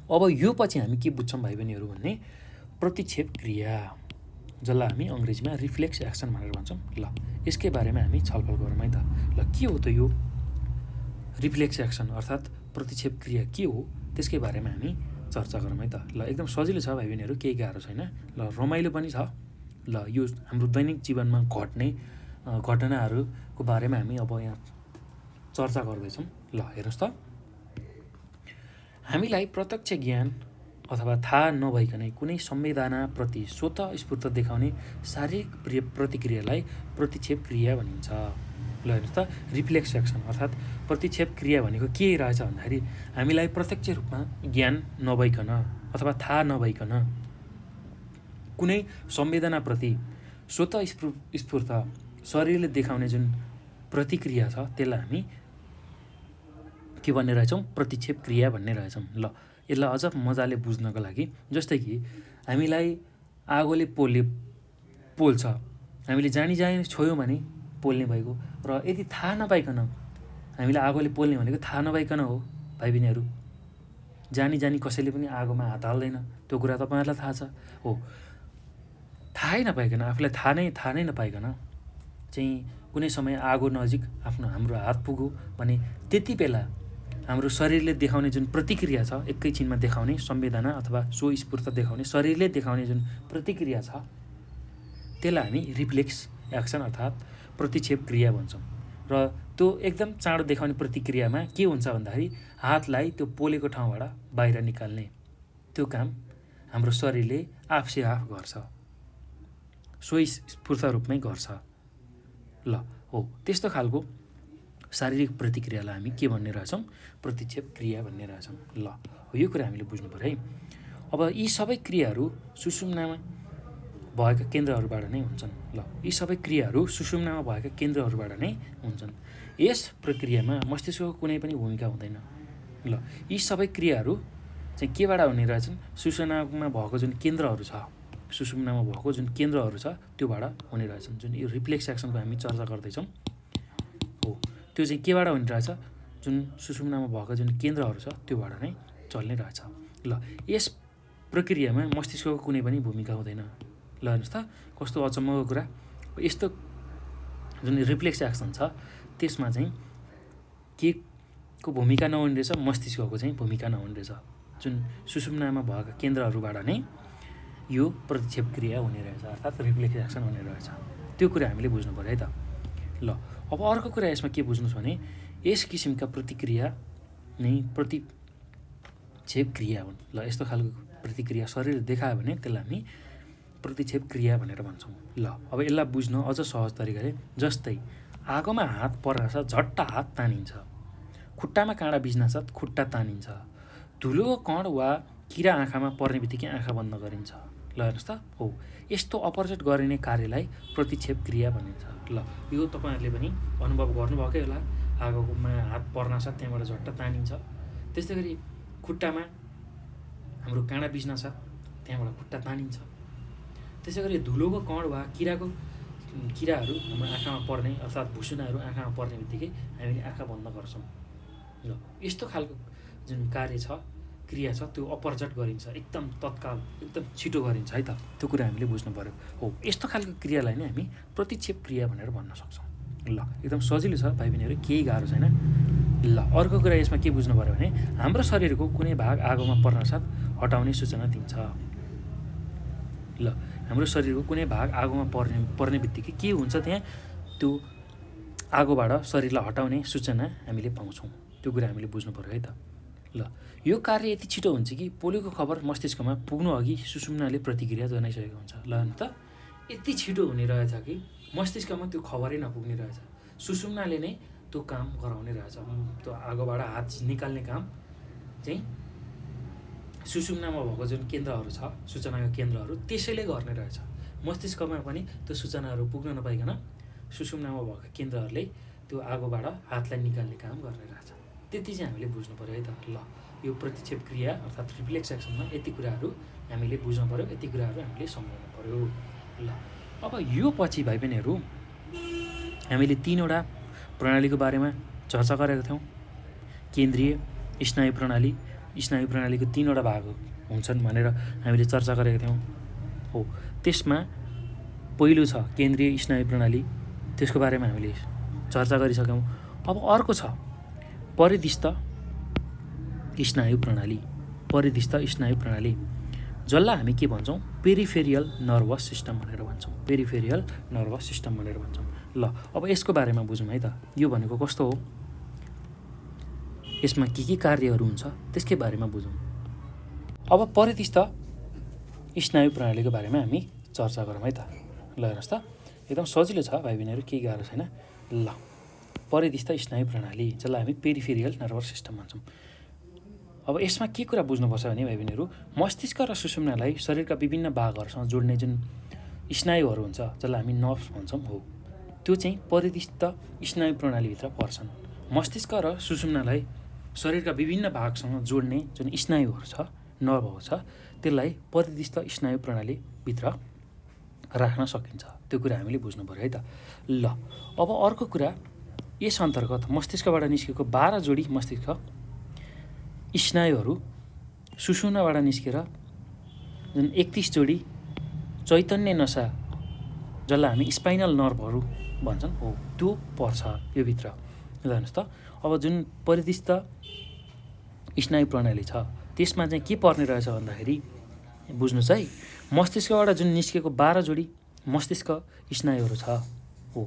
अब यो पछि हामी के बुझ्छौँ भाइ बहिनीहरू भन्ने प्रतिक्षेप क्रिया, जसलाई हामी अङ्ग्रेजीमा रिफ्लेक्स एक्सन भनेर भन्छौँ। ल यसकै बारेमा हामी छलफल गरौँ है त। ल के हो त यो रिफ्लेक्स एक्सन अर्थात् प्रतिक्षेप क्रिया के हो, त्यसकै बारेमा हामी चर्चा गरौँ है त। ल एकदम सजिलो छ भाइ बहिनीहरू, केही गाह्रो छैन। ल रमाइलो पनि छ। ल यो हाम्रो दैनिक जीवनमा घट्ने घटनाहरूको बारेमा हामी अब यहाँ चर्चा गर्दैछौँ। ल हेर्नुहोस् त, हामीलाई प्रत्यक्ष ज्ञान अथवा थाहा नभइकनै कुनै संवेदनाप्रति स्वतः स्फूर्त देखाउने शारीरिक प्रतिक्रियालाई प्रतिक्षेप क्रिया भनिन्छ। ल हेर्नुहोस् त, रिफ्लेक्स एक्सन अर्थात् प्रतिक्षेप क्रिया भनेको के रहेछ भन्दाखेरि हामीलाई प्रत्यक्ष रूपमा ज्ञान नभइकन अथवा थाहा नभइकन कुनै संवेदनाप्रति स्वतः स्फूर्त शरीरले देखाउने जुन प्रतिक्रिया छ त्यसलाई हामी के भन्ने रहेछौँ, प्रतिक्षेप क्रिया भन्ने रहेछौँ। ल यसलाई अझ मजाले बुझ्नको लागि, जस्तै कि हामीलाई आगोले पोल्छ, हामीले जानी छोयौँ भने पोल्ने भइगयो। र यदि थाहा नपाइकन हामीले आगोले पोल्ने भनेको थाहा नपाइकन हो भाइ बहिनीहरू। जानी जानी कसैले पनि आगोमा हात हाल्दैन, त्यो कुरा तपाईँहरूलाई थाहा छ हो। थाहै नपाइकन, आफूलाई थाहा नै नपाइकन चाहिँ कुनै समय आगो नजिक हाम्रो हात पुग्यो भने त्यति बेला हाम्रो शरीरले देखाउने जुन प्रतिक्रिया छ, एकैछिनमा देखाउने संवेदना अथवा स्वस्फूर्त देखाउने शरीरले देखाउने जुन प्रतिक्रिया छ, त्यसलाई हामी रिफ्लेक्स एक्सन अर्थात् प्रतिक्षेप क्रिया भन्छौँ। र त्यो एकदम चाँडो देखाउने प्रतिक्रियामा के हुन्छ भन्दाखेरि हातलाई त्यो पोलेको ठाउँबाट बाहिर निकाल्ने त्यो काम हाम्रो शरीरले आफसे आफ गर्छ, स्वस्फूर्त रूपमै गर्छ। ल हो, त्यस्तो खालको शारीरिक प्रतिक्रियालाई हामी के भन्ने रहेछौँ? प्रतिक्षेप क्रिया भन्ने रहेछौँ। ल यो कुरा हामीले बुझ्नु पऱ्यो है। अब यी सबै क्रियाहरू सुषुम्नामा भएका केन्द्रहरूबाट नै हुन्छन्। ल यी सबै क्रियाहरू सुषुम्नामा भएका केन्द्रहरूबाट नै हुन्छन्। यस प्रक्रियामा मस्तिष्कको कुनै पनि भूमिका हुँदैन। ल यी सबै क्रियाहरू चाहिँ केबाट हुने रहेछन्? सुषुम्नामा भएको जुन केन्द्रहरू छ, सुषुम्नामा भएको जुन केन्द्रहरू छ त्योबाट हुने रहेछन्। जुन यो रिफ्लेक्स एक्सनको हामी चर्चा गर्दैछौँ हो, त्यो चाहिँ केबाट हुने रहेछ? जुन सुषुम्नामा भएको जुन केन्द्रहरू छ त्योबाट नै चल्ने रहेछ। ल यस प्रक्रियामा मस्तिष्कको कुनै पनि भूमिका हुँदैन। ल हेर्नुहोस् त कस्तो अचम्मको कुरा। यस्तो जुन रिफ्लेक्स एक्सन छ त्यसमा चाहिँ के को भूमिका नहुने रहेछ? मस्तिष्कको चाहिँ भूमिका नहुने रहेछ। जुन सुषुम्नामा भएका केन्द्रहरूबाट नै यो प्रतिक्षेप क्रिया हुने रहेछ, अर्थात् रिफ्लेक्स एक्सन हुने रहेछ। त्यो कुरा हामीले बुझ्नु पऱ्यो है त। ल अब अर्को कुरा यसमा के बुझ्नुहोस् भने यस किसिमका प्रतिक्रिया नै प्रतिक्षेप क्रिया हुन्। ल यस्तो खालको प्रतिक्रिया शरीरले देखायो भने त्यसलाई हामी प्रतिक्षेप क्रिया भनेर भन्छौँ। ल अब यसलाई बुझ्न अझ सहज तरिकाले, जस्तै आगोमा हात पर्नासाथ झट्ट हात तानिन्छ, खुट्टामा काँडा बिझ्नासाथ खुट्टा तानिन्छ, धुलो कण वा किरा आँखामा पर्ने बित्तिकै आँखा बन्द गरिन्छ। ल हेर्नुहोस् त हो, यस्तो अपरचट गरिने कार्यलाई प्रतिक्षेप क्रिया भनिन्छ। ल यो तपाईँहरूले पनि अनुभव गर्नुभएकै होला। आगोमा हात पर्नासाथ त्यहाँबाट झट्ट तानिन्छ, त्यस्तै गरी खुट्टामा हाम्रो काँडा बिझ्नासाथ त्यहाँबाट खुट्टा तानिन्छ, त्यसै गरी धुलोको कण वा किराहरू हाम्रो आँखामा पर्ने अर्थात् भुसुनाहरू आँखामा पर्ने बित्तिकै हामीले आँखा बन्द गर्छौँ। ल यस्तो खालको जुन कार्य छ, क्रिया छ, त्यो अपरचट गरिन्छ, एकदम तत्काल, एकदम छिटो गरिन्छ है त। त्यो कुरा हामीले बुझ्नु पऱ्यो हो। यस्तो खालको क्रियालाई नै हामी प्रतिक्षेप क्रिया भनेर भन्न सक्छौँ। ल एकदम सजिलो छ भाइ बहिनीहरू, केही गाह्रो छैन। ल अर्को कुरा यसमा के बुझ्नु पऱ्यो भने हाम्रो शरीरको कुनै भाग आगोमा पर्नासाथ हटाउने सूचना दिन्छ। ल हाम्रो शरीरको कुनै भाग आगोमा पर्ने बित्तिकै के हुन्छ? त्यहाँ त्यो आगोबाट शरीरलाई हटाउने सूचना हामीले पाउँछौँ। त्यो कुरा हामीले बुझ्नु पऱ्यो है त। ल यो कार्य यति छिटो हुन्छ कि पोलेको खबर मस्तिष्कमा पुग्नु अघि सुषुम्नाले प्रतिक्रिया जनाइसकेको हुन्छ। ल हेर्नु त यति छिटो हुने रहेछ कि मस्तिष्कमा त्यो खबरै नपुग्ने रहेछ, सुषुम्नाले नै त्यो काम गराउने रहेछ। त्यो आगोबाट हात निकाल्ने काम चाहिँ सुषुम्नामा भएको जुन केन्द्रहरू छ, सूचनाको केन्द्रहरू, त्यसैले गर्ने रहेछ। मस्तिष्कमा पनि त्यो सूचनाहरू पुग्न नपाइकन सुषुम्नामा भएको केन्द्रहरूले त्यो आगोबाट हातलाई निकाल्ने काम गर्ने रहेछ। त्यति चाहिँ हामीले बुझ्नु पऱ्यो है त। ल यो प्रतिक्षेप क्रिया अर्थात् रिफ्लेक्स एक्सनमा यति कुराहरू हामीले बुझ्नु पऱ्यो, यति कुराहरू हामीले सम्झाउनु पऱ्यो। ल अब यो पछि भाइ बहिनीहरू हामीले 3वटा प्रणालीको बारेमा चर्चा गरेका थियौँ। केन्द्रीय, स्नायु प्रणाली, स्नायु प्रणालीको 3वटा भाग हुन्छन् भनेर हामीले चर्चा गरेका थियौँ हो। त्यसमा पहिलो छ केन्द्रीय स्नायु प्रणाली, त्यसको बारेमा हामीले चर्चा गरिसक्यौँ। अब अर्को छ परिधिस्थ स्नायु प्रणाली, परिधिस्थ स्नायु प्रणाली, जसलाई हामी के भन्छौँ? पेरिफेरियल नर्भस सिस्टम भनेर भन्छौँ। पेरिफेरियल नर्भस सिस्टम भनेर भन्छौँ। ल अब यसको बारेमा बुझौँ है त। यो भनेको कस्तो हो, यसमा के कार्यहरू हुन्छ त्यसकै बारेमा बुझौँ। अब परिधिस्थ स्नायु प्रणालीको बारेमा हामी चर्चा गरौँ है त। ल हेर्नुहोस् त एकदम सजिलो छ भाइ बहिनीहरू, केही गाह्रो छैन। ल परिधिस्थ स्नायु प्रणाली, जसलाई हामी पेरिफेरियल नर्भस सिस्टम भन्छौँ। अब यसमा के कुरा बुझ्नुपर्छ भने भाइ बहिनीहरू, मस्तिष्क र सुषुम्नालाई शरीरका विभिन्न भागहरूसँग जोड्ने जुन स्नायुहरू हुन्छ, जसलाई हामी नर्भ्स भन्छौँ हो, त्यो चाहिँ परिधिस्थ स्नायु प्रणालीभित्र पर्छन्। मस्तिष्क र सुषुम्नालाई शरीरका विभिन्न भागसँग जोड्ने जुन स्नायुहरू छ, नर्भहरू छ, त्यसलाई परिधिस्थ स्नायु प्रणालीभित्र राख्न सकिन्छ। त्यो कुरा हामीले बुझ्नु पऱ्यो है त। ल अब अर्को कुरा, यस अन्तर्गत मस्तिष्कबाट निस्केको 12 जोडी मस्तिष्क स्नायुहरू सुषुम्नाबाट निस्केर जुन 31 जोडी चैतन्य नसा, जसलाई हामी स्पाइनल नर्भहरू भन्छन्, हो त्यो पर्छ यो भित्र। हेर्नुहोस् त, अब जुन परिदिष्ट स्नायु प्रणाली छ त्यसमा चाहिँ के पर्ने रहेछ भन्दाखेरि बुझ्नुहोस् है, मस्तिष्कबाट जुन निस्केको 12 जोडी मस्तिष्क स्नायुहरू छ, हो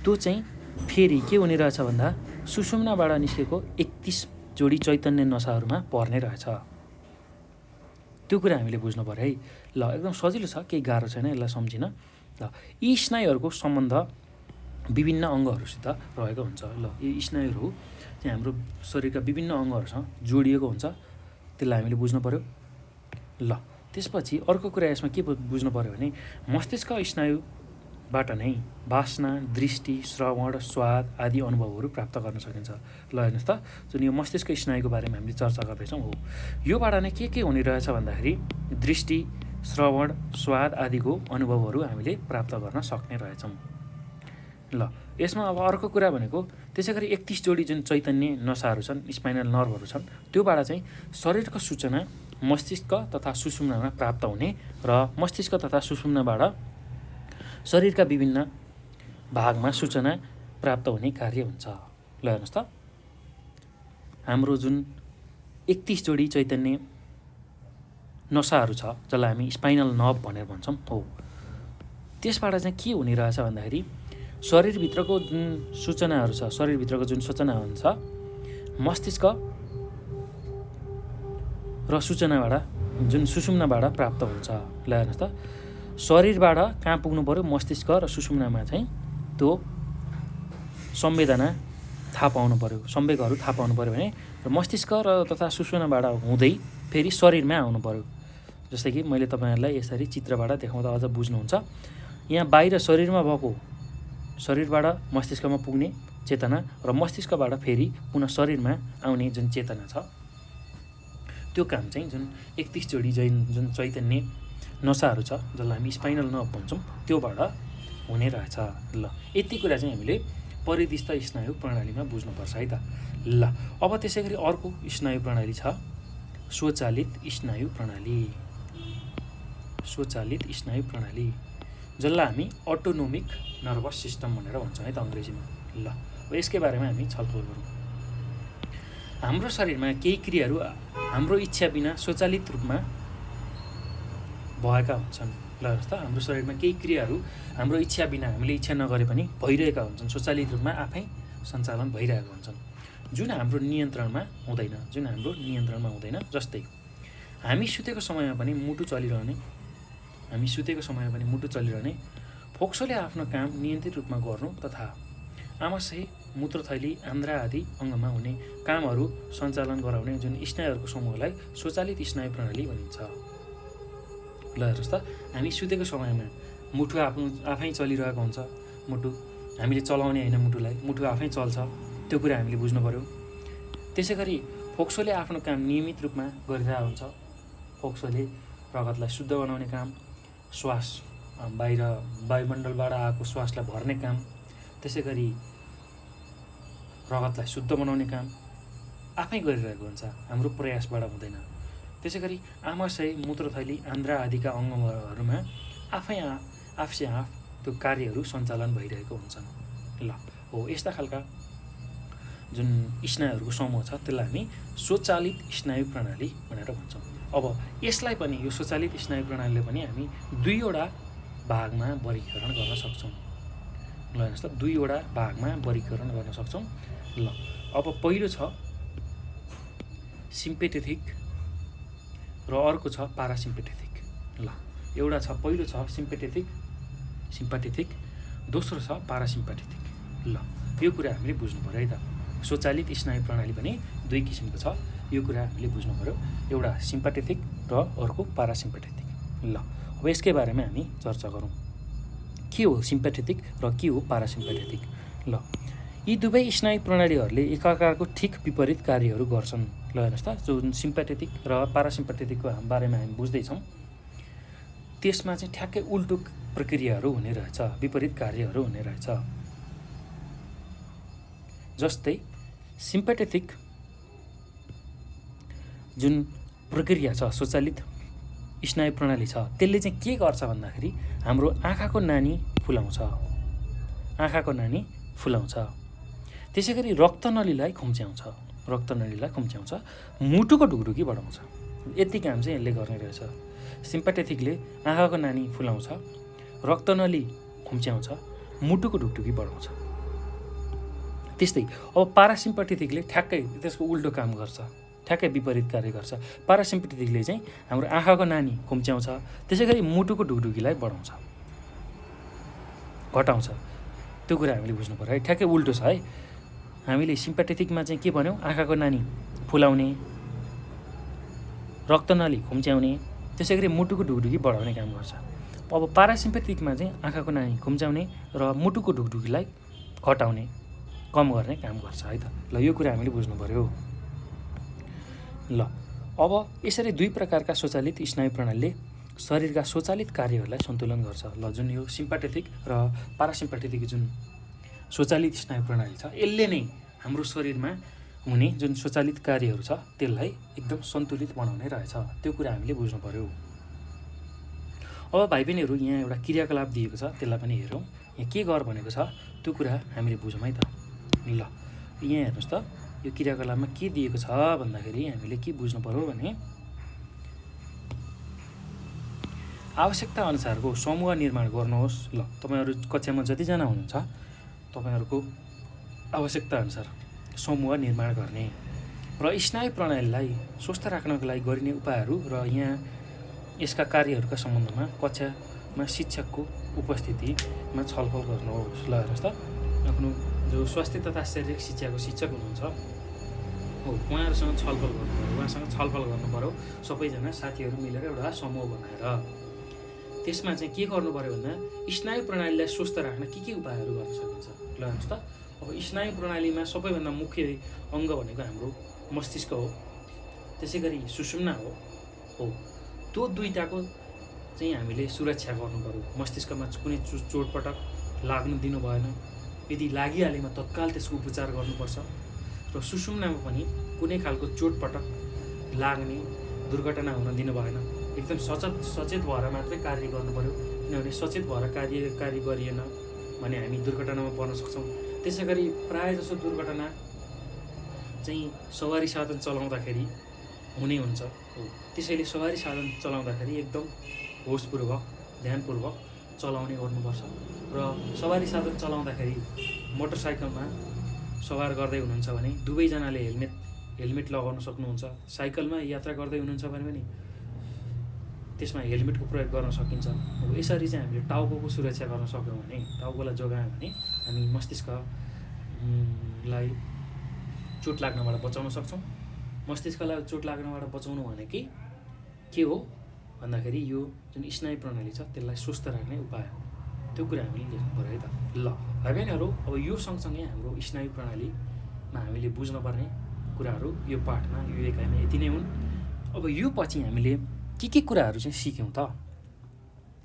त्यो चाहिँ फेरि के हुने रहेछ भन्दा सुषुम्नाबाट निस्केको 31 जोडी चैतन्य नसाहरूमा पर्ने रहेछ। त्यो कुरा हामीले बुझ्नु पऱ्यो है। ल एकदम सजिलो छ, केही गाह्रो छैन, यसलाई सम्झिन। ल यी स्नायुहरूको सम्बन्ध विभिन्न अङ्गहरूसित रहेको हुन्छ। ल यी स्नायुहरू चाहिँ हाम्रो शरीरका विभिन्न अङ्गहरूसँग जोडिएको हुन्छ, त्यसलाई हामीले बुझ्नु पऱ्यो। ल त्यसपछि अर्को कुरा यसमा के बुझ्नु पऱ्यो भने मस्तिष्क स्नायुबाट नै वासना, दृष्टि, श्रवण, स्वाद आदि अनुभवहरू प्राप्त गर्न सकिन्छ। ल हेर्नुहोस् त, जुन यो मस्तिष्क स्नायुको बारेमा हामीले चर्चा गर्दैछौँ, हो योबाट नै के हुने रहेछ भन्दाखेरि दृष्टि, श्रवण, स्वाद आदिको अनुभवहरू हामीले प्राप्त गर्न सक्ने रहेछौँ। ल यसमा अब अर्को कुरा भनेको त्यसै गरी 31 जोडी जुन चैतन्य नसाहरू छन्, स्पाइनल नर्भहरू छन्, त्योबाट चाहिँ शरीरको सूचना मस्तिष्क तथा सुषुम्नामा प्राप्त हुने र मस्तिष्क तथा सुषुम्नाबाट शरीरका विभिन्न भागमा सूचना प्राप्त हुने कार्य हुन्छ। ल हेर्नुहोस् त, हाम्रो जुन 31 जोडी चैतन्य नसाहरू छ, जसलाई हामी स्पाइनल नर्भ भनेर भन्छौँ, हो त्यसबाट चाहिँ के हुने रहेछ भन्दाखेरि शरीरभित्रको जुन सूचनाहरू छ, शरीरभित्रको जुन सूचना हुन्छ मस्तिष्क र सूचनाबाट जुन सुषुम्नाबाट प्राप्त हुन्छ। ल हेर्नुहोस् त, शरीरबाट कहाँ पुग्नु पऱ्यो, मस्तिष्क र सुषुम्नामा चाहिँ त्यो संवेदना थाहा पाउनु पऱ्यो, संवेगहरू थाहा पाउनु पऱ्यो भने र मस्तिष्क र तथा सुषुम्नाबाट हुँदै फेरि शरीरमा आउनु पऱ्यो। जस्तै कि मैले तपाईँहरूलाई यसरी चित्रबाट देखाउँदा अझ बुझ्नुहुन्छ। यहाँ बाहिर शरीरमा भएको, शरीरबाट मस्तिष्कमा पुग्ने चेतना र मस्तिष्कबाट फेरि पुनः शरीरमा आउने जुन चेतना छ, त्यो काम चाहिँ जुन 31 जोडी जुन चैतन्य नसाहरू छ, जसलाई हामी स्पाइनल नर्भ भन्छौँ, त्योबाट हुने रहेछ। ल यति कुरा चाहिँ हामीले परिदिष्ट स्नायु प्रणालीमा बुझ्नुपर्छ है त। ल अब त्यसै गरी अर्को स्नायु प्रणाली छ स्वचालित स्नायु प्रणाली। स्वचालित स्नायु प्रणाली, जसलाई हामी अटोनोमिक नर्भस सिस्टम भनेर भन्छौँ है त अङ्ग्रेजीमा। ल अब यसकै बारेमा हामी छलफल गरौँ। हाम्रो शरीरमा केही क्रियाहरू हाम्रो इच्छा बिना स्वचालित रूपमा भएका हुन्छन्। ल हेर्नुहोस् त, हाम्रो शरीरमा केही क्रियाहरू हाम्रो इच्छा बिना, हामीले इच्छा नगरे पनि भइरहेका हुन्छन्, स्वचालित रूपमा आफै सञ्चालन भइरहेका हुन्छन्, जुन हाम्रो नियन्त्रणमा हुँदैन। जस्तै हामी सुतेको समयमा पनि मुटु चलिरहने, फोक्सोले आफ्नो काम नियन्त्रित रूपमा गर्नु तथा आमाशय, मूत्रथैली, आन्द्रा आदि अङ्गमा हुने कामहरू सञ्चालन गराउने जुन स्नायुहरूको समूहलाई स्वचालित स्नायु प्रणाली भनिन्छ। ल हेर्नुहोस् त, हामी सुतेको समयमा मुटु आफै चलिरहेको हुन्छ, मुटु हामीले चलाउने होइन, मुटु आफै चल्छ, त्यो कुरा हामीले बुझ्नु पऱ्यो। त्यसै गरी फोक्सोले आफ्नो काम नियमित रूपमा गरिरहेको हुन्छ, फोक्सोले रगतलाई शुद्ध बनाउने काम, श्वास बाहिर वायुमण्डलबाट आएको श्वासलाई भर्ने काम, त्यसै गरी रगतलाई शुद्ध बनाउने काम आफै गरिरहेको हुन्छ, हाम्रो प्रयासबाट हुँदैन। त्यसै गरी आमाशय, मूत्रथैली, आन्द्रा आदिका अङ्गहरूमा आफसे आफ त्यो कार्यहरू सञ्चालन भइरहेको हुन्छन्। ल हो यस्ता खालका जुन स्नायुहरूको समूह छ त्यसलाई हामी स्वचालित स्नायु प्रणाली भनेर भन्छौँ। अब यसलाई पनि, यो स्वचालित स्नायु प्रणालीले पनि हामी 2वटा भागमा वर्गीकरण गर्न सक्छौँ। ल हेर्नुहोस् त, 2वटा भागमा वर्गीकरण गर्न सक्छौँ। ल अब पहिलो छ सिम्पेथेटिक र अर्को छ पारासिम्पेथेटिक। ल एउटा छ, पहिलो छ सिम्पेथेटिक, दोस्रो छ पारासिम्पेथेटिक। ल यो कुरा हामीले बुझ्नु पऱ्यो है त। स्वचालित स्नायु प्रणाली पनि 2 किसिमको छ, यो कुरा हामीले बुझ्नु पऱ्यो, एउटा सिम्पेथेटिक र अर्को पारासिम्पेथेटिक। ल अब यसकै बारेमा हामी चर्चा गरौँ, के हो सिम्पेथेटिक र के हो पारासिम्पेथेटिक। ल यी दुवै स्नायु प्रणालीहरूले एकाअर्काको ठिक विपरीत कार्यहरू गर्छन्। ल हेर्नुहोस् त, जुन सिम्पेथेटिक र पारासिम्पेथेटिकको बारेमा हामी बुझ्दैछौँ, त्यसमा चाहिँ ठ्याक्कै उल्टो प्रक्रियाहरू हुने रहेछ, विपरीत कार्यहरू हुने रहेछ। जस्तै सिम्पेथेटिक जुन प्रक्रिया छ, स्वचालित स्नायु प्रणाली छ, त्यसले चाहिँ के गर्छ भन्दाखेरि हाम्रो आँखाको नानी फुलाउँछ, आँखाको नानी फुलाउँछ। त्यसै गरी रक्तनलीलाई खुम्च्याउँछ, रक्तनलीलाई खुम्च्याउँछ, मुटुको ढुकढुकी बढाउँछ। यति काम चाहिँ यसले गर्ने रहेछ। सिम्पेथेटिकले आँखाको नानी फुलाउँछ, रक्तनली खुम्च्याउँछ, मुटुको ढुकढुकी बढाउँछ। त्यस्तै अब पारासिम्पेथेटिकले ठ्याक्कै त्यसको उल्टो काम गर्छ, ठ्याक्कै विपरीत कार्य गर्छ। पारासिम्पेथेटिकले चाहिँ हाम्रो आँखाको नानी खुम्च्याउँछ, त्यसै गरी मुटुको ढुकढुकीलाई बढाउँछ, घटाउँछ। त्यो कुरा हामीले बुझ्नु पर्यो है, ठ्याक्कै उल्टो छ है। हामीले सिम्पेथेटिकमा चाहिँ के भन्यौँ, आँखाको नानी फुलाउने, रक्तनली खुम्च्याउने, त्यसै गरी मुटुको ढुकढुकी बढाउने काम गर्छ। अब पारासिम्पेथेटिकमा चाहिँ आँखाको नानी खुम्च्याउने र मुटुको ढुकढुकीलाई घटाउने, कम गर्ने काम गर्छ है त। ल यो कुरा हामीले बुझ्नु पर्यो। ल अब यसरी दुई प्रकारका स्वचालित स्नायु प्रणालीले शरीरका स्वचालित कार्यहरूलाई सन्तुलन गर्छ। ल जुन यो सिम्पेथेटिक र पारासिम्पेथेटिक जुन स्वचालित स्नायु प्रणाली छ, यसले नै हाम्रो शरीरमा हुने जुन स्वचालित कार्यहरू छ त्यसलाई एकदम सन्तुलित बनाउने रहेछ। त्यो कुरा हामीले बुझ्नु पर्यो। अब भाइ बहिनीहरू, यहाँ एउटा क्रियाकलाप दिएको छ, त्यसलाई पनि हेरौँ। यहाँ के गर भनेको छ त्यो कुरा हामीले बुझौँ है त। ल यहाँ हेर्नुहोस् त, यो क्रियाकलापमा के दिएको छ भन्दाखेरि हामीले के बुझ्नु पर्यो भने आवश्यकता अनुसारको समूह निर्माण गर्नुहोस्। ल तपाईँहरू कक्षामा जतिजना हुनुहुन्छ तपाईँहरूको आवश्यकता अनुसार समूह निर्माण गर्ने र स्नायु प्रणालीलाई स्वस्थ राख्नको लागि गरिने उपायहरू र यहाँ यसका कार्यहरूका सम्बन्धमा कक्षामा शिक्षकको उपस्थितिमा छलफल गर्नुहोस्। ल हेर्नुहोस् त, आफ्नो जो स्वास्थ्य तथा शारीरिक शिक्षाको शिक्षक हुनुहुन्छ हो, उहाँहरूसँग छलफल गर्नु पऱ्यो। उहाँसँग छलफल गर्नु पऱ्यो, सबैजना साथीहरू मिलेर एउटा समूह बनाएर। त्यसमा चाहिँ के गर्नु पऱ्यो भन्दा स्नायु प्रणालीलाई स्वस्थ राख्न के उपायहरू गर्न सकिन्छ। ल हेर्नुहोस् त, अब स्नायु प्रणालीमा सबैभन्दा मुख्य अङ्ग भनेको हाम्रो मस्तिष्क हो, त्यसै गरी सुषुम्ना हो। त्यो दुईटाको चाहिँ हामीले सुरक्षा गर्नु पऱ्यो। मस्तिष्कमा कुनै चोटपटक लाग्नु दिनु भएन, यदि लागिहालेमा तत्काल त्यसको उपचार गर्नुपर्छ। र सुषुम्नामा पनि कुनै खालको चोटपटक लाग्ने, दुर्घटना हुन दिनु भएन। एकदम सचेत भएर मात्रै कार्य गर्नु पऱ्यो, किनभने सचेत भएर कार्य गरिएन भने हामी दुर्घटनामा पर्न सक्छौँ। त्यसै गरी प्रायःजसो दुर्घटना चाहिँ सवारी साधन चलाउँदाखेरि हुने हुन्छ हो। त्यसैले सवारी साधन चलाउँदाखेरि एकदम होसपूर्वक, ध्यानपूर्वक चलाउने गर्नुपर्छ। र सवारी साधन चलाउँदाखेरि मोटरसाइकलमा सवार गर्दै हुनुहुन्छ भने दुवैजनाले हेलमेट लगाउन सक्नुहुन्छ। साइकलमा यात्रा गर्दै हुनुहुन्छ भने पनि त्यसमा हेलमेटको प्रयोग गर्न सकिन्छ। अब यसरी चाहिँ हामीले टाउकोको सुरक्षा गर्न सक्यौँ भने, टाउकोलाई जोगायौँ भने हामी मस्तिष्कलाई चोट लाग्नबाट बचाउन सक्छौँ। मस्तिष्कलाई चोट लाग्नबाट बचाउनु भनेकै के हो भन्दाखेरि यो जुन स्नायु प्रणाली छ त्यसलाई स्वस्थ राख्ने उपाय हो। त्यो कुरा हामीले लेख्नु पऱ्यो है त। ल भाइ बहिनीहरू, अब यो सँगसँगै हाम्रो स्नायु प्रणालीमा हामीले बुझ्नुपर्ने कुराहरू यो पाठमा, यो एकाइमा यति नै हुन्। अब यो पछि हामीले के कुराहरू चाहिँ सिक्यौँ त,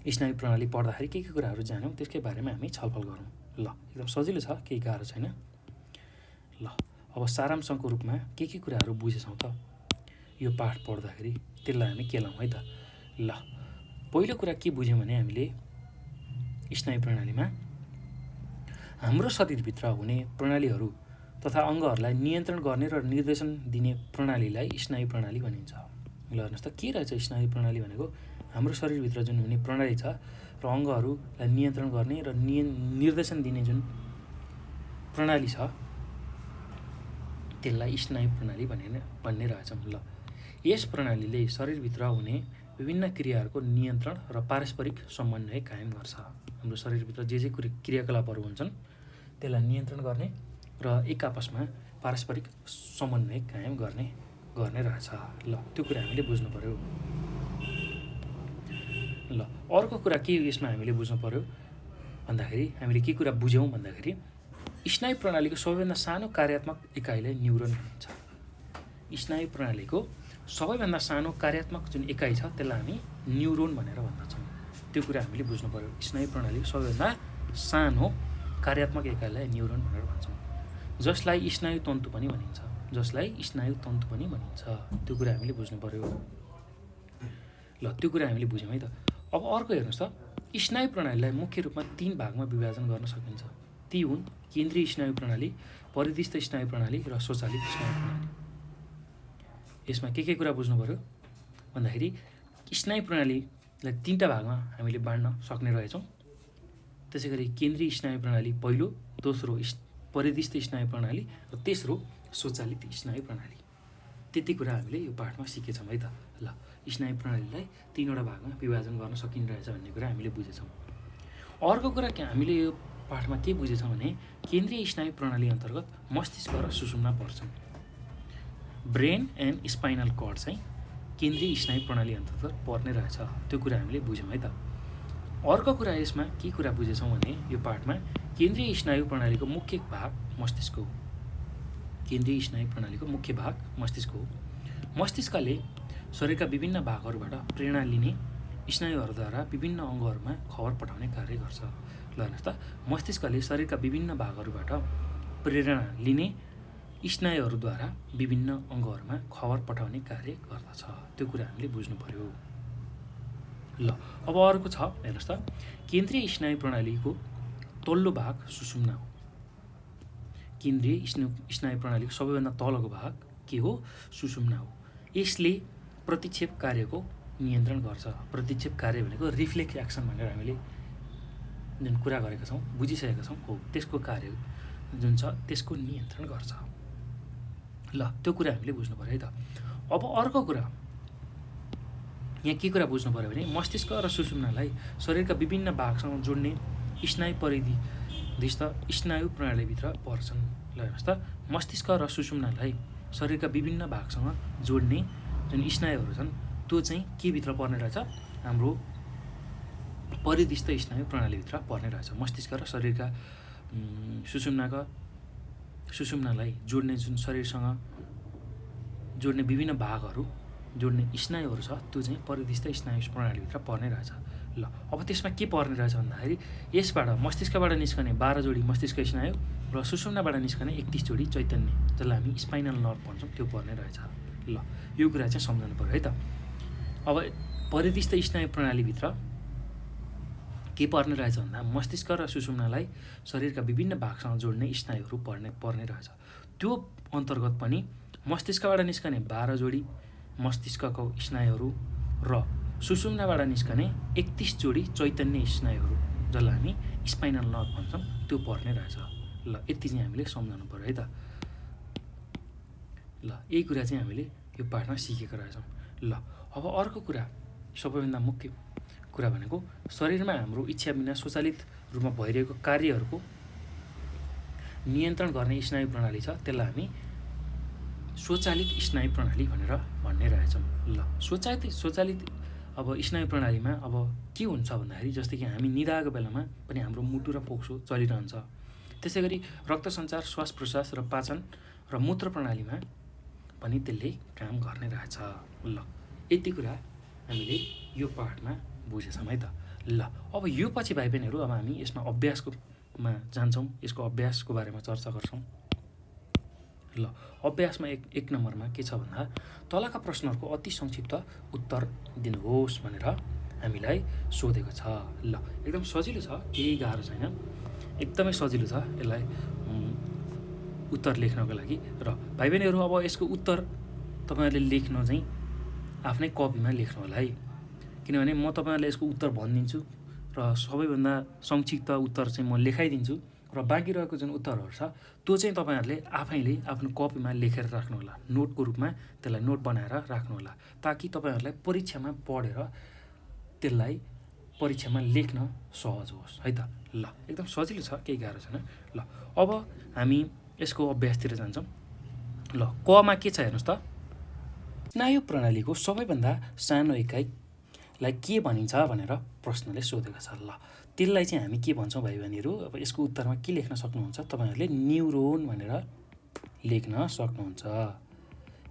स्नायु प्रणाली पढ्दाखेरि के कुराहरू जान्यौँ त्यसकै बारेमा हामी छलफल गरौँ। ल एकदम सजिलो छ, केही गाह्रो छैन। ल अब सारांशको रूपमा के कुराहरू बुझेछौँ त यो पाठ पढ्दाखेरि, त्यसलाई हामी केलाउँ है त। ल पहिलो कुरा के बुझ्यौँ भने हामीले स्नायु प्रणालीमा हाम्रो शरीरभित्र हुने प्रणालीहरू तथा अङ्गहरूलाई नियन्त्रण गर्ने र निर्देशन दिने प्रणालीलाई स्नायु प्रणाली भनिन्छ। ल हेर्नुहोस् त, के रहेछ स्नायु प्रणाली भनेको? हाम्रो शरीरभित्र जुन हुने प्रणाली छ र अङ्गहरूलाई नियन्त्रण गर्ने र निर्देशन दिने जुन प्रणाली छ त्यसलाई स्नायु प्रणाली भन्ने रहेछौँ। ल यस प्रणालीले शरीरभित्र हुने विभिन्न क्रियाहरूको नियन्त्रण र पारस्परिक समन्वय कायम गर्छ। हाम्रो शरीरभित्र जे क्रियाकलापहरू हुन्छन् त्यसलाई नियन्त्रण गर्ने र एक आपसमा पारस्परिक समन्वय कायम गर्ने रहेछ। ल त्यो कुरा हामीले बुझ्नु पऱ्यो। ल अर्को कुरा के यसमा हामीले बुझ्नु पऱ्यो भन्दाखेरि हामीले के कुरा बुझ्यौँ भन्दाखेरि स्नायु प्रणालीको सबैभन्दा सानो कार्यात्मक इकाइलाई न्युरोन भनिन्छ। स्नायु प्रणालीको सबैभन्दा सानो कार्यात्मक जुन इकाइ छ त्यसलाई हामी न्युरोन भनेर भन्दछौँ। त्यो कुरा हामीले बुझ्नु पर्यो। स्नायु प्रणालीको सबैभन्दा सानो कार्यात्मक एकाइलाई न्युरोन भनेर भन्छौँ, जसलाई स्नायु तन्तु पनि भनिन्छ, त्यो कुरा हामीले बुझ्नु पर्यो। ल त्यो कुरा हामीले बुझ्यौँ है त। अब अर्को हेर्नुहोस् त, स्नायु प्रणालीलाई मुख्य रूपमा 3 भागमा विभाजन गर्न सकिन्छ। ती हुन् केन्द्रीय स्नायु प्रणाली, परिदिष्ट स्नायु प्रणाली र स्वचालित स्नायु प्रणाली। यसमा के कुरा बुझ्नु पर्यो भन्दाखेरि स्नायु प्रणालीलाई 3टा भागमा हामीले बाँड्न सक्ने रहेछौँ। त्यसै गरी केन्द्रीय स्नायु प्रणाली पहिलो, दोस्रो परिदिष्ट स्नायु प्रणाली र तेस्रो स्वचालित स्नायु प्रणाली। त्यति कुरा हामीले यो पाठमा सिकेछौँ है त। ल स्नायु प्रणालीलाई 3वटा भागमा विभाजन गर्न सकिरहेछ भन्ने कुरा हामीले बुझेछौँ। अर्को कुरा हामीले यो पाठमा के बुझेछौँ भने केन्द्रीय स्नायु प्रणाली अन्तर्गत मस्तिष्क र सुषुम्ना पर्छन्। ब्रेन एन्ड स्पाइनल कर्ड चाहिँ केन्द्रीय स्नायु प्रणाली अन्तर्गत पर्ने रहेछ, त्यो कुरा हामीले बुझ्यौँ है त। अर्को कुरा यसमा के कुरा बुझेछौँ भने यो पाठमा केन्द्रीय स्नायु प्रणालीको मुख्य भाग मस्तिष्क हो। केन्द्रीय स्नायु प्रणालीको मुख्य भाग मस्तिष्क हो। मस्तिष्कले शरीरका विभिन्न भागहरूबाट प्रेरणा लिने स्नायुहरूद्वारा विभिन्न अङ्गहरूमा खबर पठाउने कार्य गर्छ। ल हेर्नुहोस् त, मस्तिष्कले शरीरका विभिन्न भागहरूबाट प्रेरणा लिने स्नायुहरूद्वारा विभिन्न अङ्गहरूमा खबर पठाउने कार्य गर्दछ, त्यो कुरा हामीले बुझ्नु पर्यो। ल अब अर्को छ हेर्नुहोस् त, केन्द्रीय स्नायु प्रणालीको तल्लो भाग सुषुम्ना हो। केन्द्रीय स्नायु प्रणालीको सबैभन्दा तलको भाग के हो? सुषुम्ना हो। यसले प्रतिक्षेप कार्यको नियन्त्रण गर्छ। प्रतिक्षेप कार्य भनेको रिफ्लेक्स एक्सन भनेर हामीले जुन कुरा गरेका छौँ, बुझिसकेका छौँ, हो त्यसको कार्य जुन छ त्यसको नियन्त्रण गर्छ। ल त्यो कुरा हामीले बुझ्नु पर्यो है त। अब अर्को कुरा यहाँ के कुरा बुझ्नु पर्यो भने मस्तिष्क र सुषुम्नालाई शरीरका विभिन्न भागसँग जोड्ने स्नायु परिदिष्ट स्नायु प्रणालीभित्र पर्छन्। ल हेर्नुहोस् त, मस्तिष्क र सुषुम्नालाई शरीरका विभिन्न भागसँग जोड्ने जुन स्नायुहरू छन् त्यो चाहिँ के भित्र पर्ने रहेछ? हाम्रो परिदिष्ट स्नायु प्रणालीभित्र पर्ने रहेछ। मस्तिष्क र शरीरका सुषुम्नालाई जोड्ने जुन शरीरसँग जोड्ने विभिन्न भागहरू जोड्ने स्नायुहरू छ त्यो चाहिँ परिदिष्ट स्नायु प्रणालीभित्र पर्ने रहेछ। ल अब त्यसमा के पर्ने रहेछ भन्दाखेरि यसबाट मस्तिष्कबाट निस्कने 12 जोडी मस्तिष्क स्नायु र सुषुम्नाबाट निस्कने 31 जोडी चैतन्य, जसलाई हामी स्पाइनल नर्भ भन्छौँ, त्यो पर्ने रहेछ। ल यो कुरा चाहिँ सम्झनु पर्यो है त। अब परिदिष्ट स्नायु प्रणालीभित्र के पर्ने रहेछ भन्दा मस्तिष्क र सुषुम्नालाई शरीरका विभिन्न भागसँग जोड्ने स्नायुहरू पर्ने रहेछ। त्यो अन्तर्गत पनि मस्तिष्कबाट निस्कने 12 जोडी मस्तिष्कको स्नायुहरू र सुषुम्नाबाट निस्कने 31 जोडी चैतन्य स्नायुहरू, जसलाई हामी स्पाइनल नर्भ भन्छौँ, त्यो पर्ने रहेछ। ल यति चाहिँ हामीले सम्झाउनु पर्यो है त। ल यही कुरा चाहिँ हामीले यो पाठमा सिकेका रहेछौँ। ल अब अर्को कुरा, सबैभन्दा मुख्य कुरा भनेको शरीरमा हाम्रो इच्छा बिना स्वचालित रूपमा भइरहेको कार्यहरूको नियन्त्रण गर्ने स्नायु प्रणाली छ, त्यसलाई हामी स्वचालित स्नायु प्रणाली भनेर भन्ने रहेछौँ। ल स्वचालित अब स्नायु प्रणालीमा अब के हुन्छ भन्दाखेरि जस्तै कि हामी निदाएको बेलामा पनि हाम्रो मुटु र फोक्सो चलिरहन्छ। त्यसै गरी रक्त सञ्चार, श्वास प्रश्वास र पाचन र मूत्र प्रणालीमा पनि त्यसले काम गर्ने रहेछ। ल यति कुरा हामीले यो पाठमा बुझेछौँ है त। ल अब यो पछि भाइ बहिनीहरू अब हामी यसमा अभ्यासकोमा जान्छौँ, यसको अभ्यासको बारेमा चर्चा गर्छौँ। ल अभ्यासमा एक नम्बरमा के छ भन्दा तलका प्रश्नहरूको अति संक्षिप्त उत्तर दिनुहोस् भनेर हामीलाई सोधेको छ। ल एकदम सजिलो छ, केही गाह्रो छैन, एकदमै सजिलो छ यसलाई उत्तर लेख्नको लागि। र भाइ बहिनीहरू अब यसको उत्तर तपाईँहरूले लेख्न चाहिँ आफ्नै कपीमा लेख्नु होला है, किनभने म तपाईँहरूलाई यसको उत्तर भनिदिन्छु र सबैभन्दा संक्षिप्त उत्तर चाहिँ म लेखाइदिन्छु र बाँकी रहेको जुन उत्तरहरू छ त्यो चाहिँ तपाईँहरूले आफैले आफ्नो कपीमा लेखेर राख्नु होला, नोटको रूपमा त्यसलाई नोट बनाएर राख्नु होला, ताकि तपाईँहरूलाई परीक्षामा पढेर त्यसलाई परीक्षामा लेख्न सहज होस् है त। ल एकदम सजिलो छ, केही गाह्रो छैन। ल अब हामी यसको अभ्यासतिर जान्छौँ। ल कमा के छ हेर्नुहोस् त, स्नायु प्रणालीको सबैभन्दा सानो इकाइलाई के भनिन्छ भनेर प्रश्नले सोधेको छ। ल त्यसलाई चाहिँ हामी के भन्छौँ भाइ बहिनीहरू, अब यसको उत्तरमा के लेख्न सक्नुहुन्छ तपाईँहरूले? न्युरोन भनेर लेख्न सक्नुहुन्छ।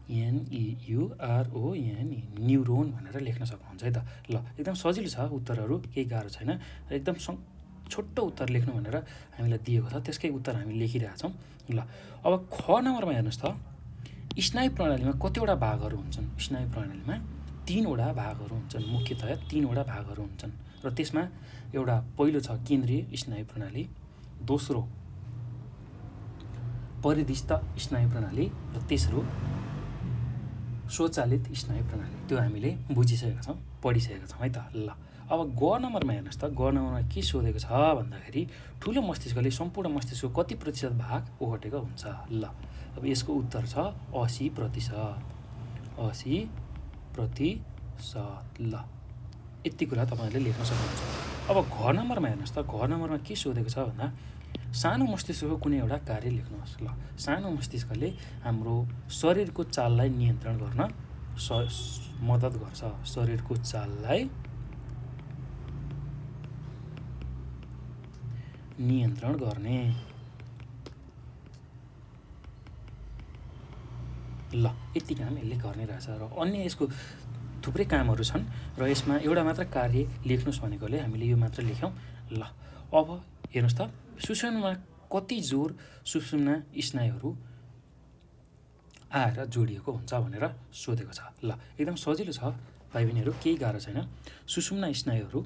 NEURON न्युरोन भनेर लेख्न सक्नुहुन्छ है त। ल एकदम सजिलो छ, उत्तरहरू केही गाह्रो छैन। एकदम छोटो उत्तर लेख्नु भनेर हामीलाई दिएको छ, त्यसकै उत्तर हामी लेखिरहेछौँ। ल अब ख नम्बरमा हेर्नुहोस् त, स्नायु प्रणालीमा कतिवटा भागहरू हुन्छन्? स्नायु प्रणालीमा 3वटा भागहरू हुन्छन्, मुख्यतया 3वटा भागहरू हुन्छन्। र त्यसमा एउटा पहिलो छ केन्द्रीय स्नायु प्रणाली, दोस्रो परिधिस्थ स्नायु प्रणाली र तेस्रो स्वचालित स्नायु प्रणाली। त्यो हामीले बुझिसकेका छौँ, पढिसकेका छौँ है त। ल अब ग नम्बरमा हेर्नुहोस् त, ग नम्बरमा के सोधेको छ भन्दाखेरि ठुलो मस्तिष्कले सम्पूर्ण मस्तिष्कको कति प्रतिशत भाग ओगटेको हुन्छ? ल अब यसको उत्तर छ 80%। 80%। ल यति कुरा तपाईँहरूले लेख्न सक्नुहुन्छ। अब घ नम्बरमा हेर्नुहोस् त, घ नम्बरमा के सोधेको छ भन्दा सानो मस्तिष्कको कुनै एउटा कार्य लेख्नुहोस्। ल सानो मस्तिष्कले हाम्रो शरीरको चाललाई नियन्त्रण गर्न मद्दत गर्छ। शरीरको चाललाई नियन्त्रण गर्ने। ल यति काम यसले गर्ने रहेछ। र अन्य यसको थुप्रै कामहरू छन् र यसमा एउटा मात्र कार्य लेख्नुहोस् भनेकोले हामीले यो मात्र लेख्यौँ। ल अब हेर्नुहोस् त, सुषुम्नामा कति जोर सुषुम्ना स्नायुहरू आएर जोडिएको हुन्छ भनेर सोधेको छ। ल एकदम सजिलो छ भाइ बहिनीहरू, केही गाह्रो छैन। सुषुम्ना स्नायुहरू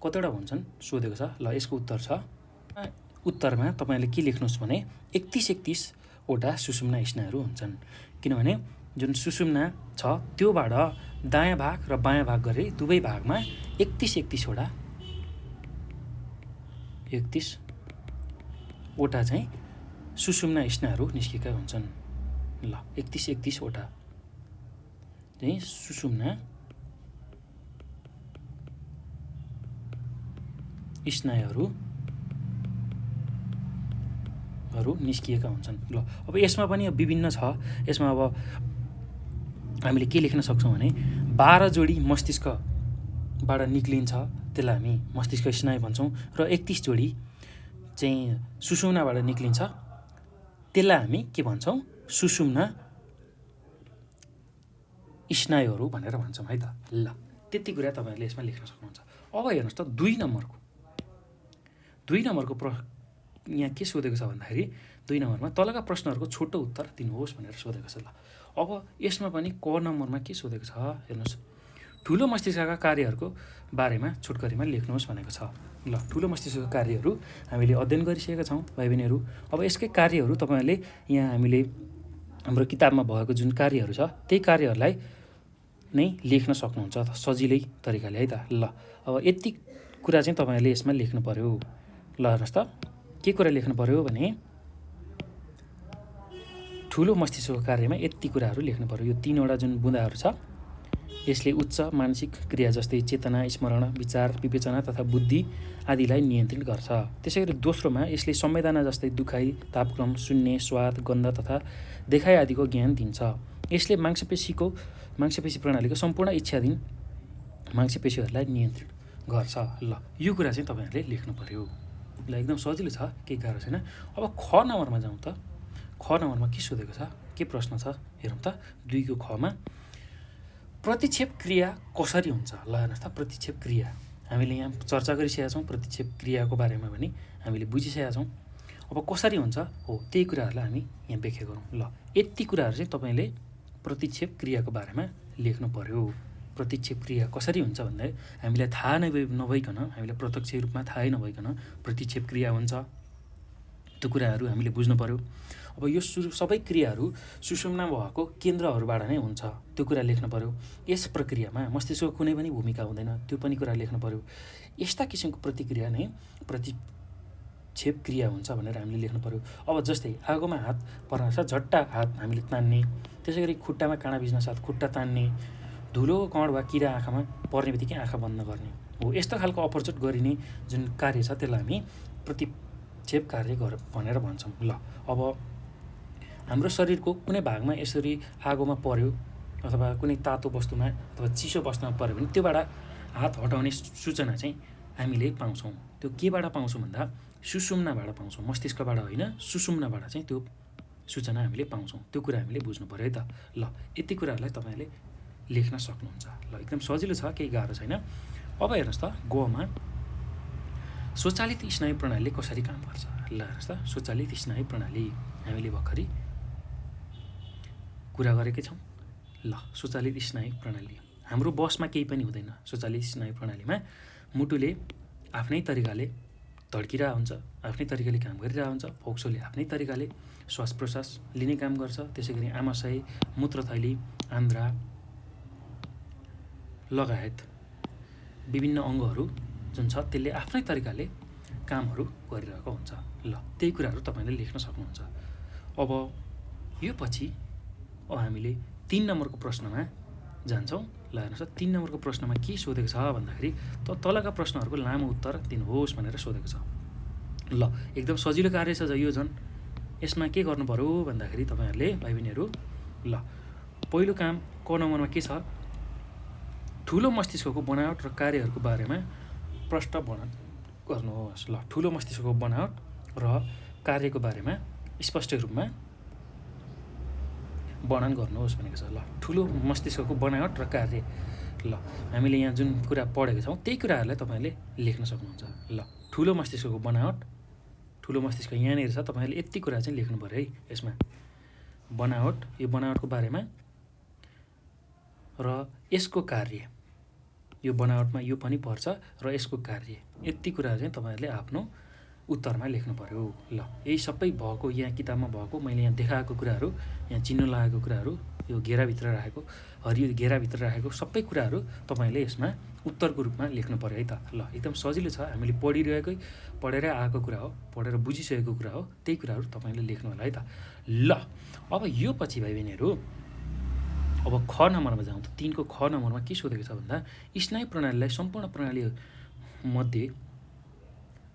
कतिवटा हुन्छन् सोधेको छ। ल यसको उत्तर छ, उत्तरमा तपाईँले के लेख्नुहोस् भने 31वटा सुषुम्ना स्नायुहरू हुन्छन्। किनभने जुन सुषुम्ना छ त्योबाट दायाँ भाग र बायाँ भाग गरी दुवै भागमा 31वटा चाहिँ सुषुम्ना स्नायुहरू निस्केका हुन्छन्। ल 31वटा चाहिँ सुषुम्ना स्नायुहरू निस्किएका हुन्छन्। ल अब यसमा पनि विभिन्न छ। यसमा अब हामीले के लेख्न सक्छौँ भने 12 जोडी मस्तिष्कबाट निक्लिन्छ, त्यसलाई हामी मस्तिष्क स्नायु भन्छौँ। र 31 जोडी चाहिँ सुषुम्नाबाट निक्लिन्छ, त्यसलाई हामी के भन्छौँ? सुषुम्ना स्नायुहरू भनेर भन्छौँ है त। ल त्यति कुरा तपाईँहरूले यसमा लेख्न सक्नुहुन्छ। अब हेर्नुहोस् त, 2 नम्बरको यहाँ के सोधेको छ भन्दाखेरि 2 नम्बरमा तलका प्रश्नहरूको छोटो उत्तर दिनुहोस् भनेर सोधेको छ। ल अब यसमा पनि क नम्बरमा के सोधेको छ हेर्नुहोस्, ठुलो मस्तिष्कका कार्यहरूको बारेमा छोटकरीमा लेख्नुहोस् भनेको छ। ल ठुलो मस्तिष्कका कार्यहरू हामीले अध्ययन गरिसकेका छौँ भाइ बहिनीहरू। अब यसकै कार्यहरू तपाईँहरूले यहाँ हामीले हाम्रो किताबमा भएको जुन कार्यहरू छ त्यही कार्यहरूलाई नै लेख्न सक्नुहुन्छ सजिलै तरिकाले है त। ल अब यति कुरा चाहिँ तपाईँहरूले यसमा लेख्नु पर्यो। ल हेर्नुहोस् त, के कुरा लेख्नु पर्यो भने ठुलो मस्तिष्कको कार्यमा यति कुराहरू लेख्नु पर्यो। यो 3वटा जुन बुँदाहरू छ यसले उच्च मानसिक क्रिया जस्तै चेतना, स्मरण, विचार, विवेचना तथा बुद्धि आदिलाई नियन्त्रित गर्छ। त्यसै गरी दोस्रोमा यसले संवेदना जस्तै दुखाइ, तापक्रम, सुन्ने, स्वाद, गन्ध तथा देखाइ आदिको ज्ञान दिन्छ। यसले मांसपेशी प्रणालीको सम्पूर्ण इच्छाधीन मांसपेशीहरूलाई नियन्त्रित गर्छ। ल यो कुरा चाहिँ तपाईँहरूले लेख्नु पर्यो। ल एकदम सजिलो छ, केही गाह्रो छैन। अब ख नम्बरमा जाउँ त। ख नम्बरमा के सोधेको छ, के प्रश्न छ हेरौँ त। 2 को खमा प्रतिक्षेप क्रिया कसरी हुन्छ? ल हेर्नुहोस् त, प्रतिक्षेप क्रिया हामीले यहाँ चर्चा गरिसकेका छौँ। प्रतिक्षेप क्रियाको बारेमा पनि हामीले बुझिसकेका छौँ। अब कसरी हुन्छ हो त्यही कुराहरूलाई हामी यहाँ व्याख्या गरौँ। ल यति कुराहरू चाहिँ तपाईँले प्रतिक्षेप क्रियाको बारेमा लेख्नु पर्यो। प्रतिक्षेप क्रिया कसरी हुन्छ भन्दा हामीलाई थाहा नभइकन, हामीलाई प्रत्यक्ष रूपमा थाहै नभइकन प्रतिक्षेप क्रिया हुन्छ, त्यो कुराहरू हामीले बुझ्नु पर्यो। अब यो सबै क्रियाहरू सुषुम्ना भएको केन्द्रहरूबाट नै हुन्छ, त्यो कुरा लेख्नु पर्यो। यस प्रक्रियामा मस्तिष्कको कुनै पनि भूमिका हुँदैन, त्यो पनि कुरा लेख्नु पर्यो। यस्ता किसिमको प्रतिक्रिया नै प्रतिक्षेप क्रिया हुन्छ भनेर हामीले लेख्नु पर्यो। अब जस्तै आगोमा हात पर्न साथ झट्टा हात हामीले तान्ने, त्यसै गरी खुट्टामा काँडा भिज्न साथ खुट्टा तान्ने, धुलो कण वा किरा आँखामा पर्ने बित्तिकै आँखा बन्द गर्ने हो। यस्तो खालको अपरचट गरिने जुन कार्य छ त्यसलाई हामी प्रतिक्षेप कार्य भनेर भन्छौँ। ल अब हाम्रो शरीरको कुनै भागमा यसरी आगोमा पर्यो अथवा कुनै तातो वस्तुमा अथवा चिसो वस्तुमा पर्यो भने त्योबाट हात हटाउने सूचना चाहिँ हामीले पाउँछौँ। त्यो केबाट पाउँछौँ भन्दा सुषुम्नाबाट पाउँछौँ, मस्तिष्कबाट होइन, सुषुम्नाबाट चाहिँ त्यो सूचना हामीले पाउँछौँ। त्यो कुरा हामीले बुझ्नु पऱ्यो है त। ल यति कुराहरूलाई तपाईँले लेख्न सक्नुहुन्छ। ल एकदम सजिलो छ, केही गाह्रो छैन। अब हेर्नुहोस् त, गमा स्वचालित स्नायु प्रणालीले कसरी काम गर्छ। ल हेर्नुहोस् त, स्वचालित स्नायु प्रणाली हामीले भर्खरै कुरा गरेकै छौँ। ल स्वचालित स्नायु प्रणाली हाम्रो बसमा केही पनि हुँदैन। स्वचालित स्नायु प्रणालीमा मुटुले आफ्नै तरिकाले धड्किरहेको हुन्छ, आफ्नै तरिकाले काम गरिरहेको हुन्छ। फोक्सोले आफ्नै तरिकाले श्वास प्रश्वास लिने काम गर्छ। त्यसै गरी आमाशय, मूत्रथैली, आन्द्रा लगायत विभिन्न अङ्गहरू जुन छ त्यसले आफ्नै तरिकाले कामहरू गरिरहेको हुन्छ। ल त्यही कुराहरू तपाईँले लेख्न सक्नुहुन्छ। अब यो पछि हामीले 3 नम्बरको प्रश्नमा जान्छौँ। ल हेर्नुहोस् त, 3 नम्बरको प्रश्नमा के सोधेको छ भन्दाखेरि तलका प्रश्नहरूको लामो उत्तर दिनुहोस् भनेर सोधेको छ। ल एकदम सजिलो कार्य छ यो झन्। यसमा के गर्नु पर्यो भन्दाखेरि तपाईँहरूले भाइ बहिनीहरू, ल पहिलो काम क नम्बरमा के छ, ठुलो मस्तिष्कको बनावट र कार्यहरूको बारेमा प्रश्न वर्णन गर्नुहोस्। ल ठुलो मस्तिष्कको बनावट र कार्यको बारेमा स्पष्ट रूपमा वर्णन गर्नुहोस् भनेको छ। ल ठुलो मस्तिष्कको बनावट र कार्य, ल हामीले यहाँ जुन कुरा पढेको छौँ त्यही कुराहरूलाई तपाईँले लेख्न सक्नुहुन्छ। ल ठुलो मस्तिष्कको बनावट, ठुलो मस्तिष्क यहाँनिर छ, तपाईँले यति कुरा चाहिँ लेख्नु पऱ्यो है यसमा। बनावट, यो बनावटको बारेमा र यसको कार्य, यो बनावटमा यो पनि पर्छ र यसको कार्य, यति कुरा चाहिँ तपाईँहरूले आफ्नो उत्तरमा लेख्नु पर्यो। ल यही सबै भएको यहाँ किताबमा भएको मैले यहाँ देखाएको कुराहरू, यहाँ चिन्ह लागेको कुराहरू, यो घेराभित्र राखेको, हरियो घेराभित्र राखेको सबै कुराहरू तपाईँले यसमा उत्तरको रूपमा लेख्नु पर्यो है त। ल एकदम सजिलो छ, हामीले पढेर आएको कुरा हो, पढेर बुझिसकेको कुरा हो, त्यही कुराहरू तपाईँले लेख्नु होला है त। ल अब यो पछि भाइ बहिनीहरू अब ख नम्बरमा जाउँ त। 3 को ख नम्बरमा के सोधेको छ भन्दा स्नायु प्रणालीलाई सम्पूर्ण प्रणालीमध्ये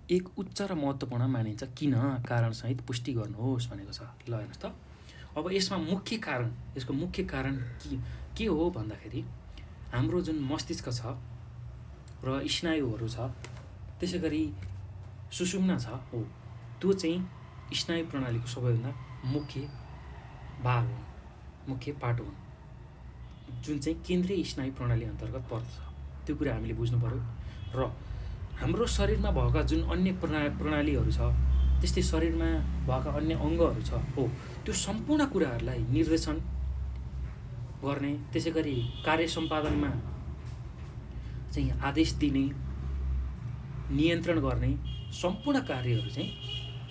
एक उच्च र महत्त्वपूर्ण मानिन्छ, किन, कारणसहित पुष्टि गर्नुहोस् भनेको छ। ल हेर्नुहोस् त, अब यसमा मुख्य कारण, यसको मुख्य कारण के हो भन्दाखेरि हाम्रो जुन मस्तिष्क छ र स्नायुहरू छ, त्यसै गरी सुषुम्ना छ हो, त्यो चाहिँ स्नायु प्रणालीको सबैभन्दा मुख्य भाग हुन्, मुख्य पाटो हुन्, जुन चाहिँ केन्द्रीय स्नायु प्रणाली अन्तर्गत पर्छ। त्यो कुरा हामीले बुझ्नु पर्यो। र हाम्रो शरीरमा भएका जुन अन्य प्रणालीहरू छ, त्यस्तै शरीरमा भएका अन्य अङ्गहरू छ हो, त्यो सम्पूर्ण कुराहरूलाई निर्देशन गर्ने, त्यसै गरी कार्य सम्पादनमा चाहिँ आदेश दिने, नियन्त्रण गर्ने सम्पूर्ण कार्यहरू चाहिँ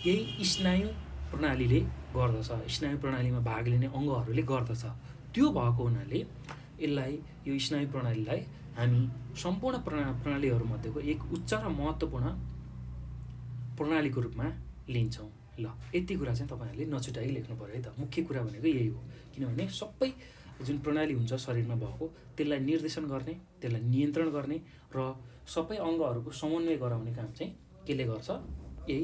यही स्नायु प्रणालीले गर्दछ। स्नायु प्रणालीमा भाग लिने अङ्गहरूले गर्दछ। त्यो भएको हुनाले यसलाई, यो स्नायु प्रणालीलाई हामी सम्पूर्ण प्रणालीहरूमध्येको एक उच्च र महत्त्वपूर्ण प्रणालीको रूपमा लिन्छौँ। ल यति कुरा चाहिँ तपाईँहरूले नछुटाइ लेख्नु पऱ्यो है त। मुख्य कुरा भनेको यही हो, किनभने सबै जुन प्रणाली हुन्छ शरीरमा भएको त्यसलाई निर्देशन गर्ने, त्यसलाई नियन्त्रण गर्ने र सबै अङ्गहरूको समन्वय गराउने काम चाहिँ केले गर्छ, यही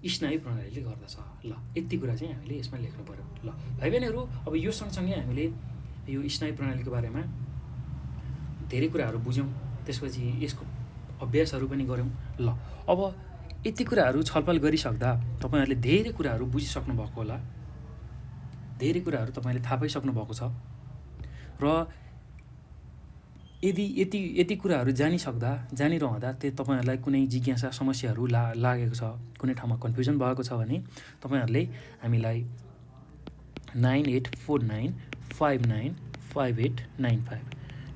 स्नायु प्रणालीले गर्दछ। ल यति कुरा चाहिँ हामीले यसमा लेख्नु पऱ्यो। ल भाइ बहिनीहरू, अब यो सँगसँगै हामीले यो स्नायु प्रणालीको बारेमा धेरै कुराहरू बुझ्यौँ, त्यसपछि यसको अभ्यासहरू पनि गऱ्यौँ। ल अब यति कुराहरू छलफल गरिसक्दा तपाईँहरूले धेरै कुराहरू बुझिसक्नु भएको होला, धेरै कुराहरू तपाईँले थाहा पाइसक्नु भएको छ। र यदि यति कुराहरू जानिरहँदा तपाईँहरूलाई कुनै जिज्ञासा, समस्याहरू लागेको छ, कुनै ठाउँमा कन्फ्युजन भएको छ भने तपाईँहरूले हामीलाई 9849595895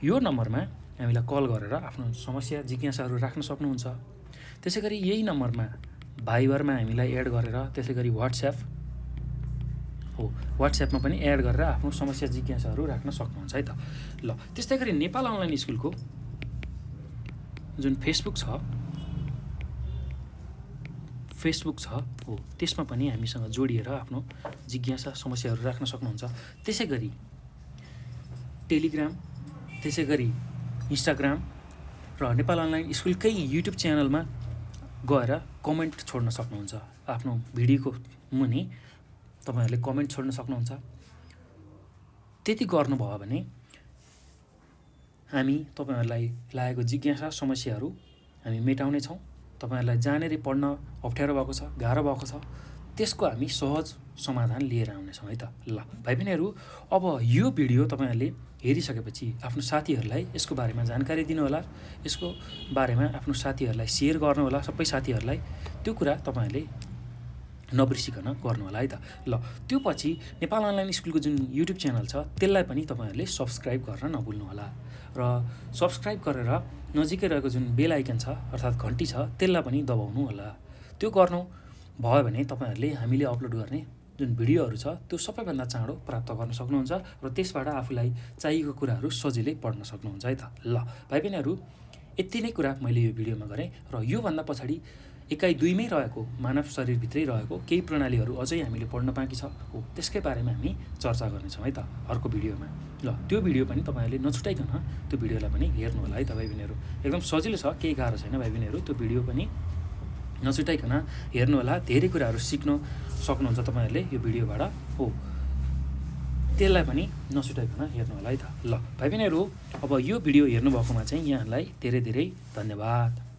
यो नम्बरमा हामीलाई कल गरेर आफ्नो समस्या, जिज्ञासाहरू राख्न सक्नुहुन्छ। त्यसै गरी यही नम्बरमा भाइबरमा हामीलाई एड गरेर, त्यसै गरी वाट्सएपमा पनि एड गरेर आफ्नो समस्या, जिज्ञासाहरू राख्न सक्नुहुन्छ है त। ल त्यस्तै गरी नेपाल अनलाइन स्कुलको जुन फेसबुक छ हो, त्यसमा पनि हामीसँग जोडिएर आफ्नो जिज्ञासा, समस्याहरू राख्न सक्नुहुन्छ। त्यसै गरी टेलिग्राम, त्यसै गरी इन्स्टाग्राम र नेपाल अनलाइन स्कुलकै युट्युब च्यानलमा गएर कमेन्ट छोड्न सक्नुहुन्छ। आफ्नो भिडियोको मुनि तपाईँहरूले कमेन्ट छोड्न सक्नुहुन्छ। त्यति गर्नुभयो भने हामी तपाईँहरूलाई लागेको जिज्ञासा, समस्याहरू हामी मेटाउनेछौँ। तपाईँहरूलाई जानेरै पढ्न अप्ठ्यारो भएको छ, गाह्रो भएको छ त्यसको हामी सहज समाधान लिएर आउनेछौँ है त। ल भाइ बहिनीहरू, अब यो भिडियो तपाईँहरूले हेरिसकेपछि आफ्नो साथीहरूलाई यसको बारेमा जानकारी दिनुहोला, यसको बारेमा आफ्नो साथीहरूलाई सेयर गर्नुहोला, सबै साथीहरूलाई त्यो कुरा तपाईँहरूले नबिर्सिकन गर्नुहोला है त। ल त्यो पछि नेपाल अनलाइन स्कुलको जुन युट्युब च्यानल छ त्यसलाई पनि तपाईँहरूले सब्सक्राइब गर्न नभुल्नुहोला र सब्सक्राइब गरेर नजिकै रहेको जुन बेल आइकन छ अर्थात् घन्टी छ त्यसलाई पनि दबाउनु होला। त्यो गर्नु भयो भने तपाईँहरूले हामीले अपलोड गर्ने जुन भिडियोहरू छ त्यो सबैभन्दा चाँडो प्राप्त गर्न सक्नुहुन्छ र त्यसबाट आफूलाई चाहिएको कुराहरू सजिलै पढ्न सक्नुहुन्छ है त। ल भाइ बहिनीहरू, यति नै कुरा मैले यो भिडियोमा गरेँ र योभन्दा पछाडि एकाइ दुईमै रहेको मानव शरीरभित्रै रहेको केही प्रणालीहरू अझै हामीले पढ्न बाँकी छ हो, त्यसकै बारेमा हामी चर्चा गर्नेछौँ है त अर्को भिडियोमा। ल त्यो भिडियो पनि तपाईँहरूले नछुटाइकन त्यो भिडियोलाई पनि हेर्नु होला है त भाइ बहिनीहरू। एकदम सजिलो छ, केही गाह्रो छैन भाइ बहिनीहरू। त्यो भिडियो पनि नछुटाइकन हेर्नु होला, धेरै कुराहरू सिक्न सक्नुहुन्छ तपाईँहरूले यो भिडियोबाट हो, त्यसलाई पनि नछुटाइकन हेर्नु होला है त। ल भाइ बहिनीहरू, अब यो भिडियो हेर्नुभएकोमा चाहिँ यहाँलाई धेरै धेरै धन्यवाद।